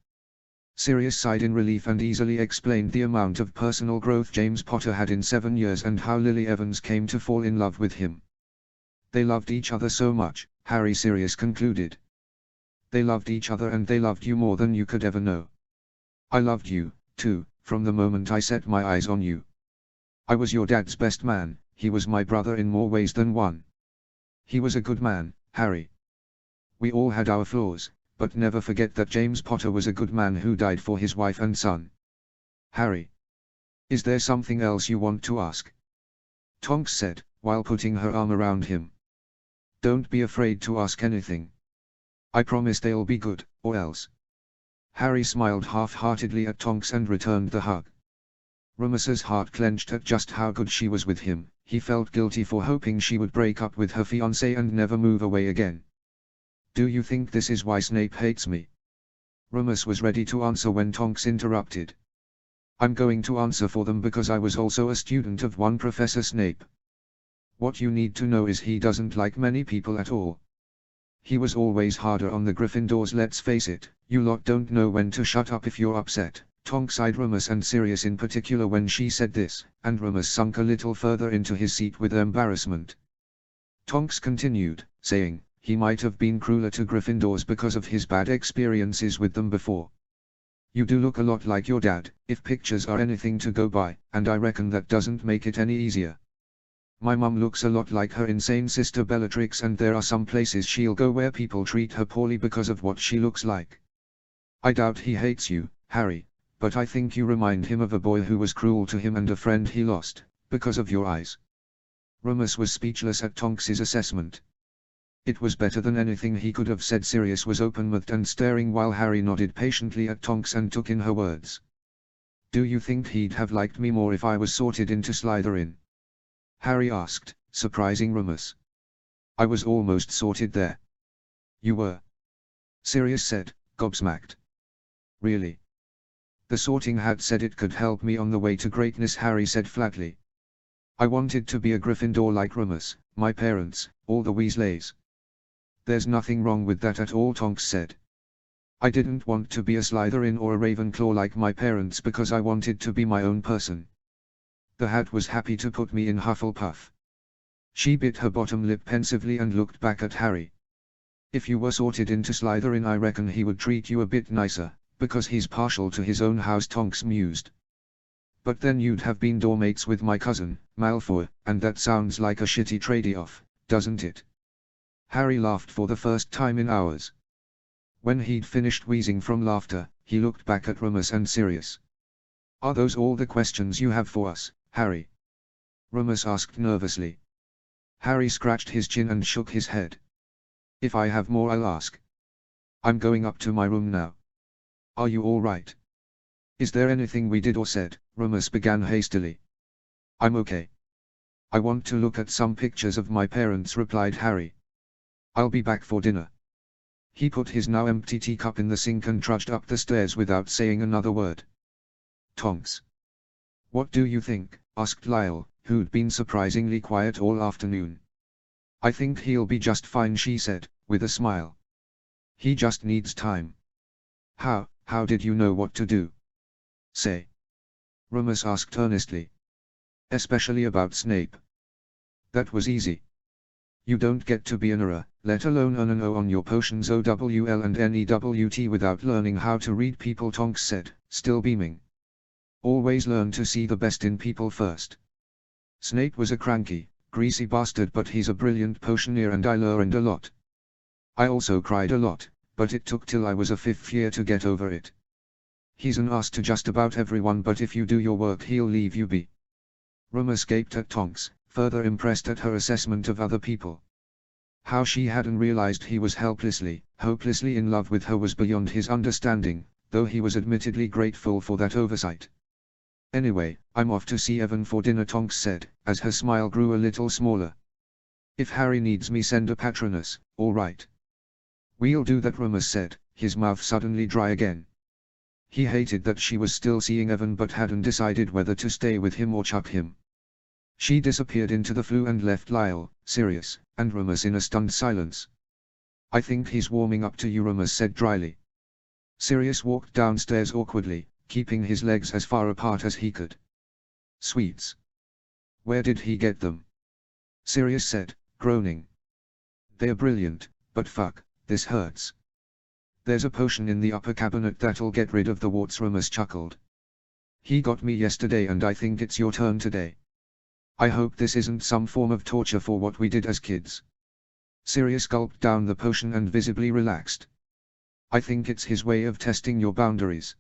Sirius sighed in relief and easily explained the amount of personal growth James Potter had in 7 years and how Lily Evans came to fall in love with him. "They loved each other so much," Harry Sirius concluded. "They loved each other and they loved you more than you could ever know. I loved you, too, from the moment I set my eyes on you. I was your dad's best man, he was my brother in more ways than one. He was a good man, Harry. We all had our flaws, but never forget that James Potter was a good man who died for his wife and son." "Harry, is there something else you want to ask?" Tonks said, while putting her arm around him. "Don't be afraid to ask anything. I promise they'll be good, or else." Harry smiled half-heartedly at Tonks and returned the hug. Remus's heart clenched at just how good she was with him. He felt guilty for hoping she would break up with her fiancé and never move away again. "Do you think this is why Snape hates me?" Remus was ready to answer when Tonks interrupted. "I'm going to answer for them because I was also a student of one Professor Snape. What you need to know is he doesn't like many people at all. He was always harder on the Gryffindors. Let's face it, you lot don't know when to shut up if you're upset." Tonks eyed Remus and Sirius in particular when she said this, and Remus sunk a little further into his seat with embarrassment. Tonks continued, saying, "He might have been crueler to Gryffindors because of his bad experiences with them before. You do look a lot like your dad, if pictures are anything to go by, and I reckon that doesn't make it any easier. My mum looks a lot like her insane sister Bellatrix, and there are some places she'll go where people treat her poorly because of what she looks like. I doubt he hates you, Harry, but I think you remind him of a boy who was cruel to him and a friend he lost, because of your eyes." Remus was speechless at Tonks's assessment. It was better than anything he could have said. Sirius was open-mouthed and staring while Harry nodded patiently at Tonks and took in her words. "Do you think he'd have liked me more if I was sorted into Slytherin?" Harry asked, surprising Remus. "I was almost sorted there." "You were?" Sirius said, gobsmacked. "Really?" "The sorting hat said it could help me on the way to greatness," Harry said flatly. "I wanted to be a Gryffindor like Remus, my parents, all the Weasleys." "There's nothing wrong with that at all," Tonks said. "I didn't want to be a Slytherin or a Ravenclaw like my parents because I wanted to be my own person. The hat was happy to put me in Hufflepuff." She bit her bottom lip pensively and looked back at Harry. "If you were sorted into Slytherin, I reckon he would treat you a bit nicer, because he's partial to his own house," Tonks mused. "But then you'd have been doormates with my cousin, Malfoy, and that sounds like a shitty trade-off, doesn't it?" Harry laughed for the first time in hours. When he'd finished wheezing from laughter, he looked back at Remus and Sirius. "Are those all the questions you have for us, Harry?" Remus asked nervously. Harry scratched his chin and shook his head. "If I have more, I'll ask. I'm going up to my room now." "Are you all right?" "Is there anything we did or said?" Remus began hastily. "I'm okay. I want to look at some pictures of my parents," replied Harry. "I'll be back for dinner." He put his now empty teacup in the sink and trudged up the stairs without saying another word. "Tonks. What do you think?" asked Lyle, who'd been surprisingly quiet all afternoon. "I think he'll be just fine," she said, with a smile. "He just needs time." How did you know what to do?" "Say?" Remus asked earnestly. "Especially about Snape." "That was easy. You don't get to be an Auror, let alone earn an O on your potions OWL and NEWT without learning how to read people," Tonks said, still beaming. "Always learn to see the best in people first. Snape was a cranky, greasy bastard, but he's a brilliant potioneer and I learned a lot. I also cried a lot, but it took till I was a 5th year to get over it. He's an ass to just about everyone, but if you do your work he'll leave you be." Remus gaped at Tonks, further impressed at her assessment of other people. How she hadn't realized he was hopelessly in love with her was beyond his understanding, though he was admittedly grateful for that oversight. "Anyway, I'm off to see Evan for dinner," Tonks said, as her smile grew a little smaller. "If Harry needs me, send a Patronus, all right?" "We'll do that," Remus said, his mouth suddenly dry again. He hated that she was still seeing Evan but hadn't decided whether to stay with him or chuck him. She disappeared into the flue and left Lyle, Sirius, and Remus in a stunned silence. "I think he's warming up to you," Remus said dryly. Sirius walked downstairs awkwardly, keeping his legs as far apart as he could. "Sweets. Where did he get them?" Sirius said, groaning. "They're brilliant, but fuck, this hurts." "There's a potion in the upper cabinet that'll get rid of the warts," Remus chuckled. "He got me yesterday and I think it's your turn today. I hope this isn't some form of torture for what we did as kids." Sirius gulped down the potion and visibly relaxed. "I think it's his way of testing your boundaries.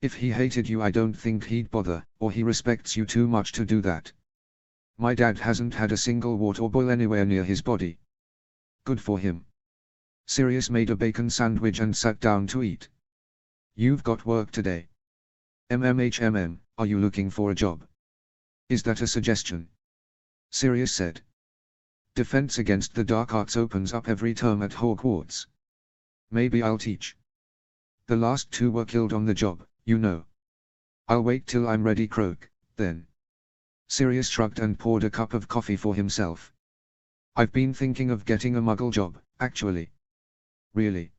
If he hated you I don't think he'd bother, or he respects you too much to do that. My dad hasn't had a single wart or boil anywhere near his body." "Good for him." Sirius made a bacon sandwich and sat down to eat. "You've got work today. Are you looking for a job?" "Is that a suggestion?" Sirius said. "Defense Against the Dark Arts opens up every term at Hogwarts. Maybe I'll teach. The last 2 were killed on the job, you know. I'll wait till I'm ready, Croak, then." Sirius shrugged and poured a cup of coffee for himself. "I've been thinking of getting a Muggle job, actually." "Really?"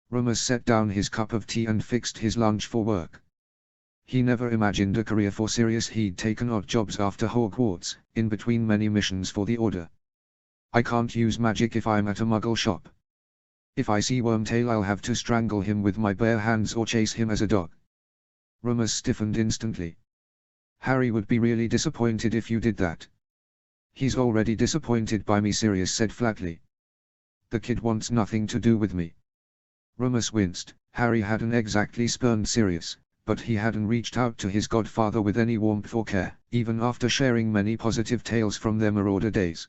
Remus set down his cup of tea and fixed his lunch for work. He never imagined a career for Sirius. He'd taken odd jobs after Hogwarts, in between many missions for the Order. "I can't use magic if I'm at a Muggle shop. If I see Wormtail I'll have to strangle him with my bare hands or chase him as a dog." Remus stiffened instantly. "Harry would be really disappointed if you did that." "He's already disappointed by me," Sirius said flatly. "The kid wants nothing to do with me." Remus winced. Harry hadn't exactly spurned Sirius, but he hadn't reached out to his godfather with any warmth or care, even after sharing many positive tales from their Marauder days.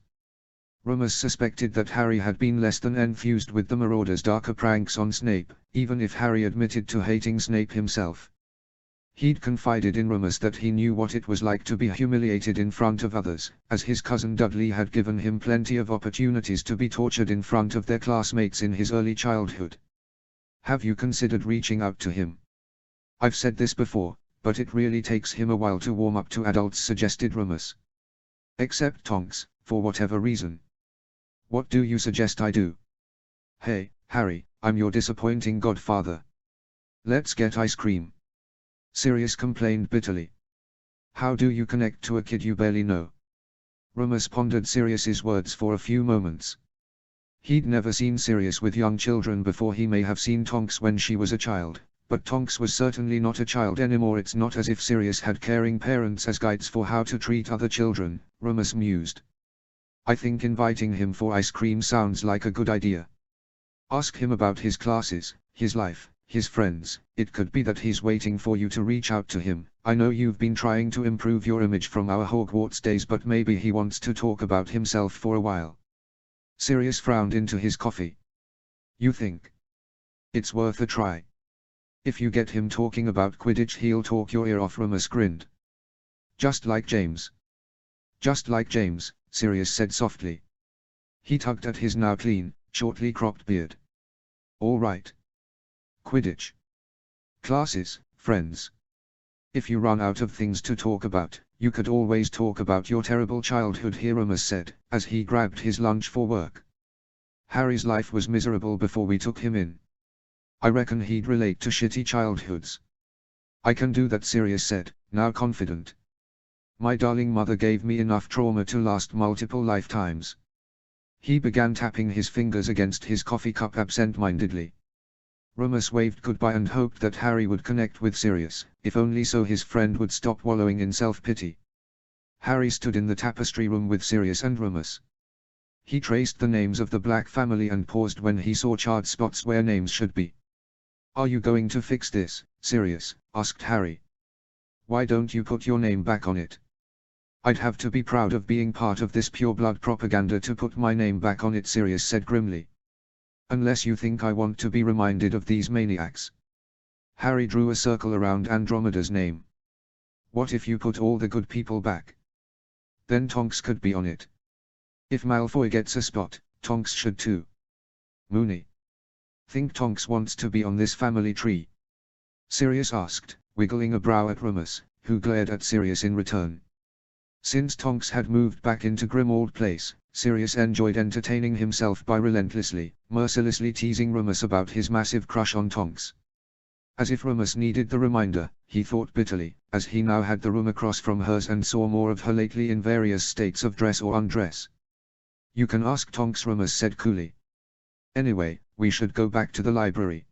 Remus suspected that Harry had been less than enthused with the Marauders' darker pranks on Snape, even if Harry admitted to hating Snape himself. He'd confided in Remus that he knew what it was like to be humiliated in front of others, as his cousin Dudley had given him plenty of opportunities to be tortured in front of their classmates in his early childhood. "Have you considered reaching out to him? I've said this before, but it really takes him a while to warm up to adults," suggested Remus. "Except Tonks, for whatever reason." "What do you suggest I do?" "Hey, Harry, I'm your disappointing godfather. Let's get ice cream," Sirius complained bitterly. "How do you connect to a kid you barely know?" Remus pondered Sirius's words for a few moments. He'd never seen Sirius with young children before. He may have seen Tonks when she was a child, but Tonks was certainly not a child anymore. It's not as if Sirius had caring parents as guides for how to treat other children, Remus mused. "I think inviting him for ice cream sounds like a good idea. Ask him about his classes, his life, his friends. It could be that he's waiting for you to reach out to him. I know you've been trying to improve your image from our Hogwarts days, but maybe he wants to talk about himself for a while." Sirius frowned into his coffee. "You think it's worth a try? If you get him talking about Quidditch, he'll talk your ear off," Remus grinned. "Just like James." "Just like James," Sirius said softly. He tugged at his now clean, shortly cropped beard. "All right. Quidditch. Classes, friends. If you run out of things to talk about, you could always talk about your terrible childhood," Remus said, as he grabbed his lunch for work. "Harry's life was miserable before we took him in. I reckon he'd relate to shitty childhoods." "I can do that," Sirius said, now confident. "My darling mother gave me enough trauma to last multiple lifetimes." He began tapping his fingers against his coffee cup absent-mindedly. Remus waved goodbye and hoped that Harry would connect with Sirius, if only so his friend would stop wallowing in self-pity. Harry stood in the tapestry room with Sirius and Remus. He traced the names of the Black family and paused when he saw charred spots where names should be. "Are you going to fix this, Sirius?" asked Harry. "Why don't you put your name back on it?" "I'd have to be proud of being part of this pure-blood propaganda to put my name back on it," Sirius said grimly. "Unless you think I want to be reminded of these maniacs." Harry drew a circle around Andromeda's name. "What if you put all the good people back? Then Tonks could be on it. If Malfoy gets a spot, Tonks should too." "Moony. Think Tonks wants to be on this family tree?" Sirius asked, wiggling a brow at Remus, who glared at Sirius in return. Since Tonks had moved back into Grimmauld Place, Sirius enjoyed entertaining himself by relentlessly, mercilessly teasing Remus about his massive crush on Tonks. As if Remus needed the reminder, he thought bitterly, as he now had the room across from hers and saw more of her lately in various states of dress or undress. "You can ask Tonks," Remus said coolly. "Anyway, we should go back to the library.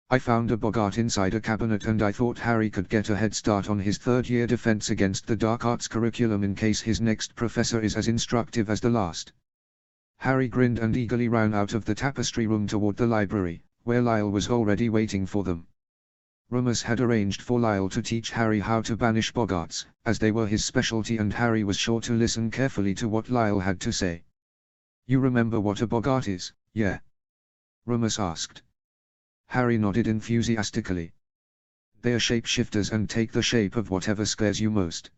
I found a Boggart inside a cabinet and I thought Harry could get a head start on his third-year defense against the dark arts curriculum in case his next professor is as instructive as the last." Harry grinned and eagerly ran out of the tapestry room toward the library, where Lyle was already waiting for them. Remus had arranged for Lyle to teach Harry how to banish Boggarts, as they were his specialty, and Harry was sure to listen carefully to what Lyle had to say. "You remember what a Boggart is, yeah?" Remus asked. Harry nodded enthusiastically. "They are shapeshifters and take the shape of whatever scares you most."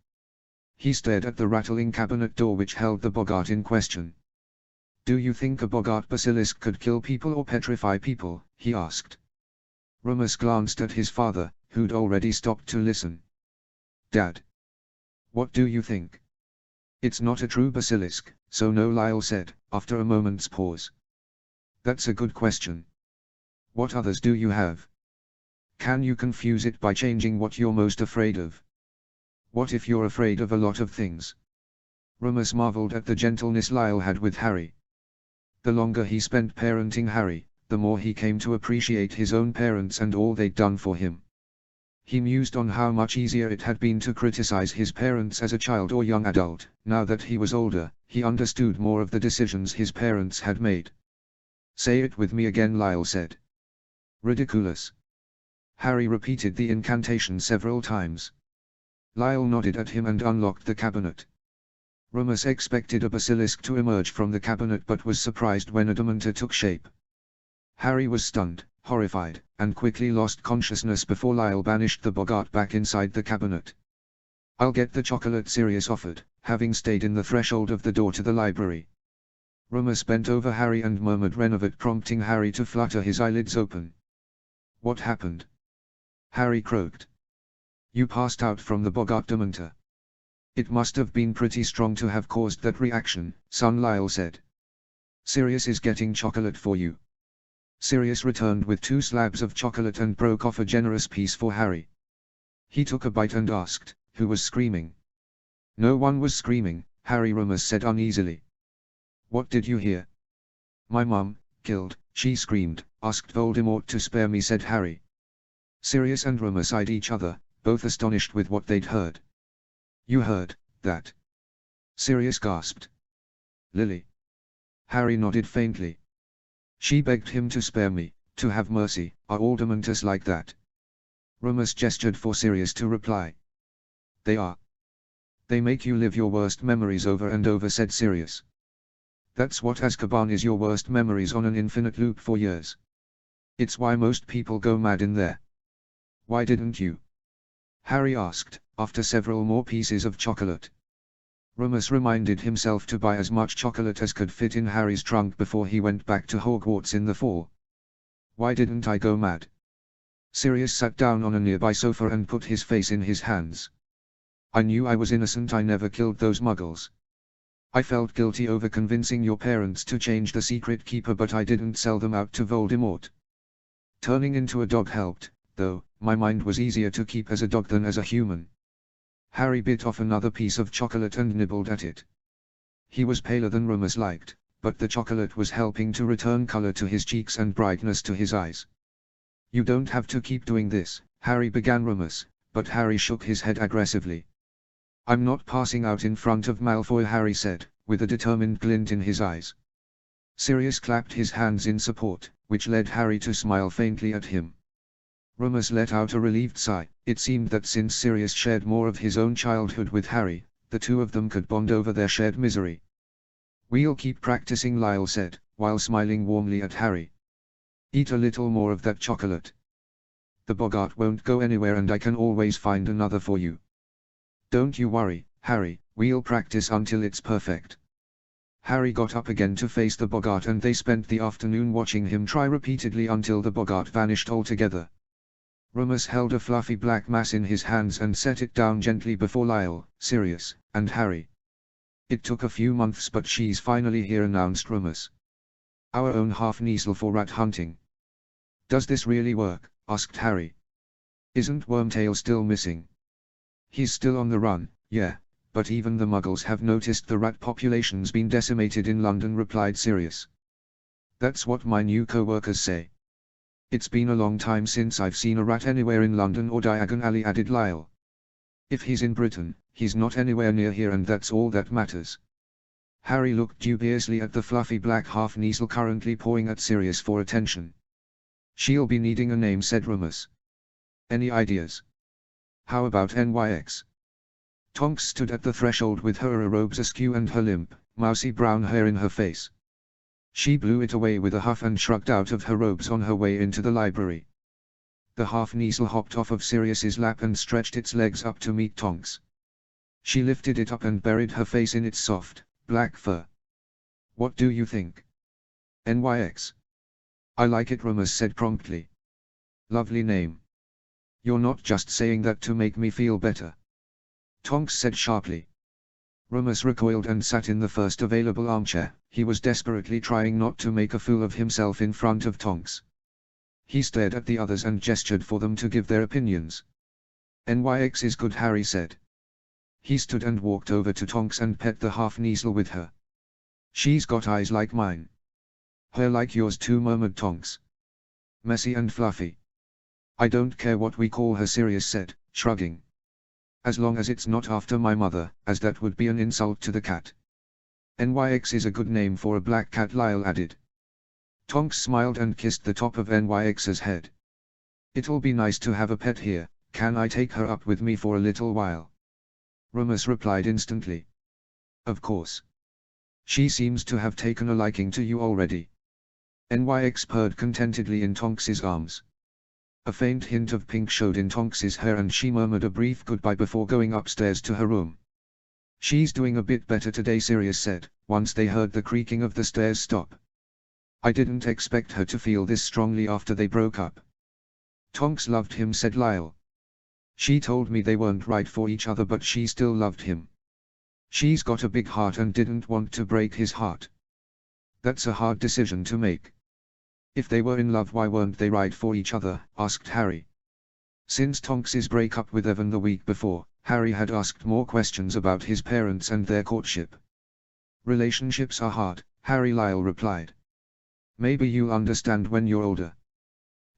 He stared at the rattling cabinet door which held the Boggart in question. "Do you think a Boggart basilisk could kill people or petrify people?" he asked. Remus glanced at his father, who'd already stopped to listen. "Dad, what do you think?" "It's not a true basilisk, so no," Lyle said, after a moment's pause. "That's a good question. What others do you have? Can you confuse it by changing what you're most afraid of? What if you're afraid of a lot of things?" Remus marveled at the gentleness Lyle had with Harry. The longer he spent parenting Harry, the more he came to appreciate his own parents and all they'd done for him. He mused on how much easier it had been to criticize his parents as a child or young adult. Now that he was older, he understood more of the decisions his parents had made. "Say it with me again," Lyle said. "Ridiculous." Harry repeated the incantation several times. Lyle nodded at him and unlocked the cabinet. Remus expected a basilisk to emerge from the cabinet but was surprised when a Dementor took shape. Harry was stunned, horrified, and quickly lost consciousness before Lyle banished the boggart back inside the cabinet. "I'll get the chocolate," Sirius offered, having stayed in the threshold of the door to the library. Remus bent over Harry and murmured Renovet, prompting Harry to flutter his eyelids open. "What happened?" Harry croaked. "You passed out from the boggart Dementor." "It must have been pretty strong to have caused that reaction," son, Lyle said. "Sirius is getting chocolate for you." Sirius returned with 2 slabs of chocolate and broke off a generous piece for Harry. He took a bite and asked, "Who was screaming?" "No one was screaming," Harry, Remus said uneasily. "What did you hear?" "My mum, killed," she screamed. "Asked Voldemort to spare me," said Harry. Sirius and Remus eyed each other, both astonished with what they'd heard. "You heard that?" Sirius gasped. "Lily?" Harry nodded faintly. "She begged him to spare me, to have mercy. Are all Dementors like that?" Remus gestured for Sirius to reply. "They are. They make you live your worst memories over and over," said Sirius. "That's what Azkaban is, your worst memories on an infinite loop for years. It's why most people go mad in there." "Why didn't you?" Harry asked, after several more pieces of chocolate. Remus reminded himself to buy as much chocolate as could fit in Harry's trunk before he went back to Hogwarts in the fall. "Why didn't I go mad?" Sirius sat down on a nearby sofa and put his face in his hands. "I knew I was innocent. I never killed those muggles. I felt guilty over convincing your parents to change the secret keeper, but I didn't sell them out to Voldemort. Turning into a dog helped, though. My mind was easier to keep as a dog than as a human." Harry bit off another piece of chocolate and nibbled at it. He was paler than Remus liked, but the chocolate was helping to return color to his cheeks and brightness to his eyes. "You don't have to keep doing this," Harry began Remus, but Harry shook his head aggressively. "I'm not passing out in front of Malfoy," Harry said, with a determined glint in his eyes. Sirius clapped his hands in support, which led Harry to smile faintly at him. Remus let out a relieved sigh. It seemed that since Sirius shared more of his own childhood with Harry, the two of them could bond over their shared misery. "We'll keep practicing," Lyle said, while smiling warmly at Harry. "Eat a little more of that chocolate. The boggart won't go anywhere and I can always find another for you. Don't you worry, Harry, we'll practice until it's perfect." Harry got up again to face the boggart and they spent the afternoon watching him try repeatedly until the boggart vanished altogether. Remus held a fluffy black mass in his hands and set it down gently before Lyle, Sirius, and Harry. "It took a few months, but she's finally here," announced Remus. "Our own half-Kneasel for rat hunting." "Does this really work?" asked Harry. "Isn't Wormtail still missing?" "He's still on the run, yeah, but even the Muggles have noticed the rat population's been decimated in London," replied Sirius. "That's what my new co-workers say. It's been a long time since I've seen a rat anywhere in London or Diagon Alley," added Lyle. "If he's in Britain, he's not anywhere near here, and that's all that matters." Harry looked dubiously at the fluffy black half-Kneasel currently pawing at Sirius for attention. "She'll be needing a name," said Remus. "Any ideas?" "How about NYX?" Tonks stood at the threshold with her robes askew and her limp, mousy brown hair in her face. She blew it away with a huff and shrugged out of her robes on her way into the library. The half-Kneasel hopped off of Sirius's lap and stretched its legs up to meet Tonks. She lifted it up and buried her face in its soft, black fur. "What do you think?" "NYX. I like it," Remus said promptly. "Lovely name. You're not just saying that to make me feel better?" Tonks said sharply. Remus recoiled and sat in the first available armchair. He was desperately trying not to make a fool of himself in front of Tonks. He stared at the others and gestured for them to give their opinions. "NYX is good," Harry said. He stood and walked over to Tonks and pet the half-Kneasel with her. "She's got eyes like mine." "Hair like yours too," murmured Tonks. "Messy and fluffy." "I don't care what we call her," Sirius said, shrugging. "As long as it's not after my mother, as that would be an insult to the cat." "NYX is a good name for a black cat," Lyle added. Tonks smiled and kissed the top of NYX's head. It'll be nice to have a pet here, can I take her up with me for a little while? Remus replied instantly. Of course. She seems to have taken a liking to you already. NYX purred contentedly in Tonks's arms. A faint hint of pink showed in Tonks's hair and she murmured a brief goodbye before going upstairs to her room. She's doing a bit better today, Sirius said, once they heard the creaking of the stairs stop. I didn't expect her to feel this strongly after they broke up. Tonks loved him, said Lyle. She told me they weren't right for each other but she still loved him. She's got a big heart and didn't want to break his heart. That's a hard decision to make. If they were in love, why weren't they right for each other? Asked Harry. Since Tonks's breakup with Evan the week before, Harry had asked more questions about his parents and their courtship. Relationships are hard, Harry, Lyle replied. Maybe you'll understand when you're older.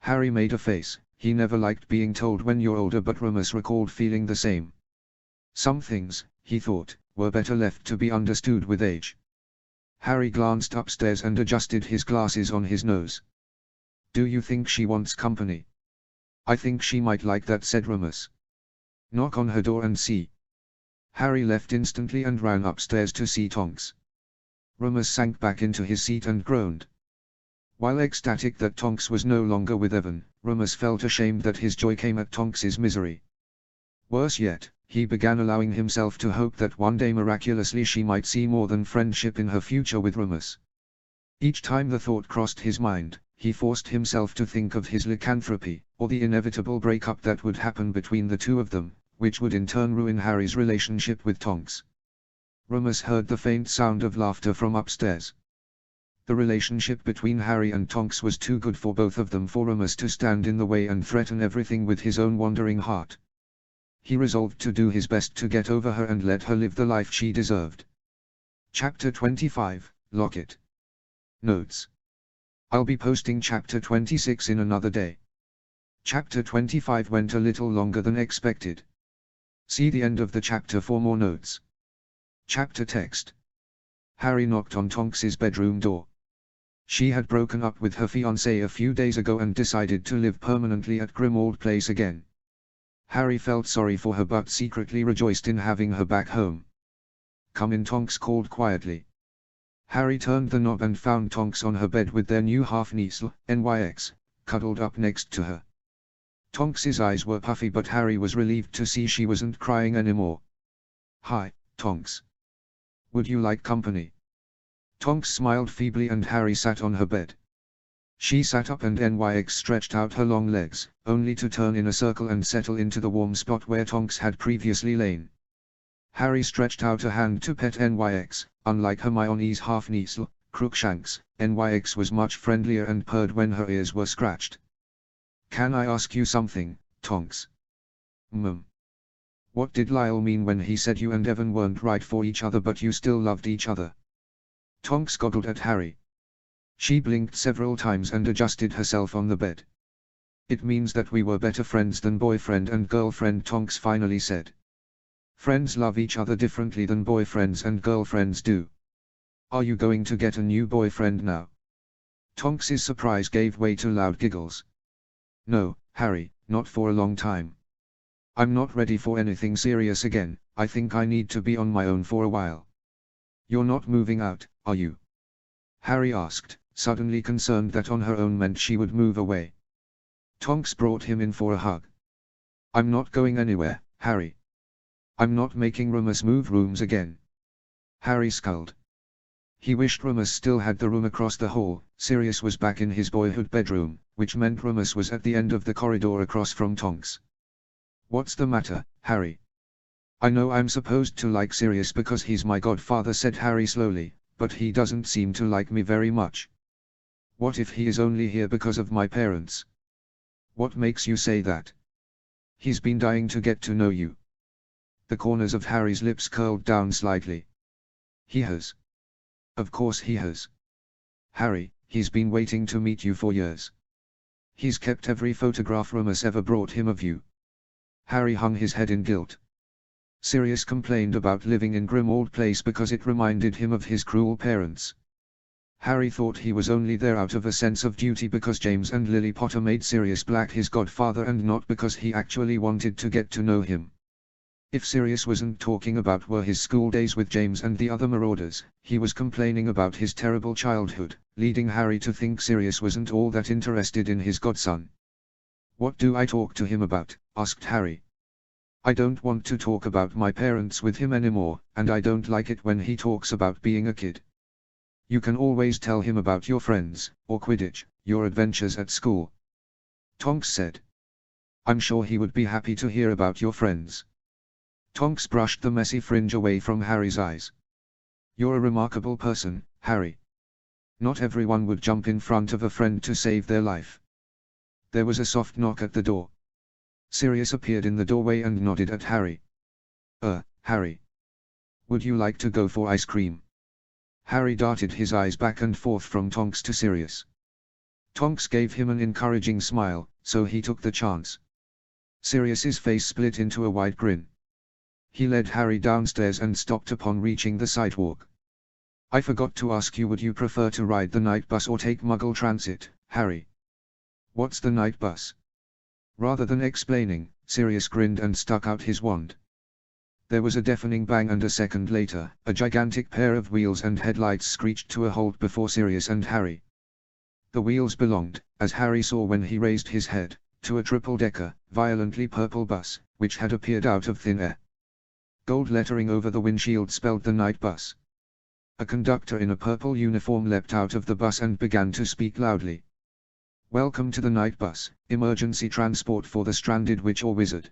Harry made a face. He never liked being told when you're older, but Remus recalled feeling the same. Some things, he thought, were better left to be understood with age. Harry glanced upstairs and adjusted his glasses on his nose. Do you think she wants company? I think she might like that, said Remus. Knock on her door and see. Harry left instantly and ran upstairs to see Tonks. Remus sank back into his seat and groaned. While ecstatic that Tonks was no longer with Evan, Remus felt ashamed that his joy came at Tonks's misery. Worse yet, he began allowing himself to hope that one day miraculously she might see more than friendship in her future with Remus. Each time the thought crossed his mind, he forced himself to think of his lycanthropy, or the inevitable breakup that would happen between the two of them, which would in turn ruin Harry's relationship with Tonks. Remus heard the faint sound of laughter from upstairs. The relationship between Harry and Tonks was too good for both of them for Remus to stand in the way and threaten everything with his own wandering heart. He resolved to do his best to get over her and let her live the life she deserved. Chapter 25, Locket. Notes. I'll be posting Chapter 26 in another day. Chapter 25 went a little longer than expected. See the end of the chapter for more notes. Chapter text. Harry knocked on Tonks's bedroom door. She had broken up with her fiancé a few days ago and decided to live permanently at Grimmauld Place again. Harry felt sorry for her but secretly rejoiced in having her back home. Come in, Tonks called quietly. Harry turned the knob and found Tonks on her bed with their new half-niece, NYX, cuddled up next to her. Tonks's eyes were puffy but Harry was relieved to see she wasn't crying anymore. Hi, Tonks. Would you like company? Tonks smiled feebly and Harry sat on her bed. She sat up and NYX stretched out her long legs, only to turn in a circle and settle into the warm spot where Tonks had previously lain. Harry stretched out a hand to pet NYX. Unlike Hermione's half-niece, Crookshanks, NYX was much friendlier and purred when her ears were scratched. Can I ask you something, Tonks? What did Lyle mean when he said you and Evan weren't right for each other but you still loved each other? Tonks goggled at Harry. She blinked several times and adjusted herself on the bed. It means that we were better friends than boyfriend and girlfriend, Tonks finally said. Friends love each other differently than boyfriends and girlfriends do. Are you going to get a new boyfriend now? Tonks's surprise gave way to loud giggles. No, Harry, not for a long time. I'm not ready for anything serious again. I think I need to be on my own for a while. You're not moving out, are you? Harry asked, suddenly concerned that on her own meant she would move away. Tonks brought him in for a hug. I'm not going anywhere, Harry. I'm not making Remus move rooms again. Harry scowled. He wished Remus still had the room across the hall. Sirius was back in his boyhood bedroom, which meant Remus was at the end of the corridor across from Tonks. What's the matter, Harry? I know I'm supposed to like Sirius because he's my godfather, said Harry slowly, but he doesn't seem to like me very much. What if he is only here because of my parents? What makes you say that? He's been dying to get to know you. The corners of Harry's lips curled down slightly. He has. Of course he has. Harry, he's been waiting to meet you for years. He's kept every photograph Remus ever brought him of you. Harry hung his head in guilt. Sirius complained about living in Grimmauld Place because it reminded him of his cruel parents. Harry thought he was only there out of a sense of duty because James and Lily Potter made Sirius Black his godfather and not because he actually wanted to get to know him. If Sirius wasn't talking about were his school days with James and the other Marauders, he was complaining about his terrible childhood, leading Harry to think Sirius wasn't all that interested in his godson. "What do I talk to him about?" asked Harry. "I don't want to talk about my parents with him anymore, and I don't like it when he talks about being a kid. You can always tell him about your friends, or Quidditch, your adventures at school," Tonks said. "I'm sure he would be happy to hear about your friends." Tonks brushed the messy fringe away from Harry's eyes. "You're a remarkable person, Harry. Not everyone would jump in front of a friend to save their life." There was a soft knock at the door. Sirius appeared in the doorway and nodded at Harry. Harry. Would you like to go for ice cream?" Harry darted his eyes back and forth from Tonks to Sirius. Tonks gave him an encouraging smile, so he took the chance. Sirius's face split into a wide grin. He led Harry downstairs and stopped upon reaching the sidewalk. "I forgot to ask you, would you prefer to ride the night bus or take Muggle Transit, Harry?" "What's the night bus?" Rather than explaining, Sirius grinned and stuck out his wand. There was a deafening bang and a second later, a gigantic pair of wheels and headlights screeched to a halt before Sirius and Harry. The wheels belonged, as Harry saw when he raised his head, to a triple-decker, violently purple bus, which had appeared out of thin air. Gold lettering over the windshield spelled the night bus. A conductor in a purple uniform leapt out of the bus and began to speak loudly. "Welcome to the night bus, emergency transport for the stranded witch or wizard.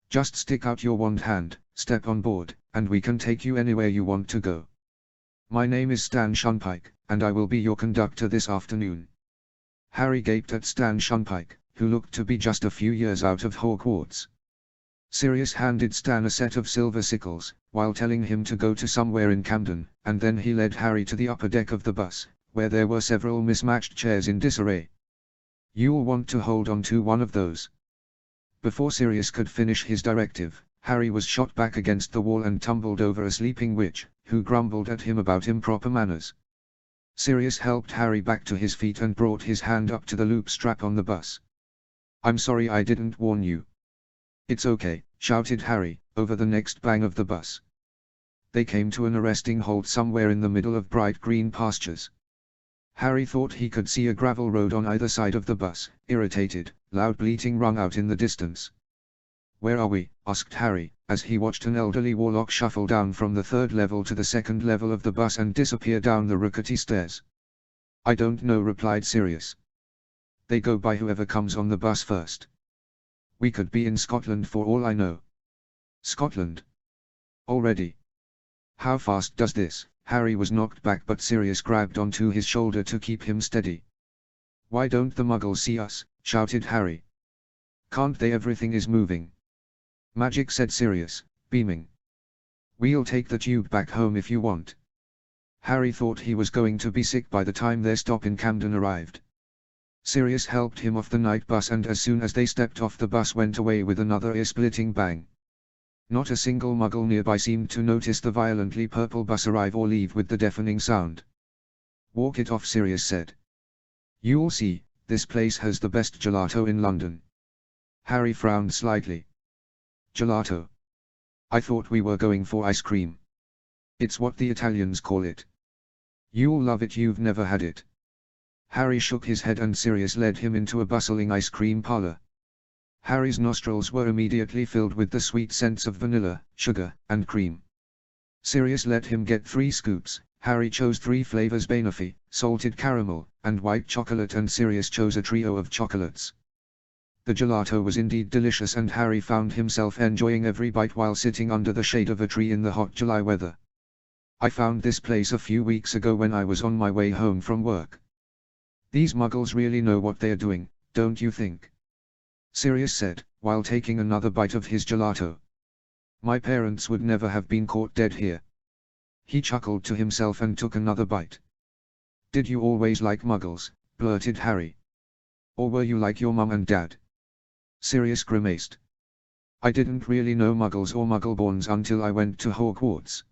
Just stick out your wand hand, step on board, and we can take you anywhere you want to go. My name is Stan Shunpike, and I will be your conductor this afternoon." Harry gaped at Stan Shunpike, who looked to be just a few years out of Hogwarts. Sirius handed Stan a set of silver sickles, while telling him to go to somewhere in Camden, and then he led Harry to the upper deck of the bus, where there were several mismatched chairs in disarray. "You'll want to hold on to one of those." Before Sirius could finish his directive, Harry was shot back against the wall and tumbled over a sleeping witch, who grumbled at him about improper manners. Sirius helped Harry back to his feet and brought his hand up to the loop strap on the bus. "I'm sorry I didn't warn you." "It's okay," shouted Harry, over the next bang of the bus. They came to an arresting halt somewhere in the middle of bright green pastures. Harry thought he could see a gravel road on either side of the bus. Irritated, loud bleating rung out in the distance. "Where are we?" asked Harry, as he watched an elderly warlock shuffle down from the third level to the second level of the bus and disappear down the rickety stairs. "I don't know," replied Sirius. "They go by whoever comes on the bus first. We could be in Scotland for all I know." "Scotland? Already? How fast does this?" Harry was knocked back, but Sirius grabbed onto his shoulder to keep him steady. "Why don't the Muggles see us?" shouted Harry. "Can't they? Everything is moving." "Magic," said Sirius, beaming. "We'll take the tube back home if you want." Harry thought he was going to be sick by the time their stop in Camden arrived. Sirius helped him off the night bus, and as soon as they stepped off the bus went away with another ear-splitting bang. Not a single Muggle nearby seemed to notice the violently purple bus arrive or leave with the deafening sound. "Walk it off," Sirius said. "You'll see, this place has the best gelato in London." Harry frowned slightly. "Gelato? I thought we were going for ice cream." "It's what the Italians call it. You'll love it. You've never had it." Harry shook his head and Sirius led him into a bustling ice cream parlor. Harry's nostrils were immediately filled with the sweet scents of vanilla, sugar, and cream. Sirius let him get 3 scoops. Harry chose 3 flavors: banoffee, salted caramel, and white chocolate, and Sirius chose a trio of chocolates. The gelato was indeed delicious, and Harry found himself enjoying every bite while sitting under the shade of a tree in the hot July weather. "I found this place a few weeks ago when I was on my way home from work. These Muggles really know what they are doing, don't you think?" Sirius said, while taking another bite of his gelato. "My parents would never have been caught dead here." He chuckled to himself and took another bite. "Did you always like Muggles?" blurted Harry. "Or were you like your mum and dad?" Sirius grimaced. "I didn't really know Muggles or Muggleborns until I went to Hogwarts.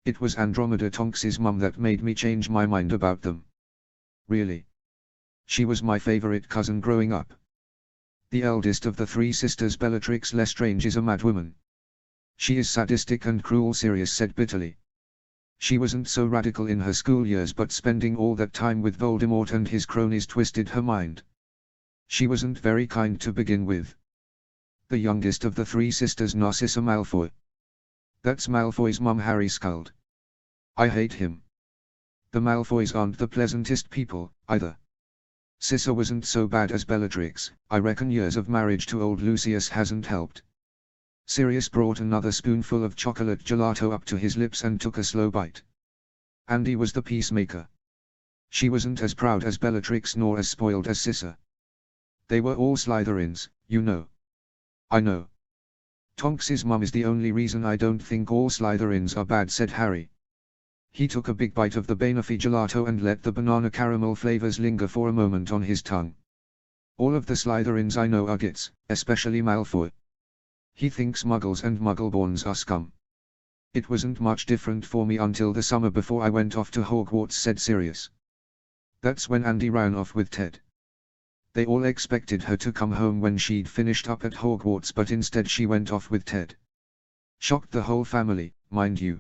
It was Andromeda Tonks's mum that made me change my mind about them. Really. She was my favorite cousin growing up. The eldest of the three sisters, Bellatrix Lestrange, is a madwoman. She is sadistic and cruel, Sirius said bitterly. She wasn't so radical in her school years, but spending all that time with Voldemort and his cronies twisted her mind. She wasn't very kind to begin with. The youngest of the three sisters, Narcissa Malfoy. That's Malfoy's mum, Harry sculled. I hate him. The Malfoys aren't the pleasantest people, either. Cissa wasn't so bad as Bellatrix. I reckon years of marriage to old Lucius hasn't helped. Sirius brought another spoonful of chocolate gelato up to his lips and took a slow bite. Andy was the peacemaker. She wasn't as proud as Bellatrix nor as spoiled as Cissa. They were all Slytherins, you know. I know. Tonks's mum is the only reason I don't think all Slytherins are bad, said Harry. He took a big bite of the Banafee gelato and let the banana caramel flavors linger for a moment on his tongue. All of the Slytherins I know are gits, especially Malfoy. He thinks Muggles and Muggleborns are scum. It wasn't much different for me until the summer before I went off to Hogwarts, said Sirius. That's when Andy ran off with Ted. They all expected her to come home when she'd finished up at Hogwarts, but instead she went off with Ted. Shocked the whole family, mind you.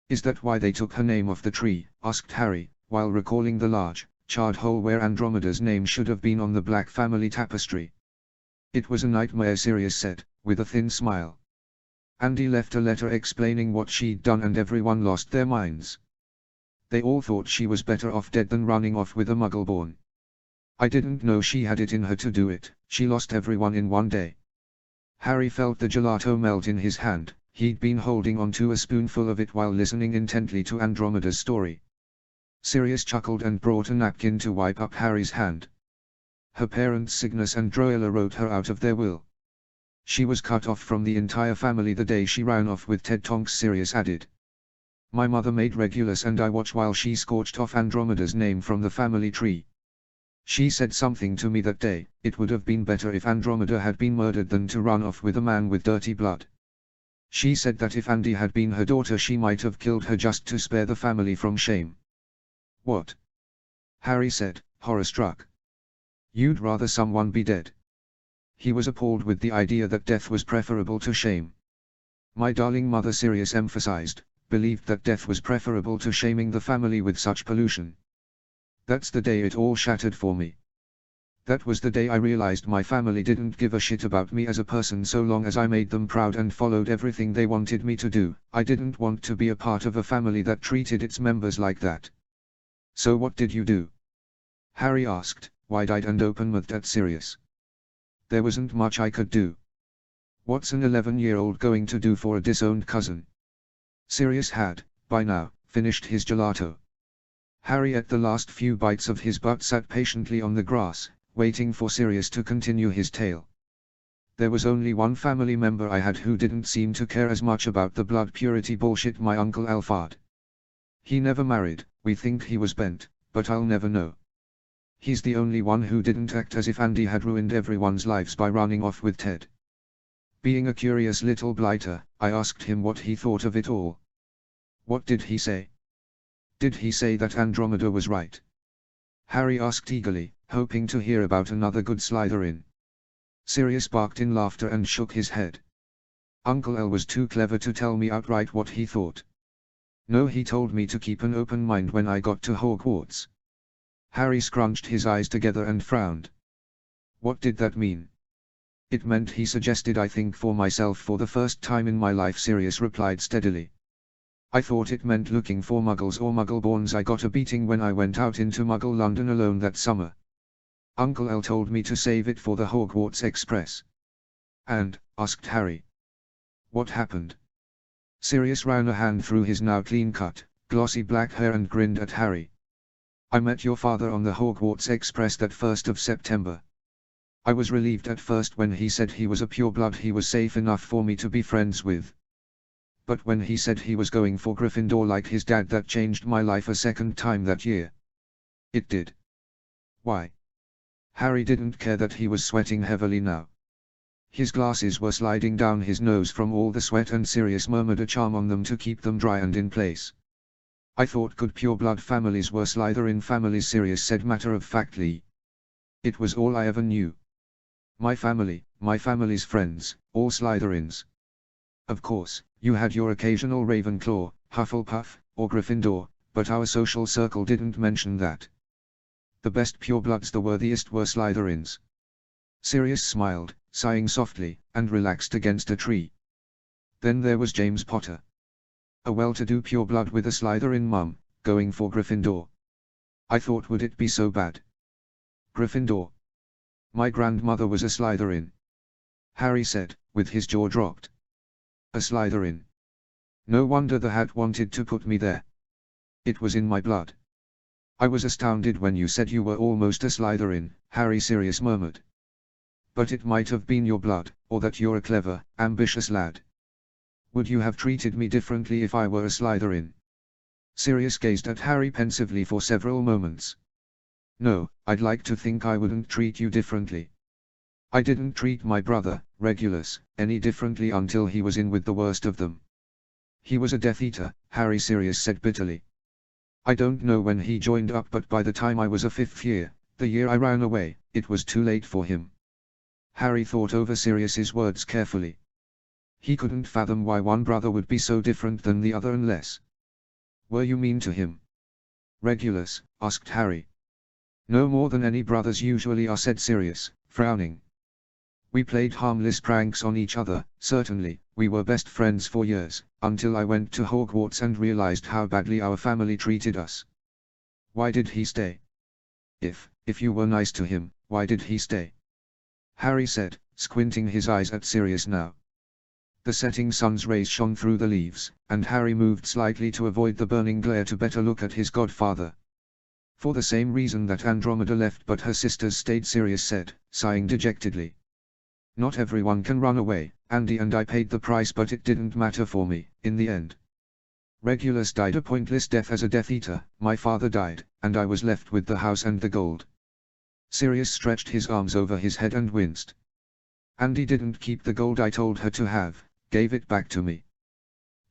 Is that why they took her name off the tree? Asked Harry, while recalling the large, charred hole where Andromeda's name should have been on the Black family tapestry. It was a nightmare, Sirius said, with a thin smile. Andy left a letter explaining what she'd done and everyone lost their minds. They all thought she was better off dead than running off with a Muggleborn. I didn't know she had it in her to do it. She lost everyone in one day. Harry felt the gelato melt in his hand. He'd been holding on to a spoonful of it while listening intently to Andromeda's story. Sirius chuckled and brought a napkin to wipe up Harry's hand. Her parents Cygnus and Droilla wrote her out of their will. She was cut off from the entire family the day she ran off with Ted, Tonks, Sirius added. My mother made Regulus and I watch while she scorched off Andromeda's name from the family tree. She said something to me that day. It would have been better if Andromeda had been murdered than to run off with a man with dirty blood. She said that if Andy had been her daughter she might have killed her just to spare the family from shame. What? Harry said, horror-struck. You'd rather someone be dead? He was appalled with the idea that death was preferable to shame. My darling mother, Sirius emphasized, believed that death was preferable to shaming the family with such pollution. That's the day it all shattered for me. That was the day I realized my family didn't give a shit about me as a person so long as I made them proud and followed everything they wanted me to do. I didn't want to be a part of a family that treated its members like that. So what did you do? Harry asked, wide-eyed and open-mouthed at Sirius. There wasn't much I could do. What's an 11-year-old going to do for a disowned cousin? Sirius had, by now, finished his gelato. Harry ate the last few bites of his but sat patiently on the grass, waiting for Sirius to continue his tale. There was only one family member I had who didn't seem to care as much about the blood purity bullshit, my Uncle Alphard. He never married, we think he was bent, but I'll never know. He's the only one who didn't act as if Andy had ruined everyone's lives by running off with Ted. Being a curious little blighter, I asked him what he thought of it all. What did he say? Did he say that Andromeda was right? Harry asked eagerly, hoping to hear about another good Slytherin. Sirius barked in laughter and shook his head. Uncle L was too clever to tell me outright what he thought. No, he told me to keep an open mind when I got to Hogwarts. Harry scrunched his eyes together and frowned. What did that mean? It meant he suggested I think for myself for the first time in my life, Sirius replied steadily. I thought it meant looking for Muggles or Muggleborns. I got a beating when I went out into Muggle London alone that summer. Uncle L told me to save it for the Hogwarts Express. And, asked Harry. What happened? Sirius ran a hand through his now clean-cut, glossy black hair and grinned at Harry. I met your father on the Hogwarts Express that 1st of September. I was relieved at first when he said he was a pureblood he was safe enough for me to be friends with. But when he said he was going for Gryffindor like his dad, that changed my life a second time that year. It did. Why? Harry didn't care that he was sweating heavily now. His glasses were sliding down his nose from all the sweat, and Sirius murmured a charm on them to keep them dry and in place. I thought good pureblood families were Slytherin families, Sirius said matter-of-factly. It was all I ever knew. My family's friends, all Slytherins. Of course, you had your occasional Ravenclaw, Hufflepuff, or Gryffindor, but our social circle didn't mention that. The best purebloods, the worthiest, were Slytherins. Sirius smiled, sighing softly, and relaxed against a tree. Then there was James Potter. A well-to-do pureblood with a Slytherin mum, going for Gryffindor. I thought, would it be so bad? Gryffindor. My grandmother was a Slytherin. Harry said, with his jaw dropped. A Slytherin. No wonder the hat wanted to put me there. It was in my blood. I was astounded when you said you were almost a Slytherin, Harry, Sirius murmured. But it might have been your blood, or that you're a clever, ambitious lad. Would you have treated me differently if I were a Slytherin? Sirius gazed at Harry pensively for several moments. No, I'd like to think I wouldn't treat you differently. I didn't treat my brother, Regulus, any differently until he was in with the worst of them. He was a Death Eater, Harry, Sirius said bitterly. I don't know when he joined up, but by the time I was a 5th year, the year I ran away, it was too late for him. Harry thought over Sirius's words carefully. He couldn't fathom why one brother would be so different than the other unless... Were you mean to him? Regulus, asked Harry. No more than any brothers usually are, said Sirius, frowning. We played harmless pranks on each other, certainly, we were best friends for years, until I went to Hogwarts and realized how badly our family treated us. Why did he stay? If you were nice to him, why did he stay? Harry said, squinting his eyes at Sirius now. The setting sun's rays shone through the leaves, and Harry moved slightly to avoid the burning glare to better look at his godfather. For the same reason that Andromeda left but her sisters stayed, Sirius said, sighing dejectedly. Not everyone can run away, Andy and I paid the price, but it didn't matter for me, in the end. Regulus died a pointless death as a Death Eater, my father died, and I was left with the house and the gold. Sirius stretched his arms over his head and winced. Andy didn't keep the gold I told her to have, gave it back to me.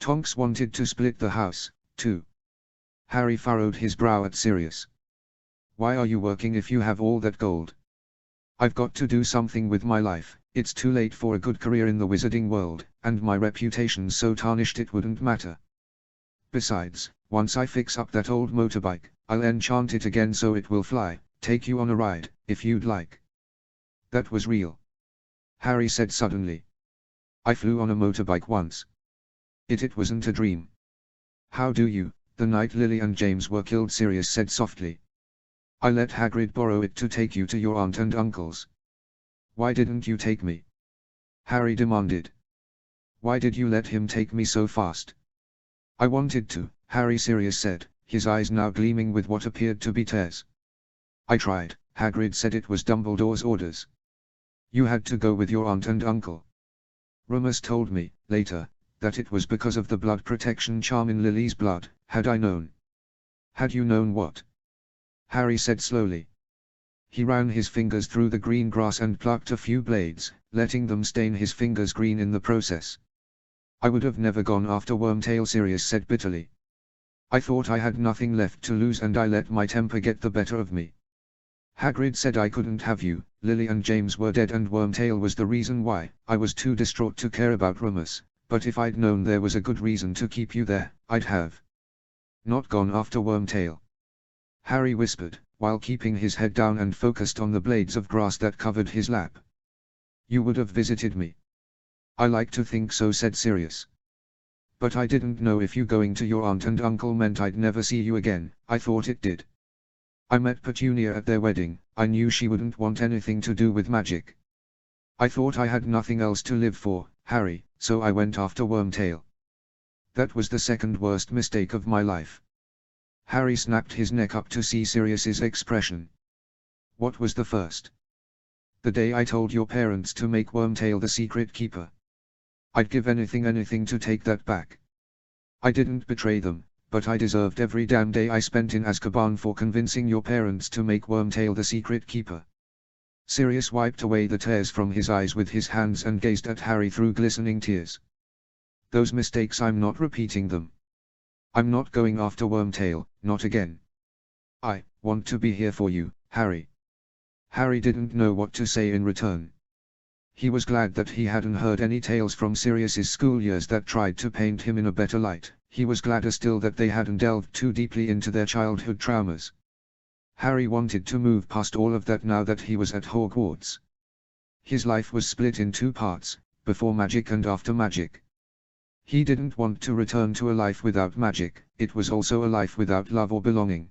Tonks wanted to split the house, too. Harry furrowed his brow at Sirius. Why are you working if you have all that gold? I've got to do something with my life. It's too late for a good career in the wizarding world, and my reputation's so tarnished it wouldn't matter. Besides, once I fix up that old motorbike, I'll enchant it again so it will fly, take you on a ride, if you'd like. That was real. Harry said suddenly. I flew on a motorbike once. It wasn't a dream. How do you, the night Lily and James were killed, Sirius said softly. I let Hagrid borrow it to take you to your aunt and uncle's. Why didn't you take me? Harry demanded. Why did you let him take me so fast? I wanted to, Harry, Sirius said, his eyes now gleaming with what appeared to be tears. I tried, Hagrid said. It was Dumbledore's orders. You had to go with your aunt and uncle. Remus told me, later, that it was because of the blood protection charm in Lily's blood. Had I known? Had you known what? Harry said slowly. He ran his fingers through the green grass and plucked a few blades, letting them stain his fingers green in the process. I would have never gone after Wormtail, Sirius said bitterly. I thought I had nothing left to lose and I let my temper get the better of me. Hagrid said I couldn't have you. Lily and James were dead and Wormtail was the reason why. I was too distraught to care about Remus, but if I'd known there was a good reason to keep you there, I'd have not gone after Wormtail. Harry whispered, while keeping his head down and focused on the blades of grass that covered his lap. You would have visited me. I like to think so, said Sirius. But I didn't know if you going to your aunt and uncle meant I'd never see you again. I thought it did. I met Petunia at their wedding. I knew she wouldn't want anything to do with magic. I thought I had nothing else to live for, Harry, so I went after Wormtail. That was the second worst mistake of my life. Harry snapped his neck up to see Sirius's expression. What was the first? The day I told your parents to make Wormtail the secret keeper. I'd give anything to take that back. I didn't betray them, but I deserved every damn day I spent in Azkaban for convincing your parents to make Wormtail the secret keeper. Sirius wiped away the tears from his eyes with his hands and gazed at Harry through glistening tears. Those mistakes, I'm not repeating them. I'm not going after Wormtail, not again. I want to be here for you, Harry. Harry didn't know what to say in return. He was glad that he hadn't heard any tales from Sirius's school years that tried to paint him in a better light. He was gladder still that they hadn't delved too deeply into their childhood traumas. Harry wanted to move past all of that now that he was at Hogwarts. His life was split in two parts, before magic and after magic. He didn't want to return to a life without magic, it was also a life without love or belonging.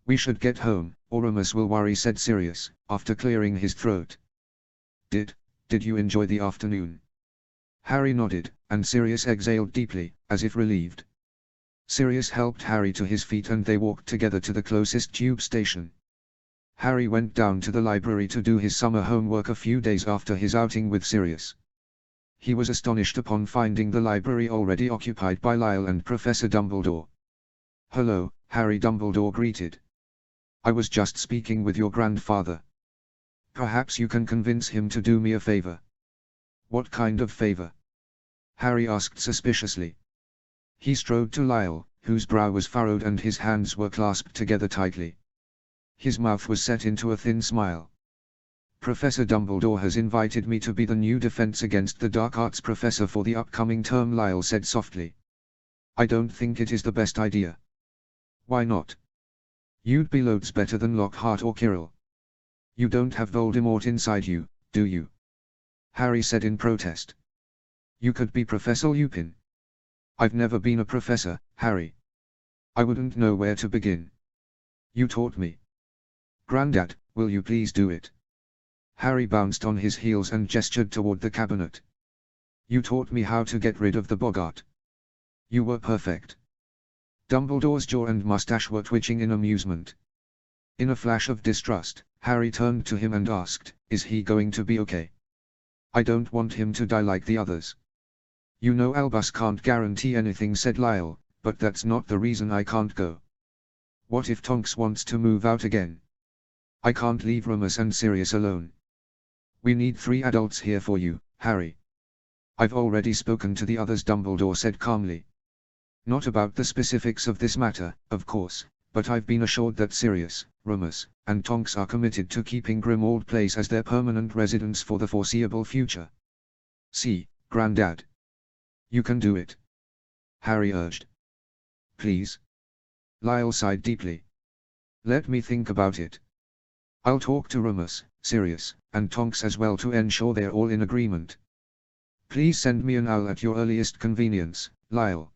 We should get home, or Remus will worry, said Sirius, after clearing his throat. Did you enjoy the afternoon? Harry nodded, and Sirius exhaled deeply, as if relieved. Sirius helped Harry to his feet and they walked together to the closest tube station. Harry went down to the library to do his summer homework a few days after his outing with Sirius. He was astonished upon finding the library already occupied by Lyle and Professor Dumbledore. "Hello," Harry, Dumbledore greeted. "I was just speaking with your grandfather. Perhaps you can convince him to do me a favor." "What kind of favor?" Harry asked suspiciously. He strode to Lyle, whose brow was furrowed and his hands were clasped together tightly. His mouth was set into a thin smile. "Professor Dumbledore has invited me to be the new Defense Against the Dark Arts professor for the upcoming term," Lyle said softly. "I don't think it is the best idea." "Why not?" "You'd be loads better than Lockhart or Quirrell." "You don't have Voldemort inside you, do you?" Harry said in protest. "You could be Professor Lupin." "I've never been a professor, Harry. I wouldn't know where to begin." "You taught me." "Grandad, will you please do it?" Harry bounced on his heels and gestured toward the cabinet. "You taught me how to get rid of the Boggart. You were perfect." Dumbledore's jaw and mustache were twitching in amusement. In a flash of distrust, Harry turned to him and asked, "Is he going to be okay?" "I don't want him to die like the others." "You know Albus can't guarantee anything," said Lyle, "but that's not the reason I can't go. What if Tonks wants to move out again? I can't leave Remus and Sirius alone. We need 3 adults here for you, Harry." "I've already spoken to the others," Dumbledore said calmly. "Not about the specifics of this matter, of course, but I've been assured that Sirius, Remus, and Tonks are committed to keeping Grimmauld Place as their permanent residence for the foreseeable future. See, Grandad. You can do it," Harry urged. "Please." Lyle sighed deeply. "Let me think about it. I'll talk to Remus, Sirius, and Tonks as well to ensure they're all in agreement. Please send me an owl at your earliest convenience, Lyle.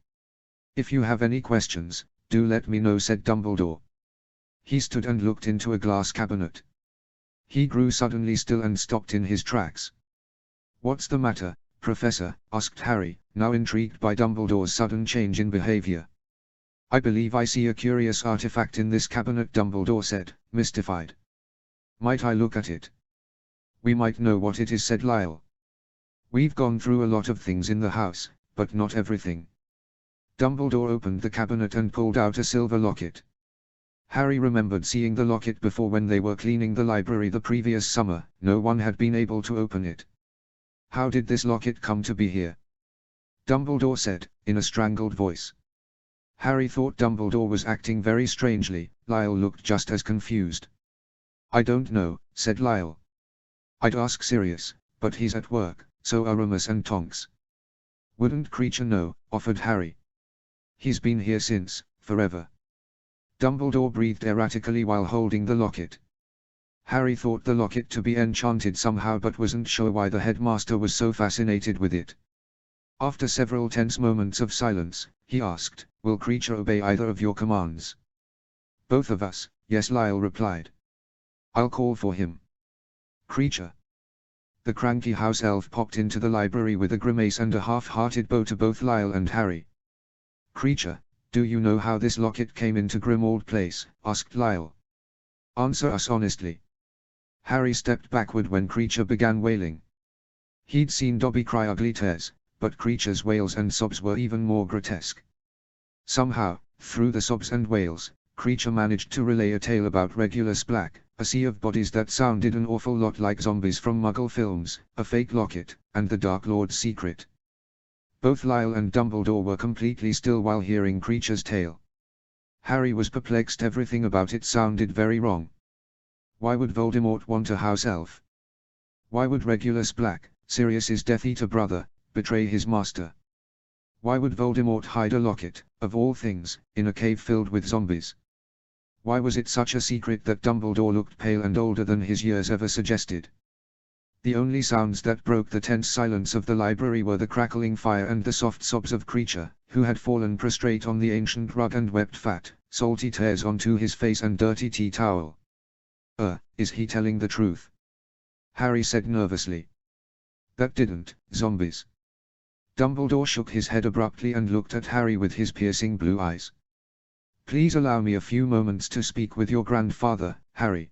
If you have any questions, do let me know," said Dumbledore. He stood and looked into a glass cabinet. He grew suddenly still and stopped in his tracks. "What's the matter, Professor?" asked Harry, now intrigued by Dumbledore's sudden change in behavior. "I believe I see a curious artifact in this cabinet," Dumbledore said, mystified. "Might I look at it?" "We might know what it is," said Lyle. "We've gone through a lot of things in the house, but not everything." Dumbledore opened the cabinet and pulled out a silver locket. Harry remembered seeing the locket before when they were cleaning the library the previous summer. No one had been able to open it. "How did this locket come to be here?" Dumbledore said, in a strangled voice. Harry thought Dumbledore was acting very strangely. Lyle looked just as confused. "I don't know," said Lyle. "I'd ask Sirius, but he's at work, so are Remus and Tonks." "Wouldn't Kreacher know?" offered Harry. "He's been here since, forever." Dumbledore breathed erratically while holding the locket. Harry thought the locket to be enchanted somehow but wasn't sure why the headmaster was so fascinated with it. After several tense moments of silence, he asked, "Will Kreacher obey either of your commands?" "Both of us," yes, Lyle replied. "I'll call for him." "Kreacher." The cranky house elf popped into the library with a grimace and a half-hearted bow to both Lyle and Harry. "Kreacher, do you know how this locket came into Grimmauld Place?" asked Lyle. "Answer us honestly." Harry stepped backward when Kreacher began wailing. He'd seen Dobby cry ugly tears, but Kreacher's wails and sobs were even more grotesque. Somehow, through the sobs and wails, Kreacher managed to relay a tale about Regulus Black, a sea of bodies that sounded an awful lot like zombies from Muggle films, a fake locket, and the Dark Lord's secret. Both Lyle and Dumbledore were completely still while hearing Kreacher's tale. Harry was perplexed. Everything about it sounded very wrong. Why would Voldemort want a house elf? Why would Regulus Black, Sirius's Death Eater brother, betray his master? Why would Voldemort hide a locket, of all things, in a cave filled with zombies? Why was it such a secret that Dumbledore looked pale and older than his years ever suggested? The only sounds that broke the tense silence of the library were the crackling fire and the soft sobs of Kreacher, who had fallen prostrate on the ancient rug and wept fat, salty tears onto his face and dirty tea towel. Is he telling the truth? Harry said nervously. That didn't, zombies. Dumbledore shook his head abruptly and looked at Harry with his piercing blue eyes. Please allow me a few moments to speak with your grandfather, Harry.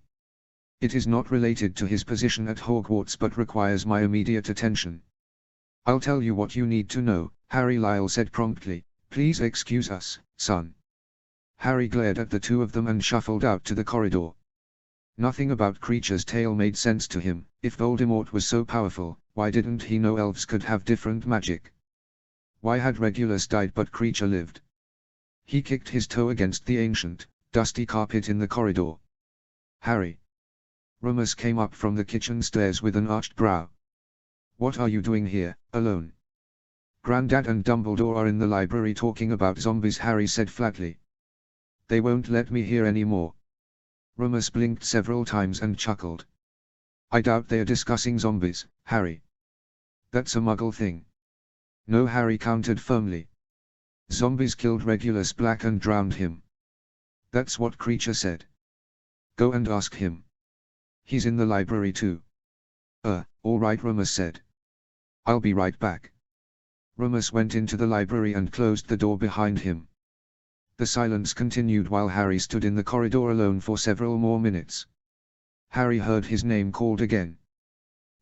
It is not related to his position at Hogwarts but requires my immediate attention. I'll tell you what you need to know, Harry. Lyle said promptly. Please excuse us, son. Harry glared at the two of them and shuffled out to the corridor. Nothing about Kreacher's tale made sense to him. If Voldemort was so powerful, why didn't he know elves could have different magic? Why had Regulus died but Kreacher lived? He kicked his toe against the ancient, dusty carpet in the corridor. Harry. Remus came up from the kitchen stairs with an arched brow. What are you doing here, alone? Grandad and Dumbledore are in the library talking about zombies, Harry said flatly. They won't let me hear any more. Remus blinked several times and chuckled. I doubt they are discussing zombies, Harry. That's a Muggle thing. No, Harry countered firmly. Zombies killed Regulus Black and drowned him. That's what Kreacher said. Go and ask him. He's in the library too. All right, Remus said. I'll be right back. Remus went into the library and closed the door behind him. The silence continued while Harry stood in the corridor alone for several more minutes. Harry heard his name called again.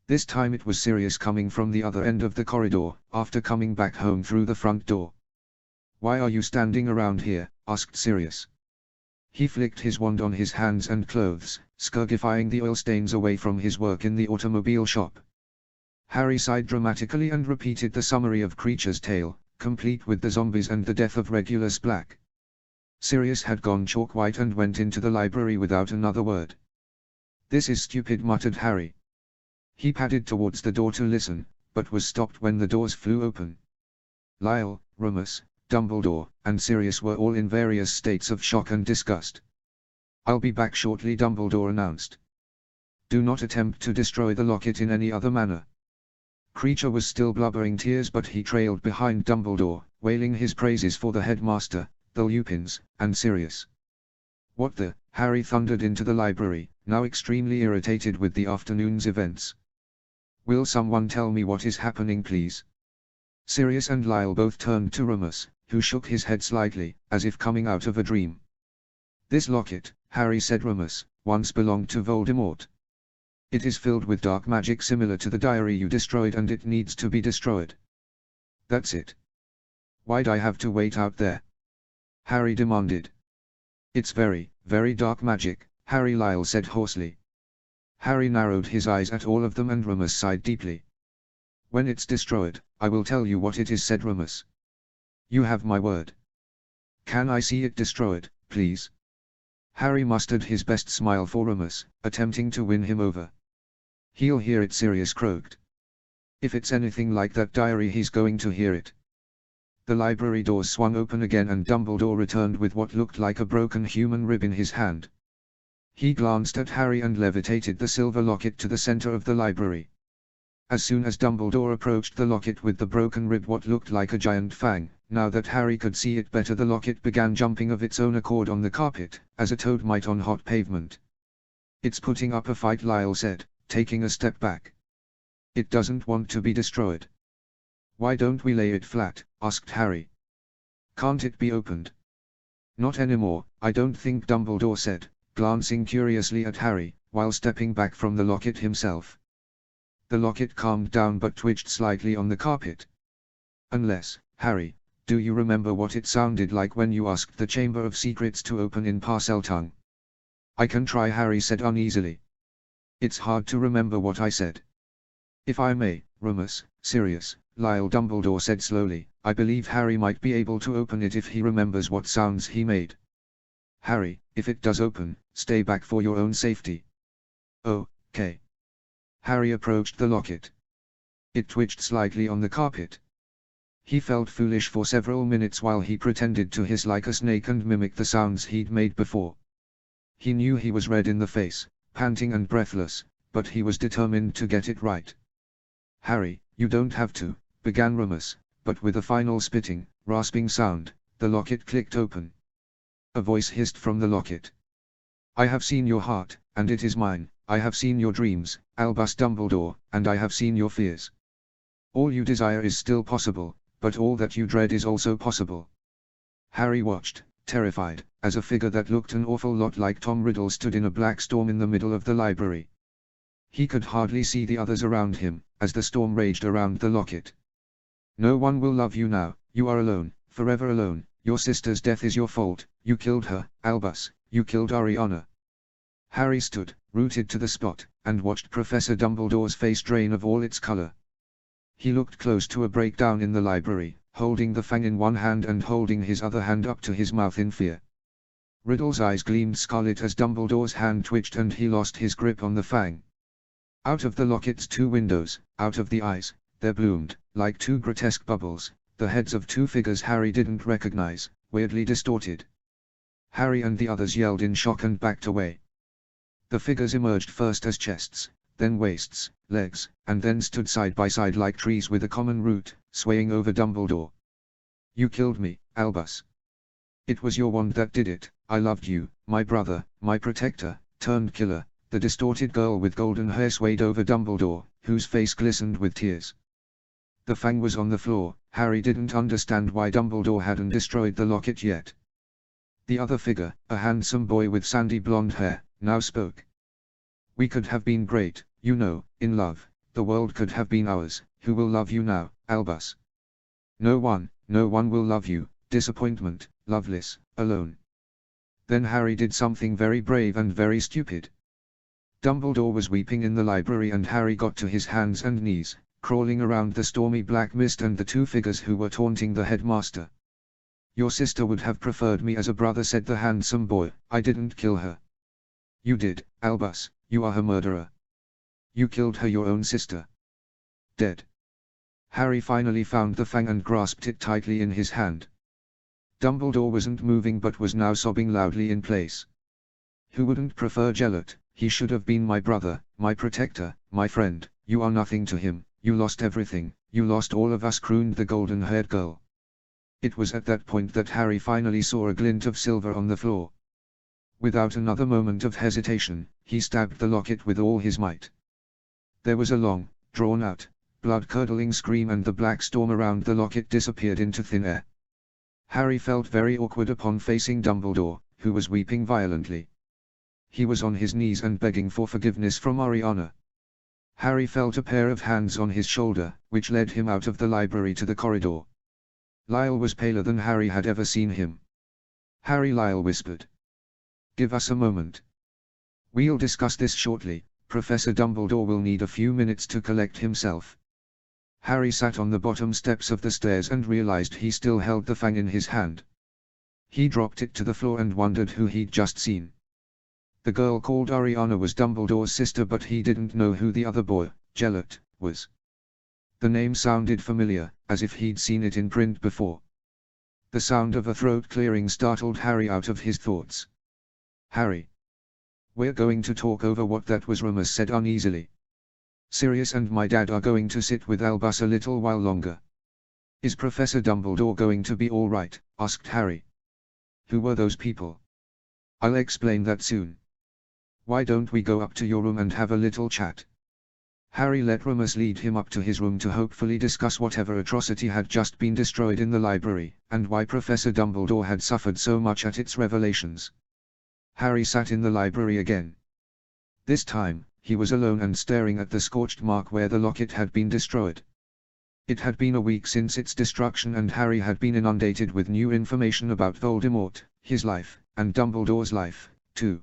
This time it was Sirius coming from the other end of the corridor, after coming back home through the front door. Why are you standing around here? Asked Sirius. He flicked his wand on his hands and clothes, scourgifying the oil stains away from his work in the automobile shop. Harry sighed dramatically and repeated the summary of Kreacher's tale, complete with the zombies and the death of Regulus Black. Sirius had gone chalk white and went into the library without another word. This is stupid, muttered Harry. He padded towards the door to listen, but was stopped when the doors flew open. Lyle, Remus, Dumbledore, and Sirius were all in various states of shock and disgust. I'll be back shortly, Dumbledore announced. Do not attempt to destroy the locket in any other manner. Kreacher was still blubbering tears, but he trailed behind Dumbledore, wailing his praises for the headmaster, the Lupins, and Sirius. What the? Harry thundered into the library, now extremely irritated with the afternoon's events. Will someone tell me what is happening, please? Sirius and Lyle both turned to Remus, who shook his head slightly, as if coming out of a dream. This locket, Harry said. Remus, once belonged to Voldemort. It is filled with dark magic similar to the diary you destroyed, and it needs to be destroyed. That's it. Why'd I have to wait out there? Harry demanded. It's very, very dark magic, Harry. Lyle said hoarsely. Harry narrowed his eyes at all of them and Remus sighed deeply. When it's destroyed, I will tell you what it is, said Remus. You have my word. Can I see it destroyed, please? Harry mustered his best smile for Remus, attempting to win him over. He'll hear it, Sirius croaked. If it's anything like that diary, he's going to hear it. The library doors swung open again and Dumbledore returned with what looked like a broken human rib in his hand. He glanced at Harry and levitated the silver locket to the center of the library. As soon as Dumbledore approached the locket with the broken rib, what looked like a giant fang, now that Harry could see it better, the locket began jumping of its own accord on the carpet, as a toad might on hot pavement. It's putting up a fight, Lyle said, taking a step back. It doesn't want to be destroyed. Why don't we lay it flat? Asked Harry. Can't it be opened? Not anymore, I don't think, Dumbledore said, glancing curiously at Harry, while stepping back from the locket himself. The locket calmed down but twitched slightly on the carpet. Unless, Harry, do you remember what it sounded like when you asked the Chamber of Secrets to open in Parseltongue? I can try, Harry said uneasily. It's hard to remember what I said. If I may, Remus, Sirius, Lyle, Dumbledore said slowly, I believe Harry might be able to open it if he remembers what sounds he made. Harry, if it does open, stay back for your own safety. Oh, okay. Harry approached the locket. It twitched slightly on the carpet. He felt foolish for several minutes while he pretended to hiss like a snake and mimic the sounds he'd made before. He knew he was red in the face, panting and breathless, but he was determined to get it right. Harry, you don't have to, began Remus, but with a final spitting, rasping sound, the locket clicked open. A voice hissed from the locket. I have seen your heart, and it is mine. I have seen your dreams, Albus Dumbledore, and I have seen your fears. All you desire is still possible, but all that you dread is also possible. Harry watched, terrified, as a figure that looked an awful lot like Tom Riddle stood in a black storm in the middle of the library. He could hardly see the others around him, as the storm raged around the locket. No one will love you now, you are alone, forever alone, your sister's death is your fault, you killed her, Albus, you killed Ariana. Harry stood, rooted to the spot, and watched Professor Dumbledore's face drain of all its color. He looked close to a breakdown in the library, holding the fang in one hand and holding his other hand up to his mouth in fear. Riddle's eyes gleamed scarlet as Dumbledore's hand twitched and he lost his grip on the fang. Out of the locket's two windows, out of the eyes, there bloomed, like two grotesque bubbles, the heads of two figures Harry didn't recognize, weirdly distorted. Harry and the others yelled in shock and backed away. The figures emerged first as chests, then waists, legs, and then stood side by side like trees with a common root, swaying over Dumbledore. You killed me, Albus. It was your wand that did it. I loved you, my brother, my protector, turned killer. The distorted girl with golden hair swayed over Dumbledore, whose face glistened with tears. The fang was on the floor. Harry didn't understand why Dumbledore hadn't destroyed the locket yet. The other figure, a handsome boy with sandy blonde hair, now spoke. We could have been great, you know, in love. The world could have been ours. Who will love you now, Albus? No one will love you. Disappointment, loveless, alone. Then Harry did something very brave and very stupid. Dumbledore was weeping in the library and Harry got to his hands and knees, crawling around the stormy black mist and the two figures who were taunting the headmaster. Your sister would have preferred me as a brother, said the handsome boy. I didn't kill her. You did, Albus, you are her murderer. You killed her, your own sister. Dead. Harry finally found the fang and grasped it tightly in his hand. Dumbledore wasn't moving but was now sobbing loudly in place. Who wouldn't prefer Gellert? He should have been my brother, my protector, my friend. You are nothing to him. You lost everything. You lost all of us, crooned the golden-haired girl. It was at that point that Harry finally saw a glint of silver on the floor. Without another moment of hesitation, he stabbed the locket with all his might. There was a long, drawn-out, blood-curdling scream and the black storm around the locket disappeared into thin air. Harry felt very awkward upon facing Dumbledore, who was weeping violently. He was on his knees and begging for forgiveness from Ariana. Harry felt a pair of hands on his shoulder, which led him out of the library to the corridor. Lyle was paler than Harry had ever seen him. Harry, Lyle whispered. Give us a moment. We'll discuss this shortly. Professor Dumbledore will need a few minutes to collect himself. Harry sat on the bottom steps of the stairs and realized he still held the fang in his hand. He dropped it to the floor and wondered who he'd just seen. The girl called Ariana was Dumbledore's sister, but he didn't know who the other boy, Gellert, was. The name sounded familiar, as if he'd seen it in print before. The sound of a throat clearing startled Harry out of his thoughts. Harry. We're going to talk over what that was, Remus said uneasily. Sirius and my dad are going to sit with Albus a little while longer. Is Professor Dumbledore going to be all right? Asked Harry. Who were those people? I'll explain that soon. Why don't we go up to your room and have a little chat? Harry let Remus lead him up to his room to hopefully discuss whatever atrocity had just been destroyed in the library, and why Professor Dumbledore had suffered so much at its revelations. Harry sat in the library again. This time, he was alone and staring at the scorched mark where the locket had been destroyed. It had been a week since its destruction and Harry had been inundated with new information about Voldemort, his life, and Dumbledore's life, too.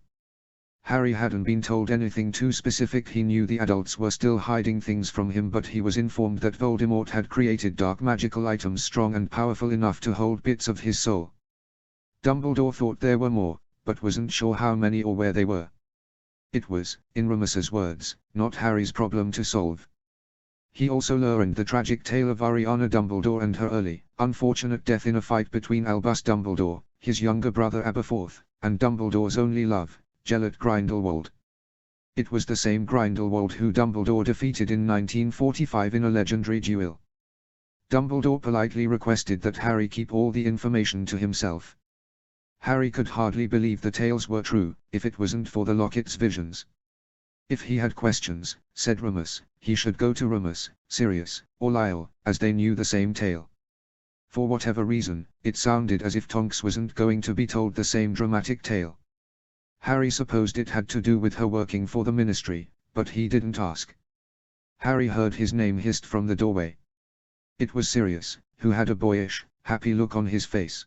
Harry hadn't been told anything too specific. He knew the adults were still hiding things from him, but he was informed that Voldemort had created dark magical items strong and powerful enough to hold bits of his soul. Dumbledore thought there were more, but wasn't sure how many or where they were. It was, in Remus's words, not Harry's problem to solve. He also learned the tragic tale of Ariana Dumbledore and her early, unfortunate death in a fight between Albus Dumbledore, his younger brother Aberforth, and Dumbledore's only love, Gellert Grindelwald. It was the same Grindelwald who Dumbledore defeated in 1945 in a legendary duel. Dumbledore politely requested that Harry keep all the information to himself. Harry could hardly believe the tales were true, if it wasn't for the locket's visions. If he had questions, said Remus, he should go to Remus, Sirius, or Lyle, as they knew the same tale. For whatever reason, it sounded as if Tonks wasn't going to be told the same dramatic tale. Harry supposed it had to do with her working for the Ministry, but he didn't ask. Harry heard his name hissed from the doorway. It was Sirius, who had a boyish, happy look on his face.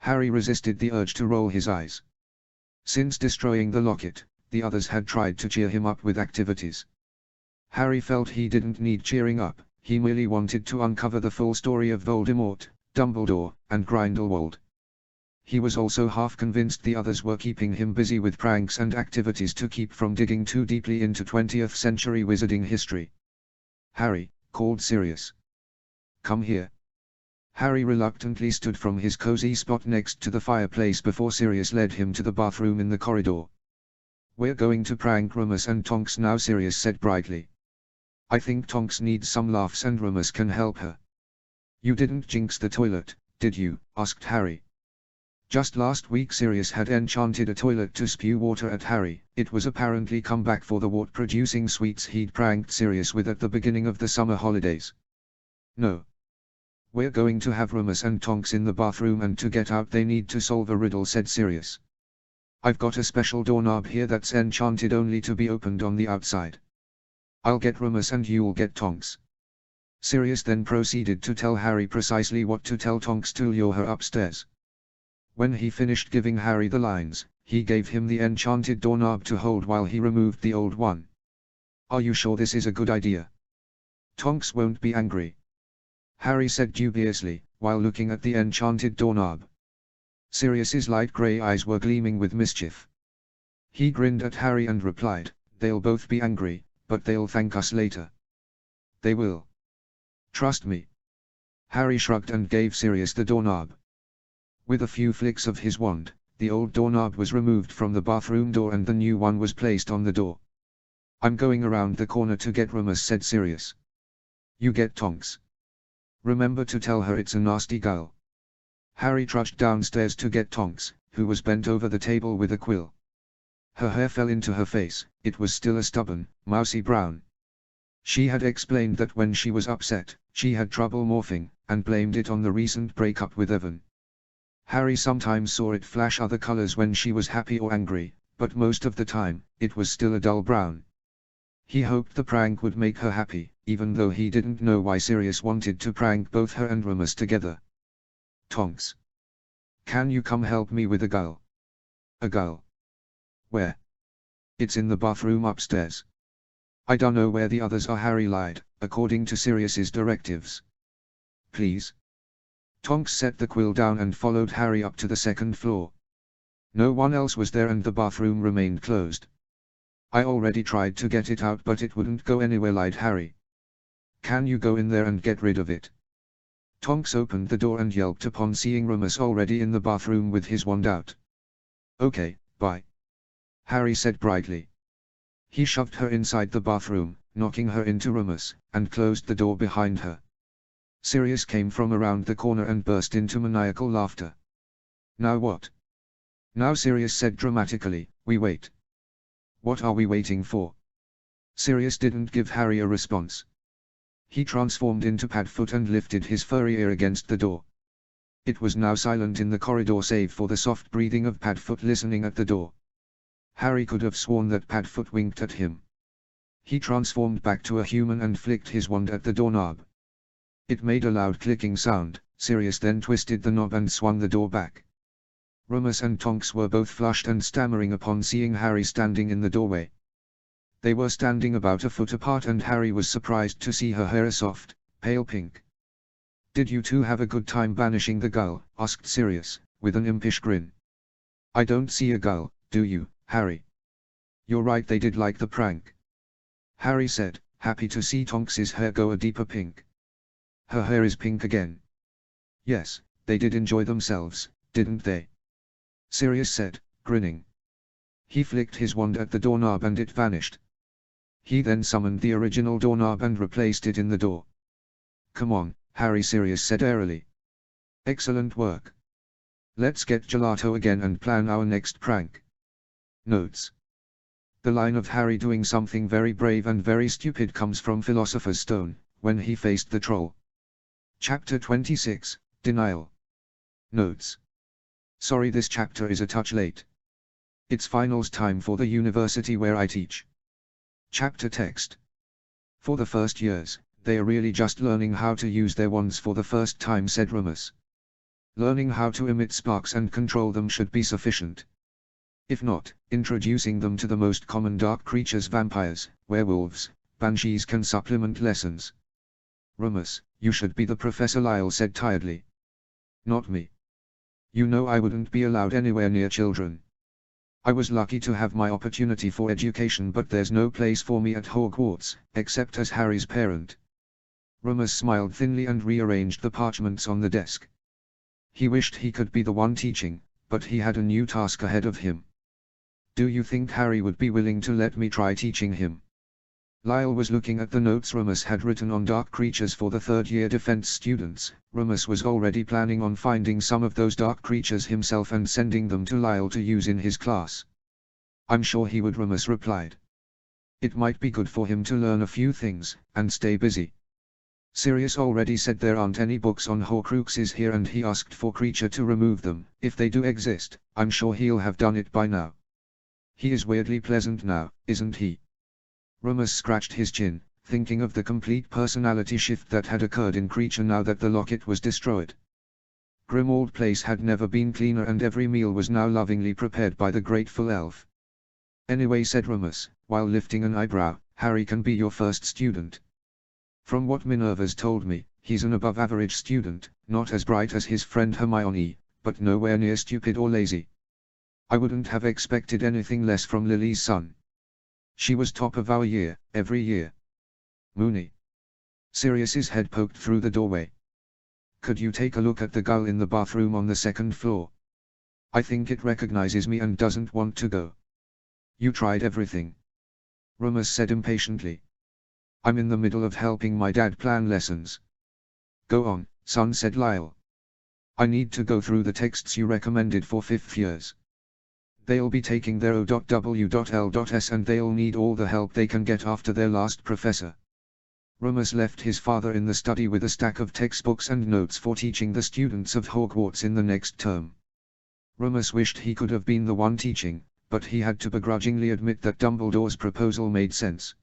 Harry resisted the urge to roll his eyes. Since destroying the locket, the others had tried to cheer him up with activities. Harry felt he didn't need cheering up, he merely wanted to uncover the full story of Voldemort, Dumbledore, and Grindelwald. He was also half convinced the others were keeping him busy with pranks and activities to keep from digging too deeply into 20th century wizarding history. "Harry," called Sirius. "Come here." Harry reluctantly stood from his cozy spot next to the fireplace before Sirius led him to the bathroom in the corridor. "We're going to prank Remus and Tonks now," Sirius said brightly. "I think Tonks needs some laughs and Remus can help her." "You didn't jinx the toilet, did you?" asked Harry. Just last week Sirius had enchanted a toilet to spew water at Harry. It was apparently come back for the wart-producing sweets he'd pranked Sirius with at the beginning of the summer holidays. "No. We're going to have Remus and Tonks in the bathroom, and to get out they need to solve a riddle," said Sirius. "I've got a special doorknob here that's enchanted only to be opened on the outside. I'll get Remus and you'll get Tonks." Sirius then proceeded to tell Harry precisely what to tell Tonks to lure her upstairs. When he finished giving Harry the lines, he gave him the enchanted doorknob to hold while he removed the old one. "Are you sure this is a good idea? Tonks won't be angry?" Harry said dubiously, while looking at the enchanted doorknob. Sirius's light grey eyes were gleaming with mischief. He grinned at Harry and replied, "They'll both be angry, but they'll thank us later." "They will. Trust me." Harry shrugged and gave Sirius the doorknob. With a few flicks of his wand, the old doorknob was removed from the bathroom door and the new one was placed on the door. "I'm going around the corner to get Remus," said Sirius. "You get Tonks. Remember to tell her it's a nasty girl." Harry trudged downstairs to get Tonks, who was bent over the table with a quill. Her hair fell into her face. It was still a stubborn, mousy brown. She had explained that when she was upset, she had trouble morphing, and blamed it on the recent breakup with Evan. Harry sometimes saw it flash other colors when she was happy or angry, but most of the time, it was still a dull brown. He hoped the prank would make her happy, even though he didn't know why Sirius wanted to prank both her and Remus together. "Tonks, can you come help me with a girl?" "A girl? Where?" "It's in the bathroom upstairs." "I don't know where the others are," Harry lied, according to Sirius's directives. "Please." Tonks set the quill down and followed Harry up to the second floor. No one else was there and the bathroom remained closed. "I already tried to get it out but it wouldn't go anywhere," lied Harry. "Can you go in there and get rid of it?" Tonks opened the door and yelped upon seeing Remus already in the bathroom with his wand out. "Okay, bye," Harry said brightly. He shoved her inside the bathroom, knocking her into Remus, and closed the door behind her. Sirius came from around the corner and burst into maniacal laughter. "Now what?" "Now," Sirius said dramatically, "we wait." "What are we waiting for?" Sirius didn't give Harry a response. He transformed into Padfoot and lifted his furry ear against the door. It was now silent in the corridor save for the soft breathing of Padfoot listening at the door. Harry could have sworn that Padfoot winked at him. He transformed back to a human and flicked his wand at the doorknob. It made a loud clicking sound. Sirius then twisted the knob and swung the door back. Remus and Tonks were both flushed and stammering upon seeing Harry standing in the doorway. They were standing about a foot apart and Harry was surprised to see her hair soft, pale pink. "Did you two have a good time banishing the gull?" asked Sirius, with an impish grin. "I don't see a gull, do you, Harry?" "You're right, they did like the prank," Harry said, happy to see Tonks's hair go a deeper pink. "Her hair is pink again." "Yes, they did enjoy themselves, didn't they?" Sirius said, grinning. He flicked his wand at the doorknob and it vanished. He then summoned the original doorknob and replaced it in the door. "Come on, Harry," Sirius said airily. "Excellent work. Let's get gelato again and plan our next prank." Notes. The line of Harry doing something very brave and very stupid comes from Philosopher's Stone, when he faced the troll. Chapter 26, Denial. Notes. Sorry, this chapter is a touch late. It's finals time for the university where I teach. Chapter text. For the first years, they are really just learning how to use their wands for the first time, said Remus. Learning how to emit sparks and control them should be sufficient. If not, introducing them to the most common dark creatures, vampires, werewolves, banshees, can supplement lessons. Remus, you should be the professor, Lyle said tiredly. Not me. You know I wouldn't be allowed anywhere near children. I was lucky to have my opportunity for education, but there's no place for me at Hogwarts, except as Harry's parent. Remus smiled thinly and rearranged the parchments on the desk. He wished he could be the one teaching, but he had a new task ahead of him. Do you think Harry would be willing to let me try teaching him? Lyle was looking at the notes Remus had written on dark creatures for the third-year defense students. Remus was already planning on finding some of those dark creatures himself and sending them to Lyle to use in his class. I'm sure he would, Remus replied. It might be good for him to learn a few things, and stay busy. Sirius already said there aren't any books on Horcruxes here and he asked for Creature to remove them. If they do exist, I'm sure he'll have done it by now. He is weirdly pleasant now, isn't he? Remus scratched his chin, thinking of the complete personality shift that had occurred in Creature now that the locket was destroyed. Grimmauld Place had never been cleaner and every meal was now lovingly prepared by the grateful elf. Anyway, said Remus, while lifting an eyebrow, Harry can be your first student. From what Minerva's told me, he's an above-average student, not as bright as his friend Hermione, but nowhere near stupid or lazy. I wouldn't have expected anything less from Lily's son. She was top of our year, every year. Moony. Sirius's head poked through the doorway. Could you take a look at the gull in the bathroom on the second floor? I think it recognizes me and doesn't want to go. You tried everything, Remus said impatiently. I'm in the middle of helping my dad plan lessons. Go on, son, said Lyle. I need to go through the texts you recommended for 5th years. They'll be taking their O.W.L.S. and they'll need all the help they can get after their last professor. Remus left his father in the study with a stack of textbooks and notes for teaching the students of Hogwarts in the next term. Remus wished he could have been the one teaching, but he had to begrudgingly admit that Dumbledore's proposal made sense.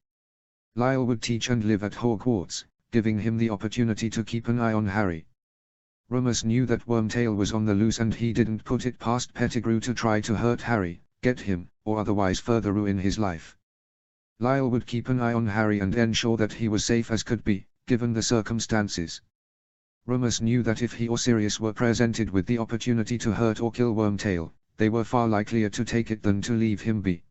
Lyle would teach and live at Hogwarts, giving him the opportunity to keep an eye on Harry. Remus knew that Wormtail was on the loose and he didn't put it past Pettigrew to try to hurt Harry, get him, or otherwise further ruin his life. Lyle would keep an eye on Harry and ensure that he was safe as could be, given the circumstances. Remus knew that if he or Sirius were presented with the opportunity to hurt or kill Wormtail, they were far likelier to take it than to leave him be.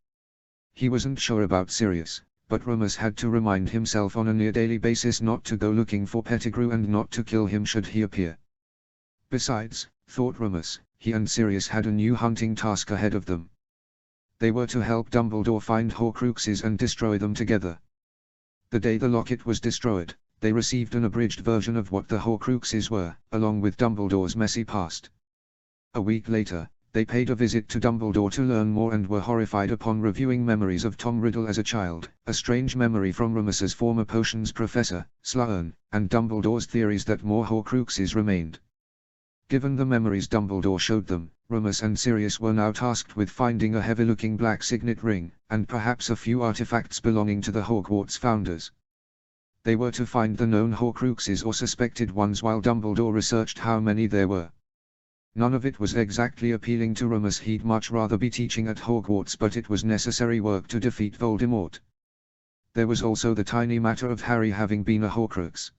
He wasn't sure about Sirius, but Remus had to remind himself on a near-daily basis not to go looking for Pettigrew and not to kill him should he appear. Besides, thought Remus, he and Sirius had a new hunting task ahead of them. They were to help Dumbledore find Horcruxes and destroy them together. The day the locket was destroyed, they received an abridged version of what the Horcruxes were, along with Dumbledore's messy past. A week later, they paid a visit to Dumbledore to learn more and were horrified upon reviewing memories of Tom Riddle as a child, a strange memory from Remus's former potions professor, Slughorn, and Dumbledore's theories that more Horcruxes remained. Given the memories Dumbledore showed them, Remus and Sirius were now tasked with finding a heavy-looking black signet ring, and perhaps a few artifacts belonging to the Hogwarts founders. They were to find the known Horcruxes or suspected ones while Dumbledore researched how many there were. None of it was exactly appealing to Remus. He'd much rather be teaching at Hogwarts, but it was necessary work to defeat Voldemort. There was also the tiny matter of Harry having been a Horcrux.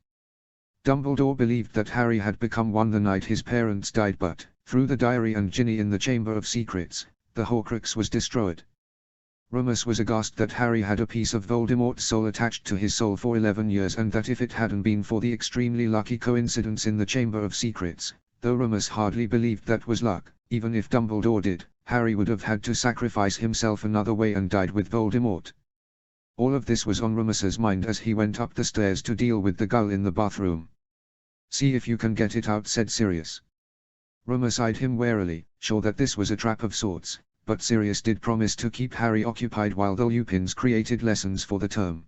Dumbledore believed that Harry had become one the night his parents died, but, through the diary and Ginny in the Chamber of Secrets, the Horcrux was destroyed. Remus was aghast that Harry had a piece of Voldemort's soul attached to his soul for 11 years, and that if it hadn't been for the extremely lucky coincidence in the Chamber of Secrets, though Remus hardly believed that was luck, even if Dumbledore did, Harry would have had to sacrifice himself another way and died with Voldemort. All of this was on Remus's mind as he went up the stairs to deal with the gull in the bathroom. "See if you can get it out," said Sirius. Remus eyed him warily, sure that this was a trap of sorts, but Sirius did promise to keep Harry occupied while the Lupins created lessons for the term.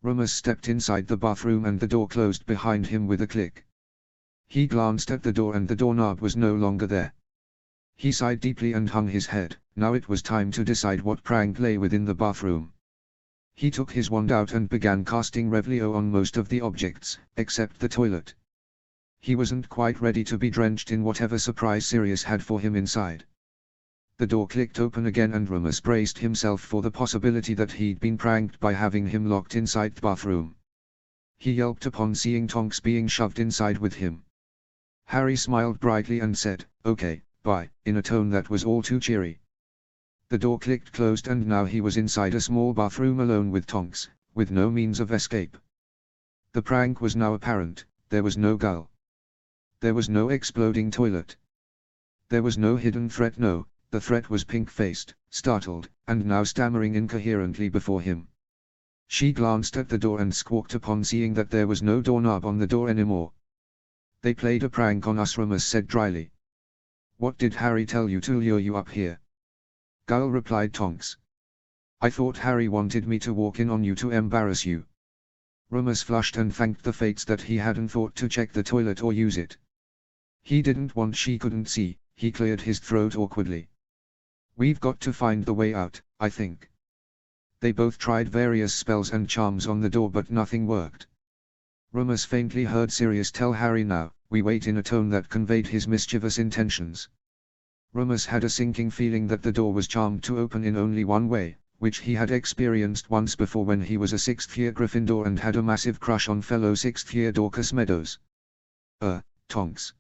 Remus stepped inside the bathroom and the door closed behind him with a click. He glanced at the door and the doorknob was no longer there. He sighed deeply and hung his head. Now it was time to decide what prank lay within the bathroom. He took his wand out and began casting Revelio on most of the objects, except the toilet. He wasn't quite ready to be drenched in whatever surprise Sirius had for him inside. The door clicked open again and Remus braced himself for the possibility that he'd been pranked by having him locked inside the bathroom. He yelped upon seeing Tonks being shoved inside with him. Harry smiled brightly and said, "Okay, bye," in a tone that was all too cheery. The door clicked closed and now he was inside a small bathroom alone with Tonks, with no means of escape. The prank was now apparent. There was no gull. There was no exploding toilet. There was no hidden threat. No, the threat was pink-faced, startled, and now stammering incoherently before him. She glanced at the door and squawked upon seeing that there was no doorknob on the door anymore. "They played a prank on us," Remus said dryly. "What did Harry tell you to lure you up here?" "Gull," replied Tonks. "I thought Harry wanted me to walk in on you to embarrass you." Remus flushed and thanked the fates that he hadn't thought to check the toilet or use it. He didn't want she couldn't see. He cleared his throat awkwardly. "We've got to find the way out, I think." They both tried various spells and charms on the door but nothing worked. Remus faintly heard Sirius tell Harry, "Now, we wait," in a tone that conveyed his mischievous intentions. Remus had a sinking feeling that the door was charmed to open in only one way, which he had experienced once before when he was a 6th-year Gryffindor and had a massive crush on fellow 6th-year Dorcas Meadows. Tonks,"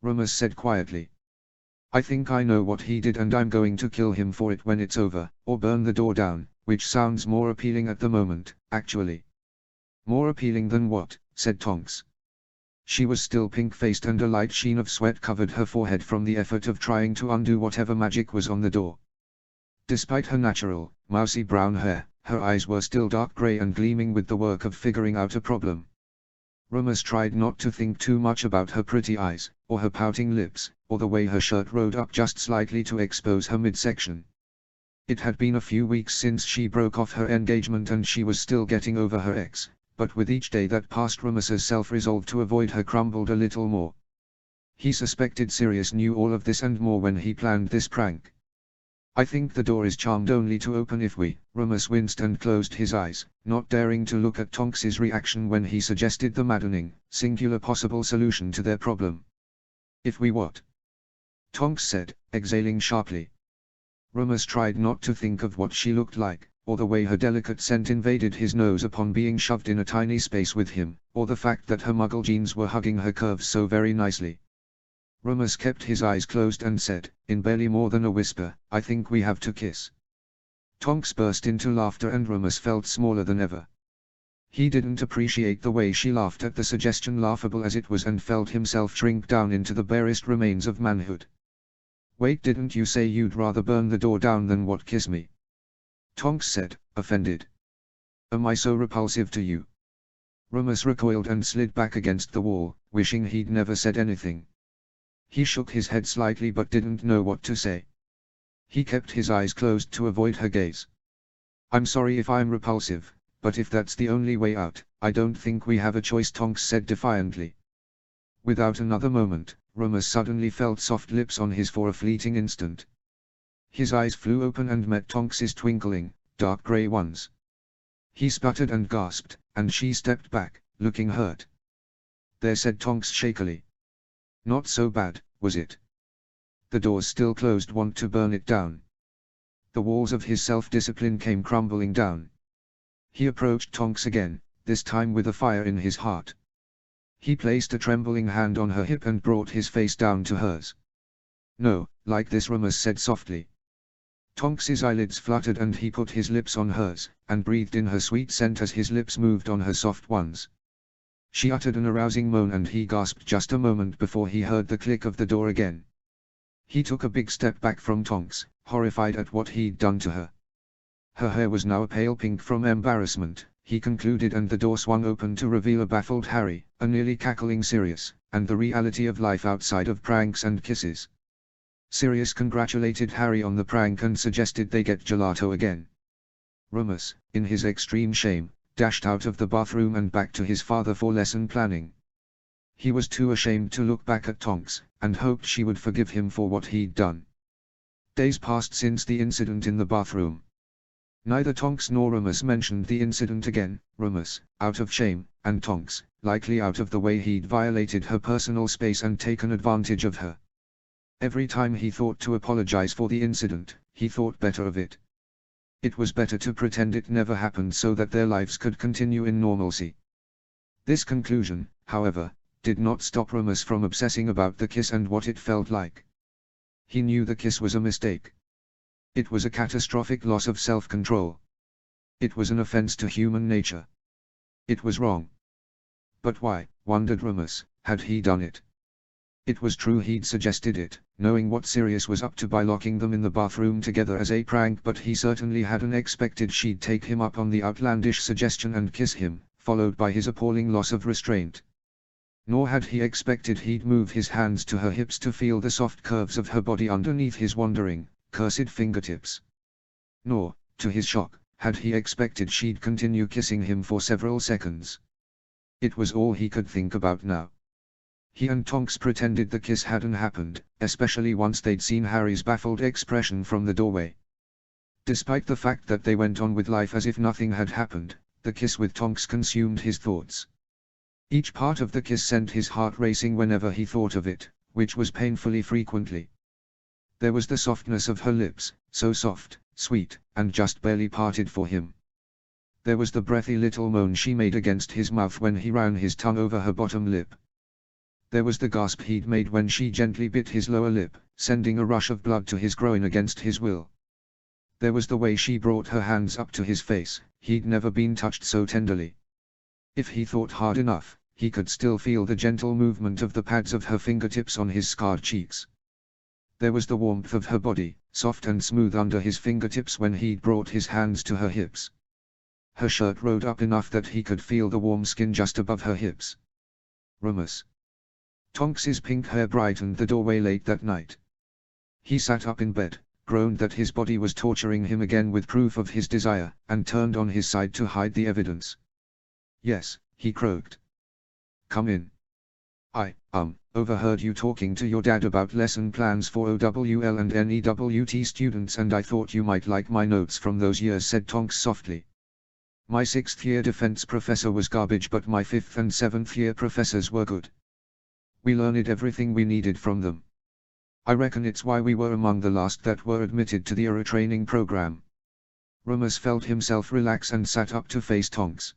Remus said quietly. "I think I know what he did and I'm going to kill him for it when it's over, or burn the door down, which sounds more appealing at the moment, actually." "More appealing than what?" said Tonks. She was still pink-faced and a light sheen of sweat covered her forehead from the effort of trying to undo whatever magic was on the door. Despite her natural, mousy brown hair, her eyes were still dark grey and gleaming with the work of figuring out a problem. Remus tried not to think too much about her pretty eyes, or her pouting lips, or the way her shirt rolled up just slightly to expose her midsection. It had been a few weeks since she broke off her engagement and she was still getting over her ex, but with each day that passed Remus's self-resolve to avoid her crumbled a little more. He suspected Sirius knew all of this and more when he planned this prank. "I think the door is charmed only to open if we..." Remus winced and closed his eyes, not daring to look at Tonks's reaction when he suggested the maddening, singular possible solution to their problem. "If we what?" Tonks said, exhaling sharply. Remus tried not to think of what she looked like, or the way her delicate scent invaded his nose upon being shoved in a tiny space with him, or the fact that her muggle genes were hugging her curves so very nicely. Remus kept his eyes closed and said, in barely more than a whisper, "I think we have to kiss." Tonks burst into laughter and Remus felt smaller than ever. He didn't appreciate the way she laughed at the suggestion, laughable as it was, and felt himself shrink down into the barest remains of manhood. "Wait, didn't you say you'd rather burn the door down than what, kiss me?" Tonks said, offended. "Am I so repulsive to you?" Remus recoiled and slid back against the wall, wishing he'd never said anything. He shook his head slightly but didn't know what to say. He kept his eyes closed to avoid her gaze. "I'm sorry if I'm repulsive, but if that's the only way out, I don't think we have a choice," Tonks said defiantly. Without another moment, Remus suddenly felt soft lips on his for a fleeting instant. His eyes flew open and met Tonks's twinkling, dark grey ones. He sputtered and gasped, and she stepped back, looking hurt. "There," said Tonks shakily. "Not so bad, was it?" The doors still closed want to burn it down. The walls of his self-discipline came crumbling down. He approached Tonks again, this time with a fire in his heart. He placed a trembling hand on her hip and brought his face down to hers. "No, like this," Rummus said softly. Tonks's eyelids fluttered and he put his lips on hers, and breathed in her sweet scent as his lips moved on her soft ones. She uttered an arousing moan and he gasped just a moment before he heard the click of the door again. He took a big step back from Tonks, horrified at what he'd done to her. Her hair was now a pale pink from embarrassment, he concluded, and the door swung open to reveal a baffled Harry, a nearly cackling Sirius, and the reality of life outside of pranks and kisses. Sirius congratulated Harry on the prank and suggested they get gelato again. Rummus, in his extreme shame, dashed out of the bathroom and back to his father for lesson planning. He was too ashamed to look back at Tonks, and hoped she would forgive him for what he'd done. Days passed since the incident in the bathroom. Neither Tonks nor Rummus mentioned the incident again, Rummus, out of shame, and Tonks, likely out of the way he'd violated her personal space and taken advantage of her. Every time he thought to apologize for the incident, he thought better of it. It was better to pretend it never happened so that their lives could continue in normalcy. This conclusion, however, did not stop Rummus from obsessing about the kiss and what it felt like. He knew the kiss was a mistake. It was a catastrophic loss of self-control. It was an offense to human nature. It was wrong. But why, wondered Rummus, had he done it? It was true he'd suggested it, knowing what Sirius was up to by locking them in the bathroom together as a prank, but he certainly hadn't expected she'd take him up on the outlandish suggestion and kiss him, followed by his appalling loss of restraint. Nor had he expected he'd move his hands to her hips to feel the soft curves of her body underneath his wandering, cursed fingertips. Nor, to his shock, had he expected she'd continue kissing him for several seconds. It was all he could think about now. He and Tonks pretended the kiss hadn't happened, especially once they'd seen Harry's baffled expression from the doorway. Despite the fact that they went on with life as if nothing had happened, the kiss with Tonks consumed his thoughts. Each part of the kiss sent his heart racing whenever he thought of it, which was painfully frequently. There was the softness of her lips, so soft, sweet, and just barely parted for him. There was the breathy little moan she made against his mouth when he ran his tongue over her bottom lip. There was the gasp he'd made when she gently bit his lower lip, sending a rush of blood to his groin against his will. There was the way she brought her hands up to his face, he'd never been touched so tenderly. If he thought hard enough, he could still feel the gentle movement of the pads of her fingertips on his scarred cheeks. There was the warmth of her body, soft and smooth under his fingertips when he'd brought his hands to her hips. Her shirt rolled up enough that he could feel the warm skin just above her hips. Rummus. Tonks's pink hair brightened the doorway late that night. He sat up in bed, groaned that his body was torturing him again with proof of his desire, and turned on his side to hide the evidence. "Yes," he croaked. "Come in. I overheard you talking to your dad about lesson plans for OWL and NEWT students, and I thought you might like my notes from those years," said Tonks softly. "My 6th-year defense professor was garbage, but my 5th and 7th-year professors were good. We learned everything we needed from them. I reckon it's why we were among the last that were admitted to the Aura training program." Rummus felt himself relax and sat up to face Tonks.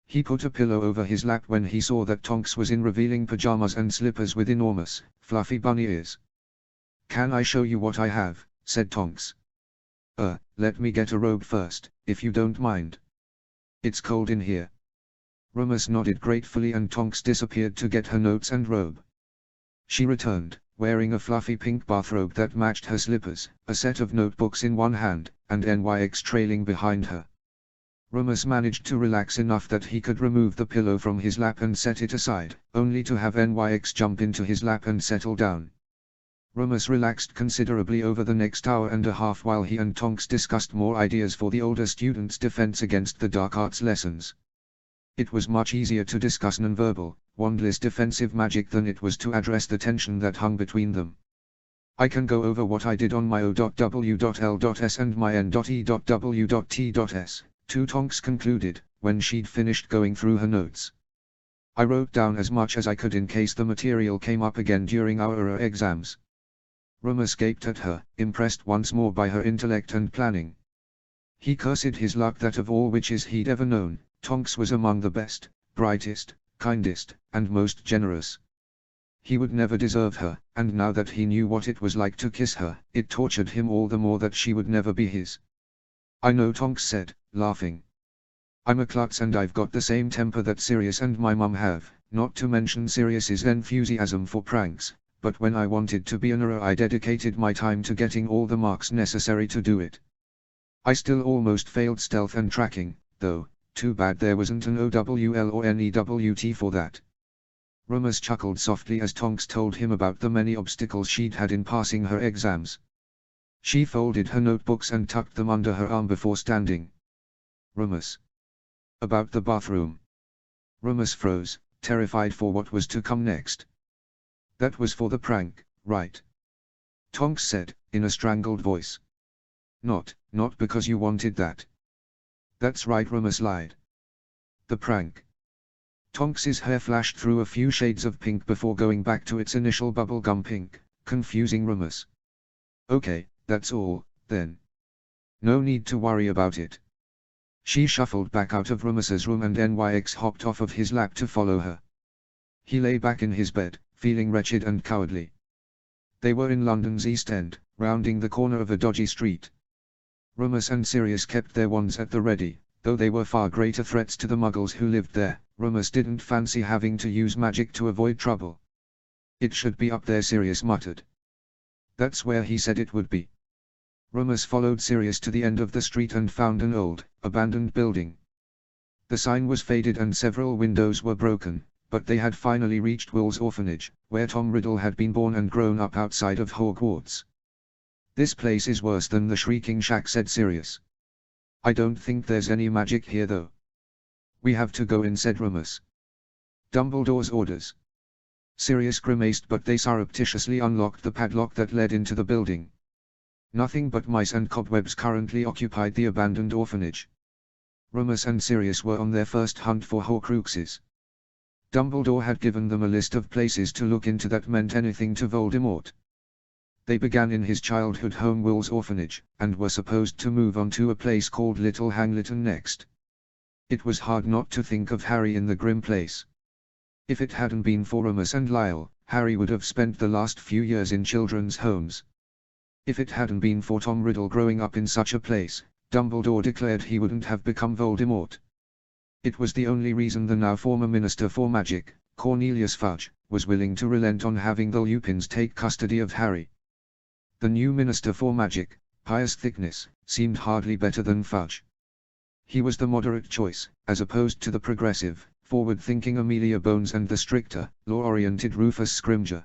He put a pillow over his lap when he saw that Tonks was in revealing pajamas and slippers with enormous, fluffy bunny ears. "Can I show you what I have?" said Tonks. Let me get a robe first, if you don't mind. It's cold in here." Rummus nodded gratefully and Tonks disappeared to get her notes and robe. She returned, wearing a fluffy pink bathrobe that matched her slippers, a set of notebooks in one hand, and NYX trailing behind her. Rummus managed to relax enough that he could remove the pillow from his lap and set it aside, only to have NYX jump into his lap and settle down. Rummus relaxed considerably over the next hour and a half while he and Tonks discussed more ideas for the older students' defense against the dark arts lessons. It was much easier to discuss nonverbal, wandless defensive magic than it was to address the tension that hung between them. "I can go over what I did on my O.W.L.S and my N.E.W.T.S. too," Tonks concluded, when she'd finished going through her notes. "I wrote down as much as I could in case the material came up again during our exams." Remus gaped at her, impressed once more by her intellect and planning. He cursed his luck that of all witches he'd ever known, Tonks was among the best, brightest, kindest, and most generous. He would never deserve her, and now that he knew what it was like to kiss her, it tortured him all the more that she would never be his. "I know," Tonks said, laughing. "I'm a klutz and I've got the same temper that Sirius and my mum have, not to mention Sirius's enthusiasm for pranks, but when I wanted to be an hero I dedicated my time to getting all the marks necessary to do it. I still almost failed stealth and tracking, though, too bad there wasn't an OWL or NEWT for that." Remus chuckled softly as Tonks told him about the many obstacles she'd had in passing her exams. She folded her notebooks and tucked them under her arm before standing. "Remus. About the bathroom." Remus froze, terrified for what was to come next. "That was for the prank, right?" Tonks said, in a strangled voice. Not because you wanted that." "That's right," Remus lied. "The prank." Tonks's hair flashed through a few shades of pink before going back to its initial bubblegum pink, confusing Remus. "Okay, that's all, then. No need to worry about it." She shuffled back out of Remus's room and NYX hopped off of his lap to follow her. He lay back in his bed, feeling wretched and cowardly. They were in London's East End, rounding the corner of a dodgy street. Remus and Sirius kept their wands at the ready, though they were far greater threats to the muggles who lived there. Remus didn't fancy having to use magic to avoid trouble. "It should be up there," Sirius muttered. "That's where he said it would be." Remus followed Sirius to the end of the street and found an old, abandoned building. The sign was faded and several windows were broken, but they had finally reached Will's orphanage, where Tom Riddle had been born and grown up outside of Hogwarts. "This place is worse than the Shrieking Shack," said Sirius. "I don't think there's any magic here though." "We have to go in," said Remus. "Dumbledore's orders." Sirius grimaced, but they surreptitiously unlocked the padlock that led into the building. Nothing but mice and cobwebs currently occupied the abandoned orphanage. Remus and Sirius were on their first hunt for Horcruxes. Dumbledore had given them a list of places to look into that meant anything to Voldemort. They began in his childhood home, Will's orphanage, and were supposed to move on to a place called Little Hangleton next. It was hard not to think of Harry in the grim place. If it hadn't been for Remus and Lyle, Harry would have spent the last few years in children's homes. If it hadn't been for Tom Riddle growing up in such a place, Dumbledore declared he wouldn't have become Voldemort. It was the only reason the now former Minister for Magic, Cornelius Fudge, was willing to relent on having the Lupins take custody of Harry. The new Minister for Magic, Pius Thickness, seemed hardly better than Fudge. He was the moderate choice, as opposed to the progressive, forward-thinking Amelia Bones and the stricter, law-oriented Rufus Scrimger.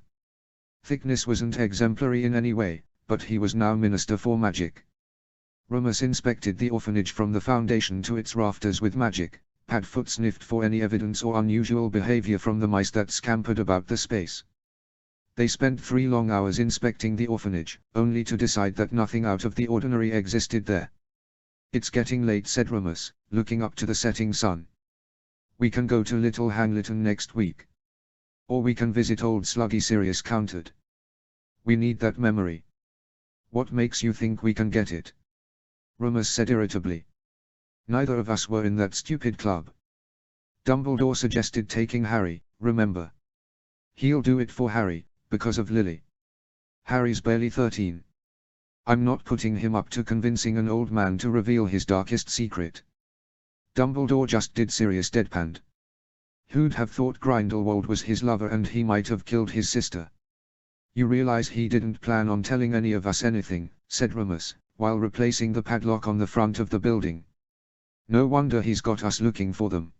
Thickness wasn't exemplary in any way, but he was now Minister for Magic. Remus inspected the orphanage from the foundation to its rafters with magic. Padfoot sniffed for any evidence or unusual behavior from the mice that scampered about the space. They spent 3 long hours inspecting the orphanage, only to decide that nothing out of the ordinary existed there. "It's getting late," said Remus, looking up to the setting sun. "We can go to Little Hangleton next week. Or we can visit Old Sluggy," Sirius countered. "We need that memory." "What makes you think we can get it?" Remus said irritably. "Neither of us were in that stupid club." Dumbledore suggested taking Harry, remember. "He'll do it for Harry, because of Lily. Harry's barely 13. I'm not putting him up to convincing an old man to reveal his darkest secret." Dumbledore just did. Sirius deadpanned. "Who'd have thought Grindelwald was his lover and he might have killed his sister?" "You realize he didn't plan on telling any of us anything," said Remus, while replacing the padlock on the front of the building. "No wonder he's got us looking for them.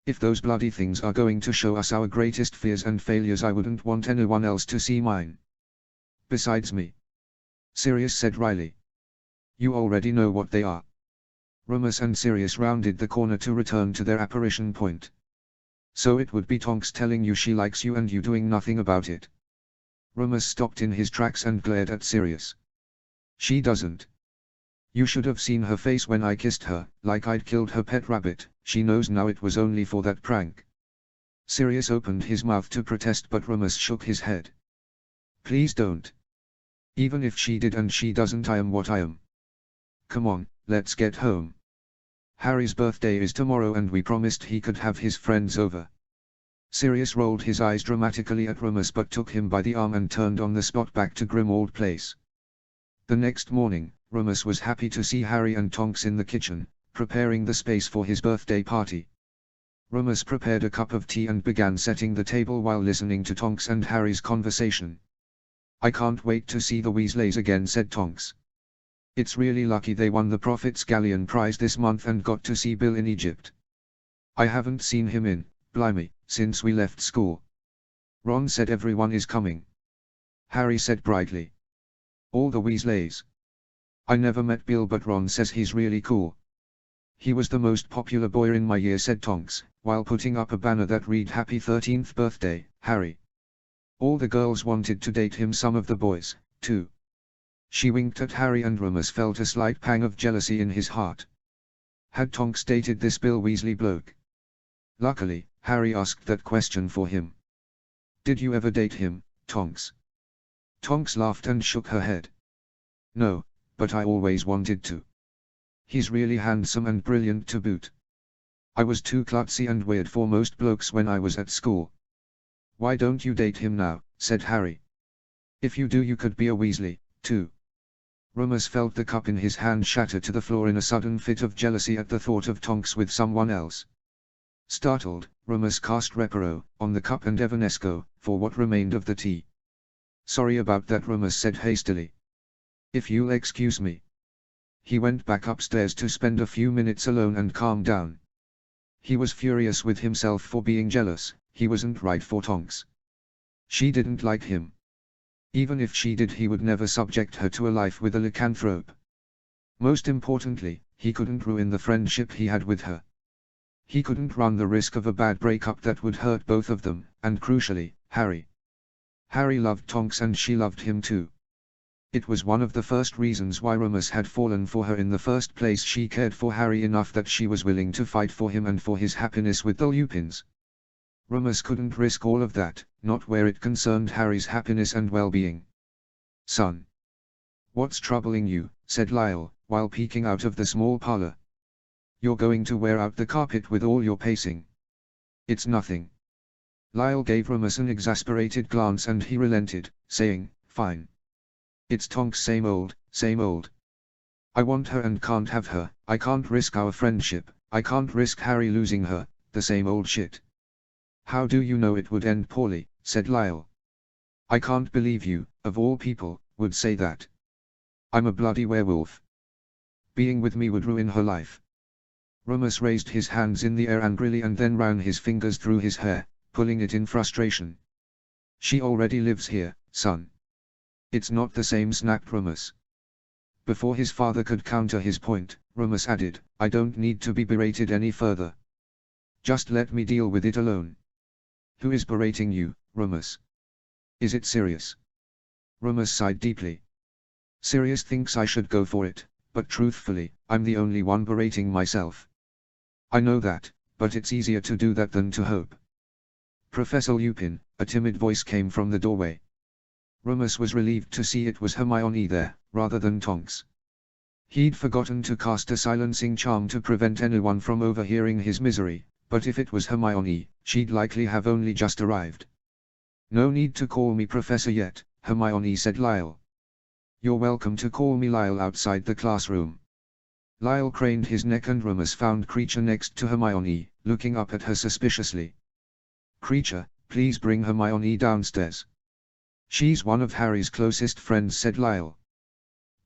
If those bloody things are going to show us our greatest fears and failures, I wouldn't want anyone else to see mine. Besides me," Sirius said wryly. "You already know what they are." Remus and Sirius rounded the corner to return to their apparition point. "So it would be Tonks telling you she likes you and you doing nothing about it." Remus stopped in his tracks and glared at Sirius. "She doesn't. You should have seen her face when I kissed her, like I'd killed her pet rabbit. She knows now it was only for that prank." Sirius opened his mouth to protest, but Remus shook his head. "Please don't. Even if she did and she doesn't, I am what I am. Come on, let's get home. Harry's birthday is tomorrow and we promised he could have his friends over. Sirius rolled his eyes dramatically at Remus but took him by the arm and turned on the spot back to Grimmauld Place. The next morning, Remus was happy to see Harry and Tonks in the kitchen, preparing the space for his birthday party. Remus prepared a cup of tea and began setting the table while listening to Tonks and Harry's conversation. "I can't wait to see the Weasleys again," said Tonks. "It's really lucky they won the Prophet's Galleon prize this month and got to see Bill in Egypt. I haven't seen him in, blimey, since we left school." Ron said, "Everyone is coming." Harry said brightly. "All the Weasleys?" "I never met Bill but Ron says he's really cool." "He was the most popular boy in my year," said Tonks, while putting up a banner that read "Happy 13th birthday, Harry." "All the girls wanted to date him, some of the boys, too." She winked at Harry and Remus felt a slight pang of jealousy in his heart. Had Tonks dated this Bill Weasley bloke? Luckily, Harry asked that question for him. "Did you ever date him, Tonks?" Tonks laughed and shook her head. "No, but I always wanted to. He's really handsome and brilliant to boot. I was too klutzy and weird for most blokes when I was at school." "Why don't you date him now?" said Harry. "If you do, you could be a Weasley, too." Remus felt the cup in his hand shatter to the floor in a sudden fit of jealousy at the thought of Tonks with someone else. Startled, Remus cast Reparo on the cup and Evanesco for what remained of the tea. "Sorry about that," Remus said hastily. "If you'll excuse me." He went back upstairs to spend a few minutes alone and calm down. He was furious with himself for being jealous. He wasn't right for Tonks. She didn't like him. Even if she did, he would never subject her to a life with a lycanthrope. Most importantly, he couldn't ruin the friendship he had with her. He couldn't run the risk of a bad breakup that would hurt both of them, and crucially, Harry. Harry loved Tonks and she loved him too. It was one of the first reasons why Remus had fallen for her in the first place. She cared for Harry enough that she was willing to fight for him and for his happiness with the Lupins. Remus couldn't risk all of that, not where it concerned Harry's happiness and well-being. "Son. What's troubling you?" said Lyle, while peeking out of the small parlor. "You're going to wear out the carpet with all your pacing." "It's nothing." Lyle gave Remus an exasperated glance and he relented, saying, "Fine. It's Tonks, same old, same old. I want her and can't have her. I can't risk our friendship. I can't risk Harry losing her. The same old shit." "How do you know it would end poorly?" said Lyle. "I can't believe you, of all people, would say that. I'm a bloody werewolf. Being with me would ruin her life." Remus raised his hands in the air angrily and then ran his fingers through his hair, pulling it in frustration. "She already lives here, son." "It's not the same," snapped Remus. Before his father could counter his point, Remus added, "I don't need to be berated any further. Just let me deal with it alone." "Who is berating you, Remus? Is it Sirius?" Remus sighed deeply. "Sirius thinks I should go for it, but truthfully, I'm the only one berating myself." "I know that, but it's easier to do that than to hope." "Professor Lupin," a timid voice came from the doorway. Remus was relieved to see it was Hermione there, rather than Tonks. He'd forgotten to cast a silencing charm to prevent anyone from overhearing his misery, but if it was Hermione, she'd likely have only just arrived. "No need to call me Professor yet," Hermione said. "Lyle. You're welcome to call me Lyle outside the classroom." Lyle craned his neck and Remus found Creature next to Hermione, looking up at her suspiciously. "Creature, please bring Hermione downstairs." "She's one of Harry's closest friends," said Lyle.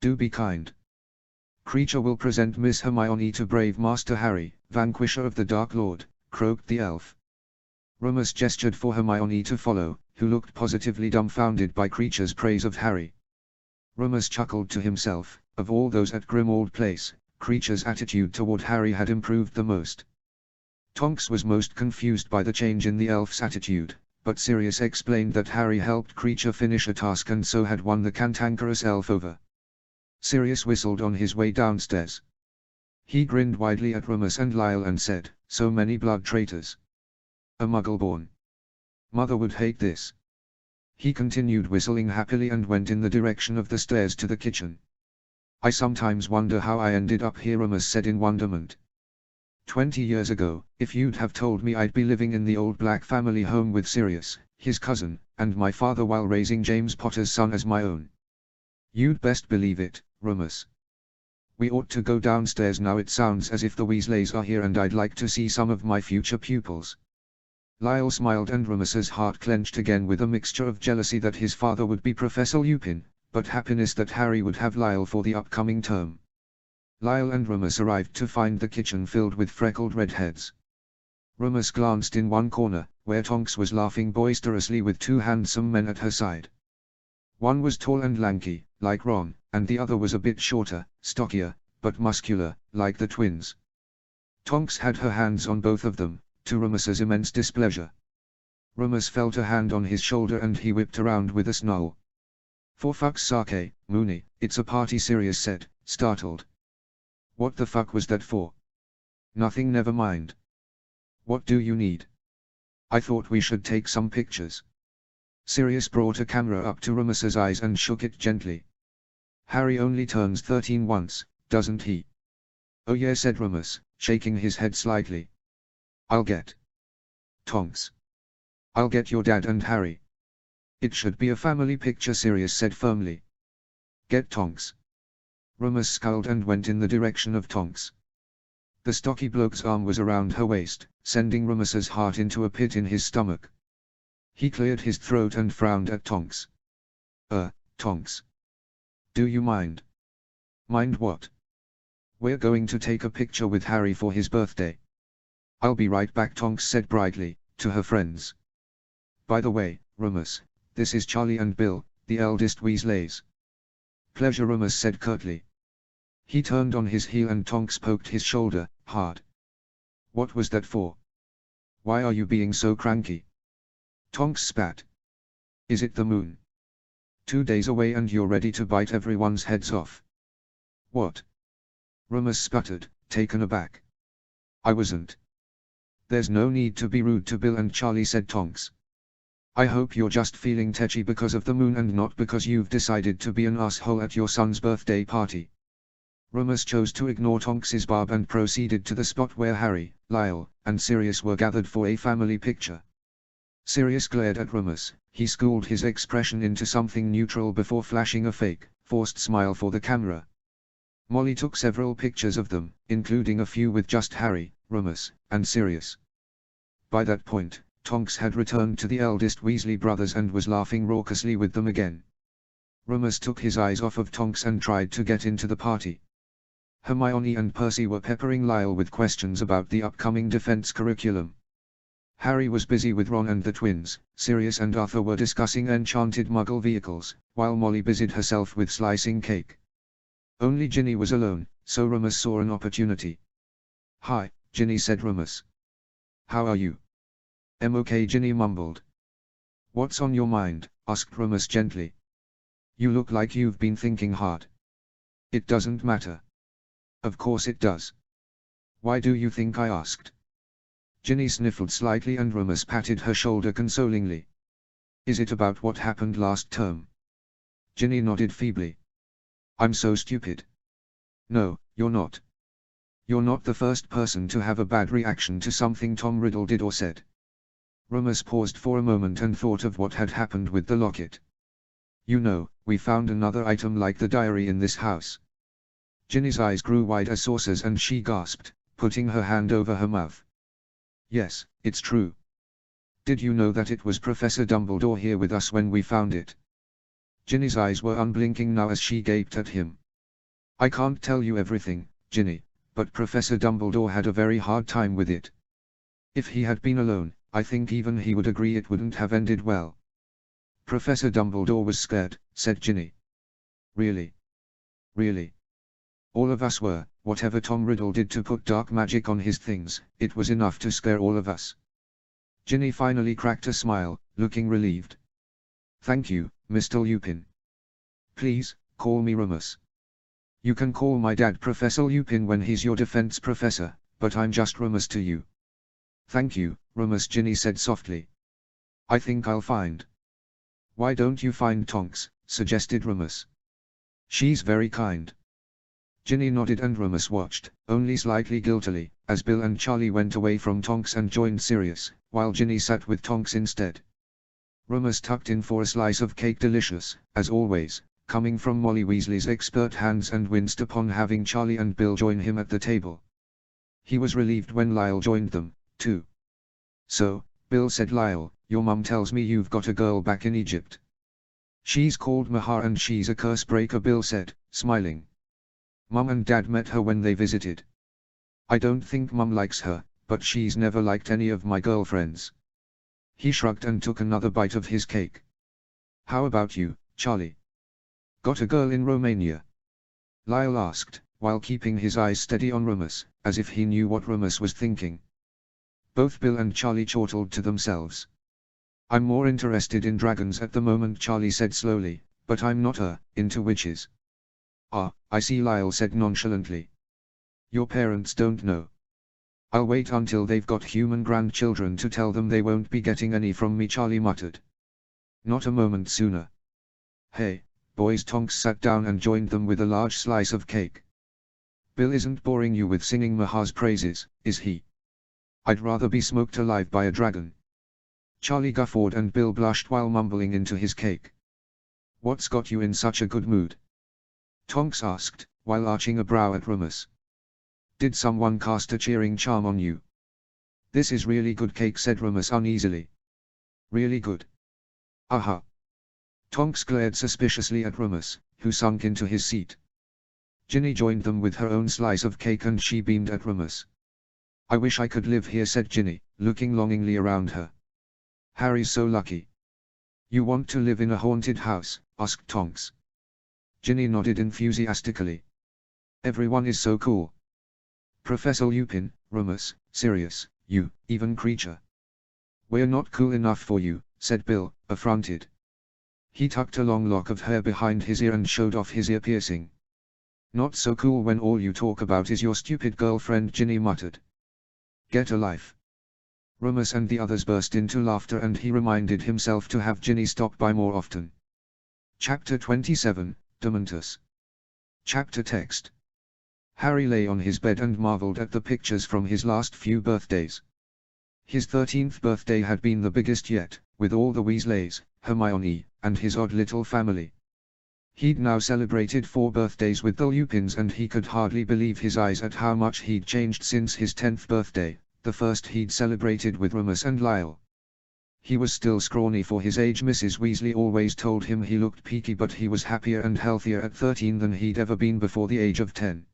"Do be kind." "Creature will present Miss Hermione to brave Master Harry, vanquisher of the Dark Lord," croaked the elf. Remus gestured for Hermione to follow, who looked positively dumbfounded by Creature's praise of Harry. Remus chuckled to himself. Of all those at Grimmauld Place, Creature's attitude toward Harry had improved the most. Tonks was most confused by the change in the elf's attitude, but Sirius explained that Harry helped Creature finish a task and so had won the cantankerous elf over. Sirius whistled on his way downstairs. He grinned widely at Remus and Lyle and said, "So many blood traitors. A Muggle-born. Mother would hate this." He continued whistling happily and went in the direction of the stairs to the kitchen. I sometimes wonder how I ended up here, Remus said in wonderment. 20 years ago, if you'd have told me I'd be living in the old black family home with Sirius, his cousin, and my father while raising James Potter's son as my own. You'd best believe it, Remus. We ought to go downstairs now. It sounds as if the Weasleys are here and I'd like to see some of my future pupils. Lyle smiled and Remus's heart clenched again with a mixture of jealousy that his father would be Professor Lupin, but happiness that Harry would have Lyle for the upcoming term. Lyle and Remus arrived to find the kitchen filled with freckled redheads. Remus glanced in one corner, where Tonks was laughing boisterously with two handsome men at her side. One was tall and lanky, like Ron, and the other was a bit shorter, stockier, but muscular, like the twins. Tonks had her hands on both of them, to Remus's immense displeasure. Remus felt a hand on his shoulder and he whipped around with a snarl. "For fuck's sake, Moony, it's a party," Sirius said, startled. "What the fuck was that for?" "Nothing, never mind." "What do you need?" "I thought we should take some pictures." Sirius brought a camera up to Remus's eyes and shook it gently. "Harry only turns 13 once, doesn't he?" "Oh yeah," said Remus, shaking his head slightly. "I'll get Tonks. I'll get your dad and Harry." "It should be a family picture," Sirius said firmly. "Get Tonks." Remus scowled and went in the direction of Tonks. The stocky bloke's arm was around her waist, sending Remus's heart into a pit in his stomach. He cleared his throat and frowned at Tonks. Tonks. Do you mind?" "Mind what?" "We're going to take a picture with Harry for his birthday." "I'll be right back," Tonks said brightly, to her friends. "By the way, Remus, this is Charlie and Bill, the eldest Weasleys." "Pleasure," Remus said curtly. He turned on his heel and Tonks poked his shoulder, hard. "What was that for? Why are you being so cranky?" Tonks spat. "Is it the moon? 2 days away and you're ready to bite everyone's heads off." "What?" Remus sputtered, taken aback. "I wasn't." "There's no need to be rude to Bill and Charlie," said Tonks. "I hope you're just feeling tetchy because of the moon and not because you've decided to be an asshole at your son's birthday party." Remus chose to ignore Tonks's barb and proceeded to the spot where Harry, Lyle, and Sirius were gathered for a family picture. Sirius glared at Remus. He schooled his expression into something neutral before flashing a fake, forced smile for the camera. Molly took several pictures of them, including a few with just Harry, Remus, and Sirius. By that point, Tonks had returned to the eldest Weasley brothers and was laughing raucously with them again. Remus took his eyes off of Tonks and tried to get into the party. Hermione and Percy were peppering Lyle with questions about the upcoming defense curriculum. Harry was busy with Ron and the twins. Sirius and Arthur were discussing enchanted Muggle vehicles, while Molly busied herself with slicing cake. Only Ginny was alone, so Remus saw an opportunity. "Hi, Ginny," said Remus. "How are you?" "I'm okay," Ginny mumbled. "What's on your mind?" asked Remus gently. "You look like you've been thinking hard." "It doesn't matter." "Of course it does. Why do you think I asked?" Ginny sniffled slightly and Remus patted her shoulder consolingly. "Is it about what happened last term?" Ginny nodded feebly. "I'm so stupid." "No, you're not. You're not the first person to have a bad reaction to something Tom Riddle did or said." Remus paused for a moment and thought of what had happened with the locket. "You know, we found another item like the diary in this house." Ginny's eyes grew wide as saucers and she gasped, putting her hand over her mouth. "Yes, it's true. Did you know that it was Professor Dumbledore here with us when we found it?" Ginny's eyes were unblinking now as she gaped at him. "I can't tell you everything, Ginny, but Professor Dumbledore had a very hard time with it. If he had been alone, I think even he would agree it wouldn't have ended well." "Professor Dumbledore was scared," said Ginny. "Really? Really? All of us were. Whatever Tom Riddle did to put dark magic on his things, it was enough to scare all of us." Ginny finally cracked a smile, looking relieved. "Thank you, Mr. Lupin. Please, call me Remus. You can call my dad Professor Lupin when he's your defense professor, but I'm just Remus to you." "Thank you, Remus," Ginny said softly. "I think I'll find Why don't you find Tonks, suggested Remus. She's very kind. Ginny nodded and Remus watched, only slightly guiltily, as Bill and Charlie went away from Tonks and joined Sirius, while Ginny sat with Tonks instead. Remus tucked in for a slice of cake, delicious, as always, coming from Molly Weasley's expert hands, and winced upon having Charlie and Bill join him at the table. He was relieved when Lyle joined them, too. So, Bill said, Lyle, your mum tells me you've got a girl back in Egypt. She's called Mahar and she's a curse breaker, Bill said, smiling. Mum and Dad met her when they visited. I don't think Mum likes her, but she's never liked any of my girlfriends. He shrugged and took another bite of his cake. How about you, Charlie? Got a girl in Romania? Lyle asked, while keeping his eyes steady on Remus, as if he knew what Remus was thinking. Both Bill and Charlie chortled to themselves. I'm more interested in dragons at the moment, Charlie said slowly, but I'm not into witches. Ah, I see, Lyle said nonchalantly. Your parents don't know. I'll wait until they've got human grandchildren to tell them they won't be getting any from me, Charlie muttered. Not a moment sooner. Hey, boys, Tonks sat down and joined them with a large slice of cake. Bill isn't boring you with singing Mahar's praises, is he? I'd rather be smoked alive by a dragon. Charlie guffawed and Bill blushed while mumbling into his cake. What's got you in such a good mood? Tonks asked, while arching a brow at Remus. Did someone cast a cheering charm on you? This is really good cake, said Remus uneasily. Really good? Aha. Tonks glared suspiciously at Remus, who sunk into his seat. Ginny joined them with her own slice of cake and she beamed at Remus. I wish I could live here, said Ginny, looking longingly around her. Harry's so lucky. You want to live in a haunted house? Asked Tonks. Ginny nodded enthusiastically. Everyone is so cool. Professor Lupin, Remus, Sirius, you, even Creature. We're not cool enough for you, said Bill, affronted. He tucked a long lock of hair behind his ear and showed off his ear piercing. Not so cool when all you talk about is your stupid girlfriend, Ginny muttered. Get a life. Remus and the others burst into laughter and he reminded himself to have Ginny stop by more often. Chapter 27, Dementus. Chapter text. Harry lay on his bed and marveled at the pictures from his last few birthdays. His 13th birthday had been the biggest yet, with all the Weasleys, Hermione, and his odd little family. He'd now celebrated 4 birthdays with the Lupins and he could hardly believe his eyes at how much he'd changed since his 10th birthday, the first he'd celebrated with Remus and Lyle. He was still scrawny for his age. Mrs. Weasley always told him he looked peaky, but he was happier and healthier at 13 than he'd ever been before the age of 10.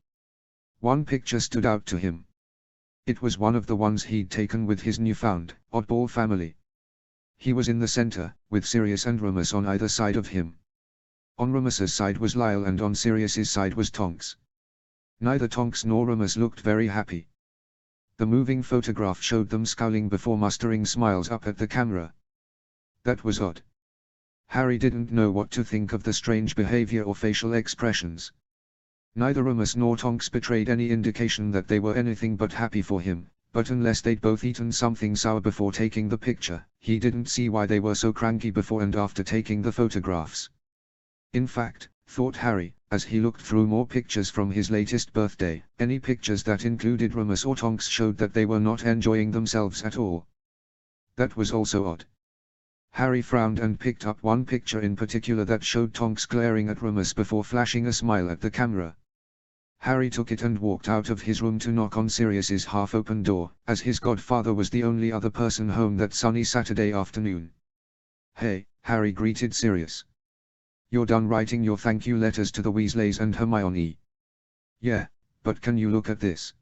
One picture stood out to him. It was one of the ones he'd taken with his newfound, oddball family. He was in the center, with Sirius and Remus on either side of him. On Remus's side was Lyle and on Sirius's side was Tonks. Neither Tonks nor Remus looked very happy. The moving photograph showed them scowling before mustering smiles up at the camera. That was odd. Harry didn't know what to think of the strange behavior or facial expressions. Neither Remus nor Tonks betrayed any indication that they were anything but happy for him, but unless they'd both eaten something sour before taking the picture, he didn't see why they were so cranky before and after taking the photographs. In fact, thought Harry, as he looked through more pictures from his latest birthday, any pictures that included Remus or Tonks showed that they were not enjoying themselves at all. That was also odd. Harry frowned and picked up one picture in particular that showed Tonks glaring at Remus before flashing a smile at the camera. Harry took it and walked out of his room to knock on Sirius's half-open door, as his godfather was the only other person home that sunny Saturday afternoon. Hey, Harry greeted Sirius. You're done writing your thank you letters to the Weasleys and Hermione? Yeah, but can you look at this?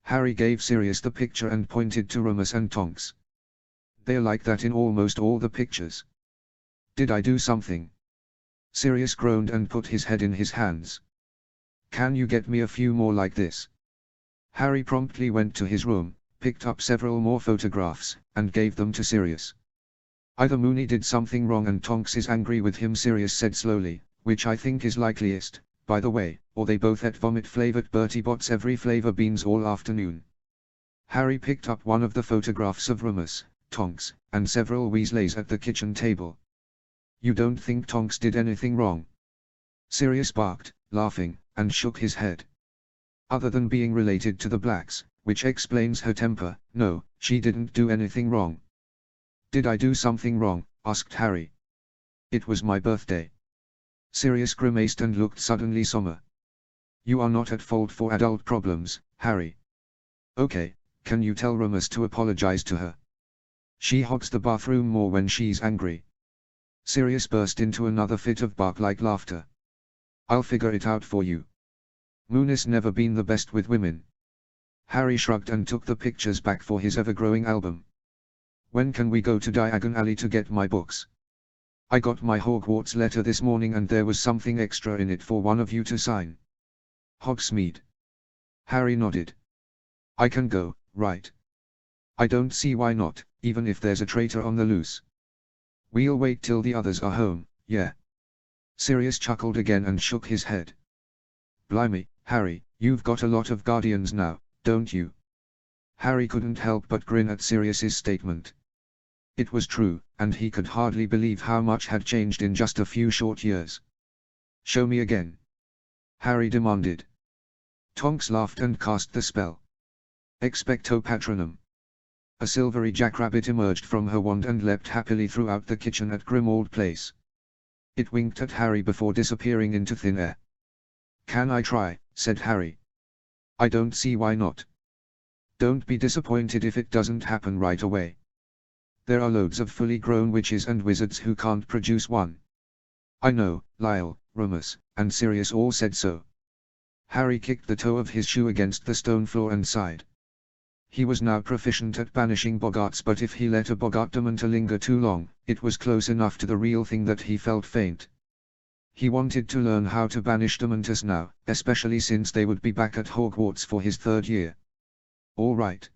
Harry gave Sirius the picture and pointed to Remus and Tonks. They're like that in almost all the pictures. Did I do something? Sirius groaned and put his head in his hands. Can you get me a few more like this? Harry promptly went to his room, picked up several more photographs, and gave them to Sirius. Either Moony did something wrong and Tonks is angry with him, Sirius said slowly, which I think is likeliest, by the way, or they both ate vomit-flavored Bertie Bott's every flavor beans all afternoon. Harry picked up one of the photographs of Remus, Tonks, and several Weasleys at the kitchen table. You don't think Tonks did anything wrong? Sirius barked, laughing, and shook his head. Other than being related to the blacks, which explains her temper, no, she didn't do anything wrong. Did I do something wrong? Asked Harry. It was my birthday. Sirius grimaced and looked suddenly somber. You are not at fault for adult problems, Harry. Okay, can you tell Remus to apologize to her? She hogs the bathroom more when she's angry. Sirius burst into another fit of bark-like laughter. I'll figure it out for you. Moon's never been the best with women. Harry shrugged and took the pictures back for his ever-growing album. When can we go to Diagon Alley to get my books? I got my Hogwarts letter this morning and there was something extra in it for one of you to sign. Hogsmeade. Harry nodded. I can go, right? I don't see why not, even if there's a traitor on the loose. We'll wait till the others are home, yeah. Sirius chuckled again and shook his head. Blimey, Harry, you've got a lot of guardians now, don't you? Harry couldn't help but grin at Sirius's statement. It was true, and he could hardly believe how much had changed in just a few short years. Show me again. Harry demanded. Tonks laughed and cast the spell. Expecto Patronum. A silvery jackrabbit emerged from her wand and leapt happily throughout the kitchen at Grimmauld Place. It winked at Harry before disappearing into thin air. Can I try? Said Harry. I don't see why not. Don't be disappointed if it doesn't happen right away. There are loads of fully grown witches and wizards who can't produce one. I know, Lyle, Remus, and Sirius all said so. Harry kicked the toe of his shoe against the stone floor and sighed. He was now proficient at banishing boggarts, but if he let a boggart dementor linger too long, it was close enough to the real thing that he felt faint. He wanted to learn how to banish dementors now, especially since they would be back at Hogwarts for his 3rd year. All right.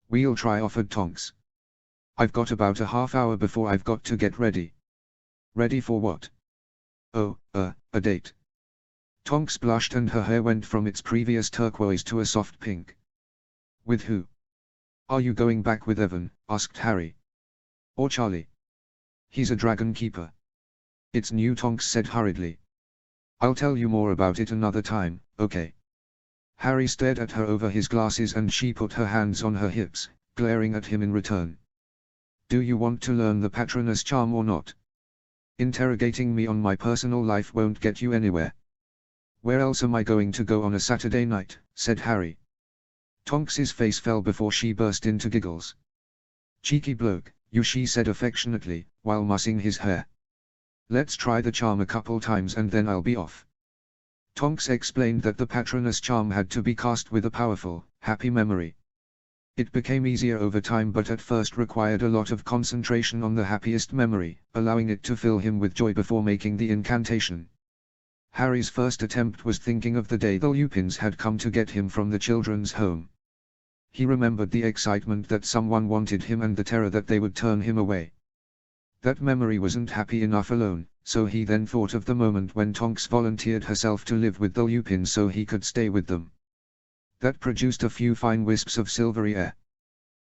We'll try, offered Tonks. I've got about a half hour before I've got to get ready. Ready for what? Oh, a date. Tonks blushed and her hair went from its previous turquoise to a soft pink. With who? Are you going back with Evan? Asked Harry. Or Charlie? He's a dragon keeper. It's new, Tonks said hurriedly. I'll tell you more about it another time, okay? Harry stared at her over his glasses and she put her hands on her hips, glaring at him in return. Do you want to learn the Patronus charm or not? Interrogating me on my personal life won't get you anywhere. Where else am I going to go on a Saturday night? Said Harry. Tonks's face fell before she burst into giggles. Cheeky bloke, you, she said affectionately, while mussing his hair. Let's try the charm a couple times and then I'll be off. Tonks explained that the Patronus charm had to be cast with a powerful, happy memory. It became easier over time but at first required a lot of concentration on the happiest memory, allowing it to fill him with joy before making the incantation. Harry's first attempt was thinking of the day the Lupins had come to get him from the children's home. He remembered the excitement that someone wanted him and the terror that they would turn him away. That memory wasn't happy enough alone, so he then thought of the moment when Tonks volunteered herself to live with the Lupins so he could stay with them. That produced a few fine wisps of silvery air.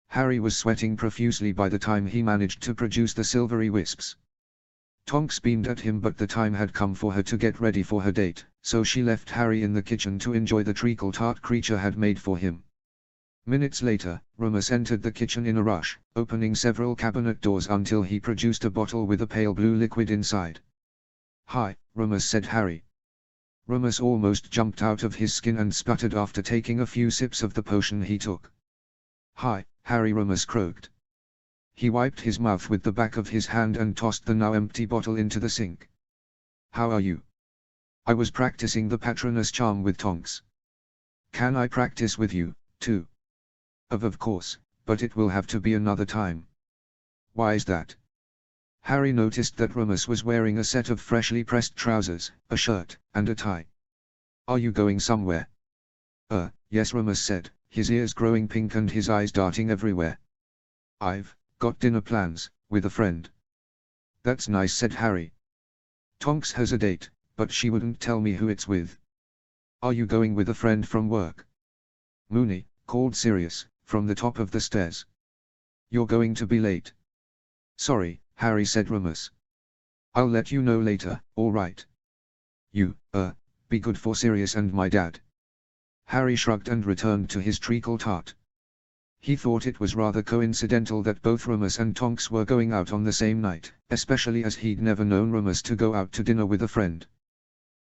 Harry was sweating profusely by the time he managed to produce the silvery wisps. Tonks beamed at him, but the time had come for her to get ready for her date, so she left Harry in the kitchen to enjoy the treacle tart creature had made for him. Minutes later, Remus entered the kitchen in a rush, opening several cabinet doors until he produced a bottle with a pale blue liquid inside. Hi, Remus, said Harry. Remus almost jumped out of his skin and sputtered after taking a few sips of the potion he took. Hi, Harry, Remus croaked. He wiped his mouth with the back of his hand and tossed the now empty bottle into the sink. How are you? I was practicing the Patronus charm with Tonks. Can I practice with you, too? Of course, but it will have to be another time. Why is that? Harry noticed that Remus was wearing a set of freshly pressed trousers, a shirt, and a tie. Are you going somewhere? Yes, Remus said, his ears growing pink and his eyes darting everywhere. I've got dinner plans, with a friend. That's nice, said Harry. Tonks has a date, but she wouldn't tell me who it's with. Are you going with a friend from work? Moony, called Sirius, from the top of the stairs. You're going to be late. Sorry, Harry, said Remus. I'll let you know later, alright? You, be good for Sirius and my dad. Harry shrugged and returned to his treacle tart. He thought it was rather coincidental that both Remus and Tonks were going out on the same night, especially as he'd never known Remus to go out to dinner with a friend.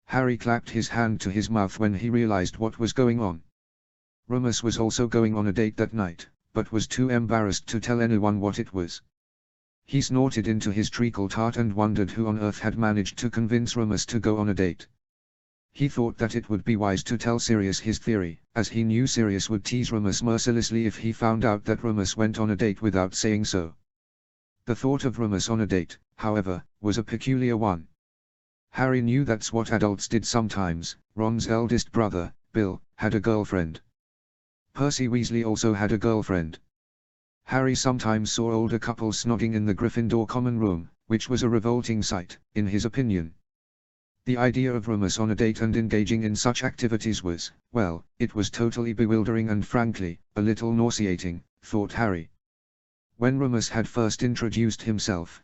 Harry clapped his hand to his mouth when he realized what was going on. Remus was also going on a date that night, but was too embarrassed to tell anyone what it was. He snorted into his treacle tart and wondered who on earth had managed to convince Remus to go on a date. He thought that it would be wise to tell Sirius his theory, as he knew Sirius would tease Remus mercilessly if he found out that Remus went on a date without saying so. The thought of Remus on a date, however, was a peculiar one. Harry knew that's what adults did sometimes. Ron's eldest brother, Bill, had a girlfriend. Percy Weasley also had a girlfriend. Harry sometimes saw older couples snogging in the Gryffindor common room, which was a revolting sight, in his opinion. The idea of Remus on a date and engaging in such activities was, well, it was totally bewildering and frankly, a little nauseating, thought Harry. When Remus had first introduced himself,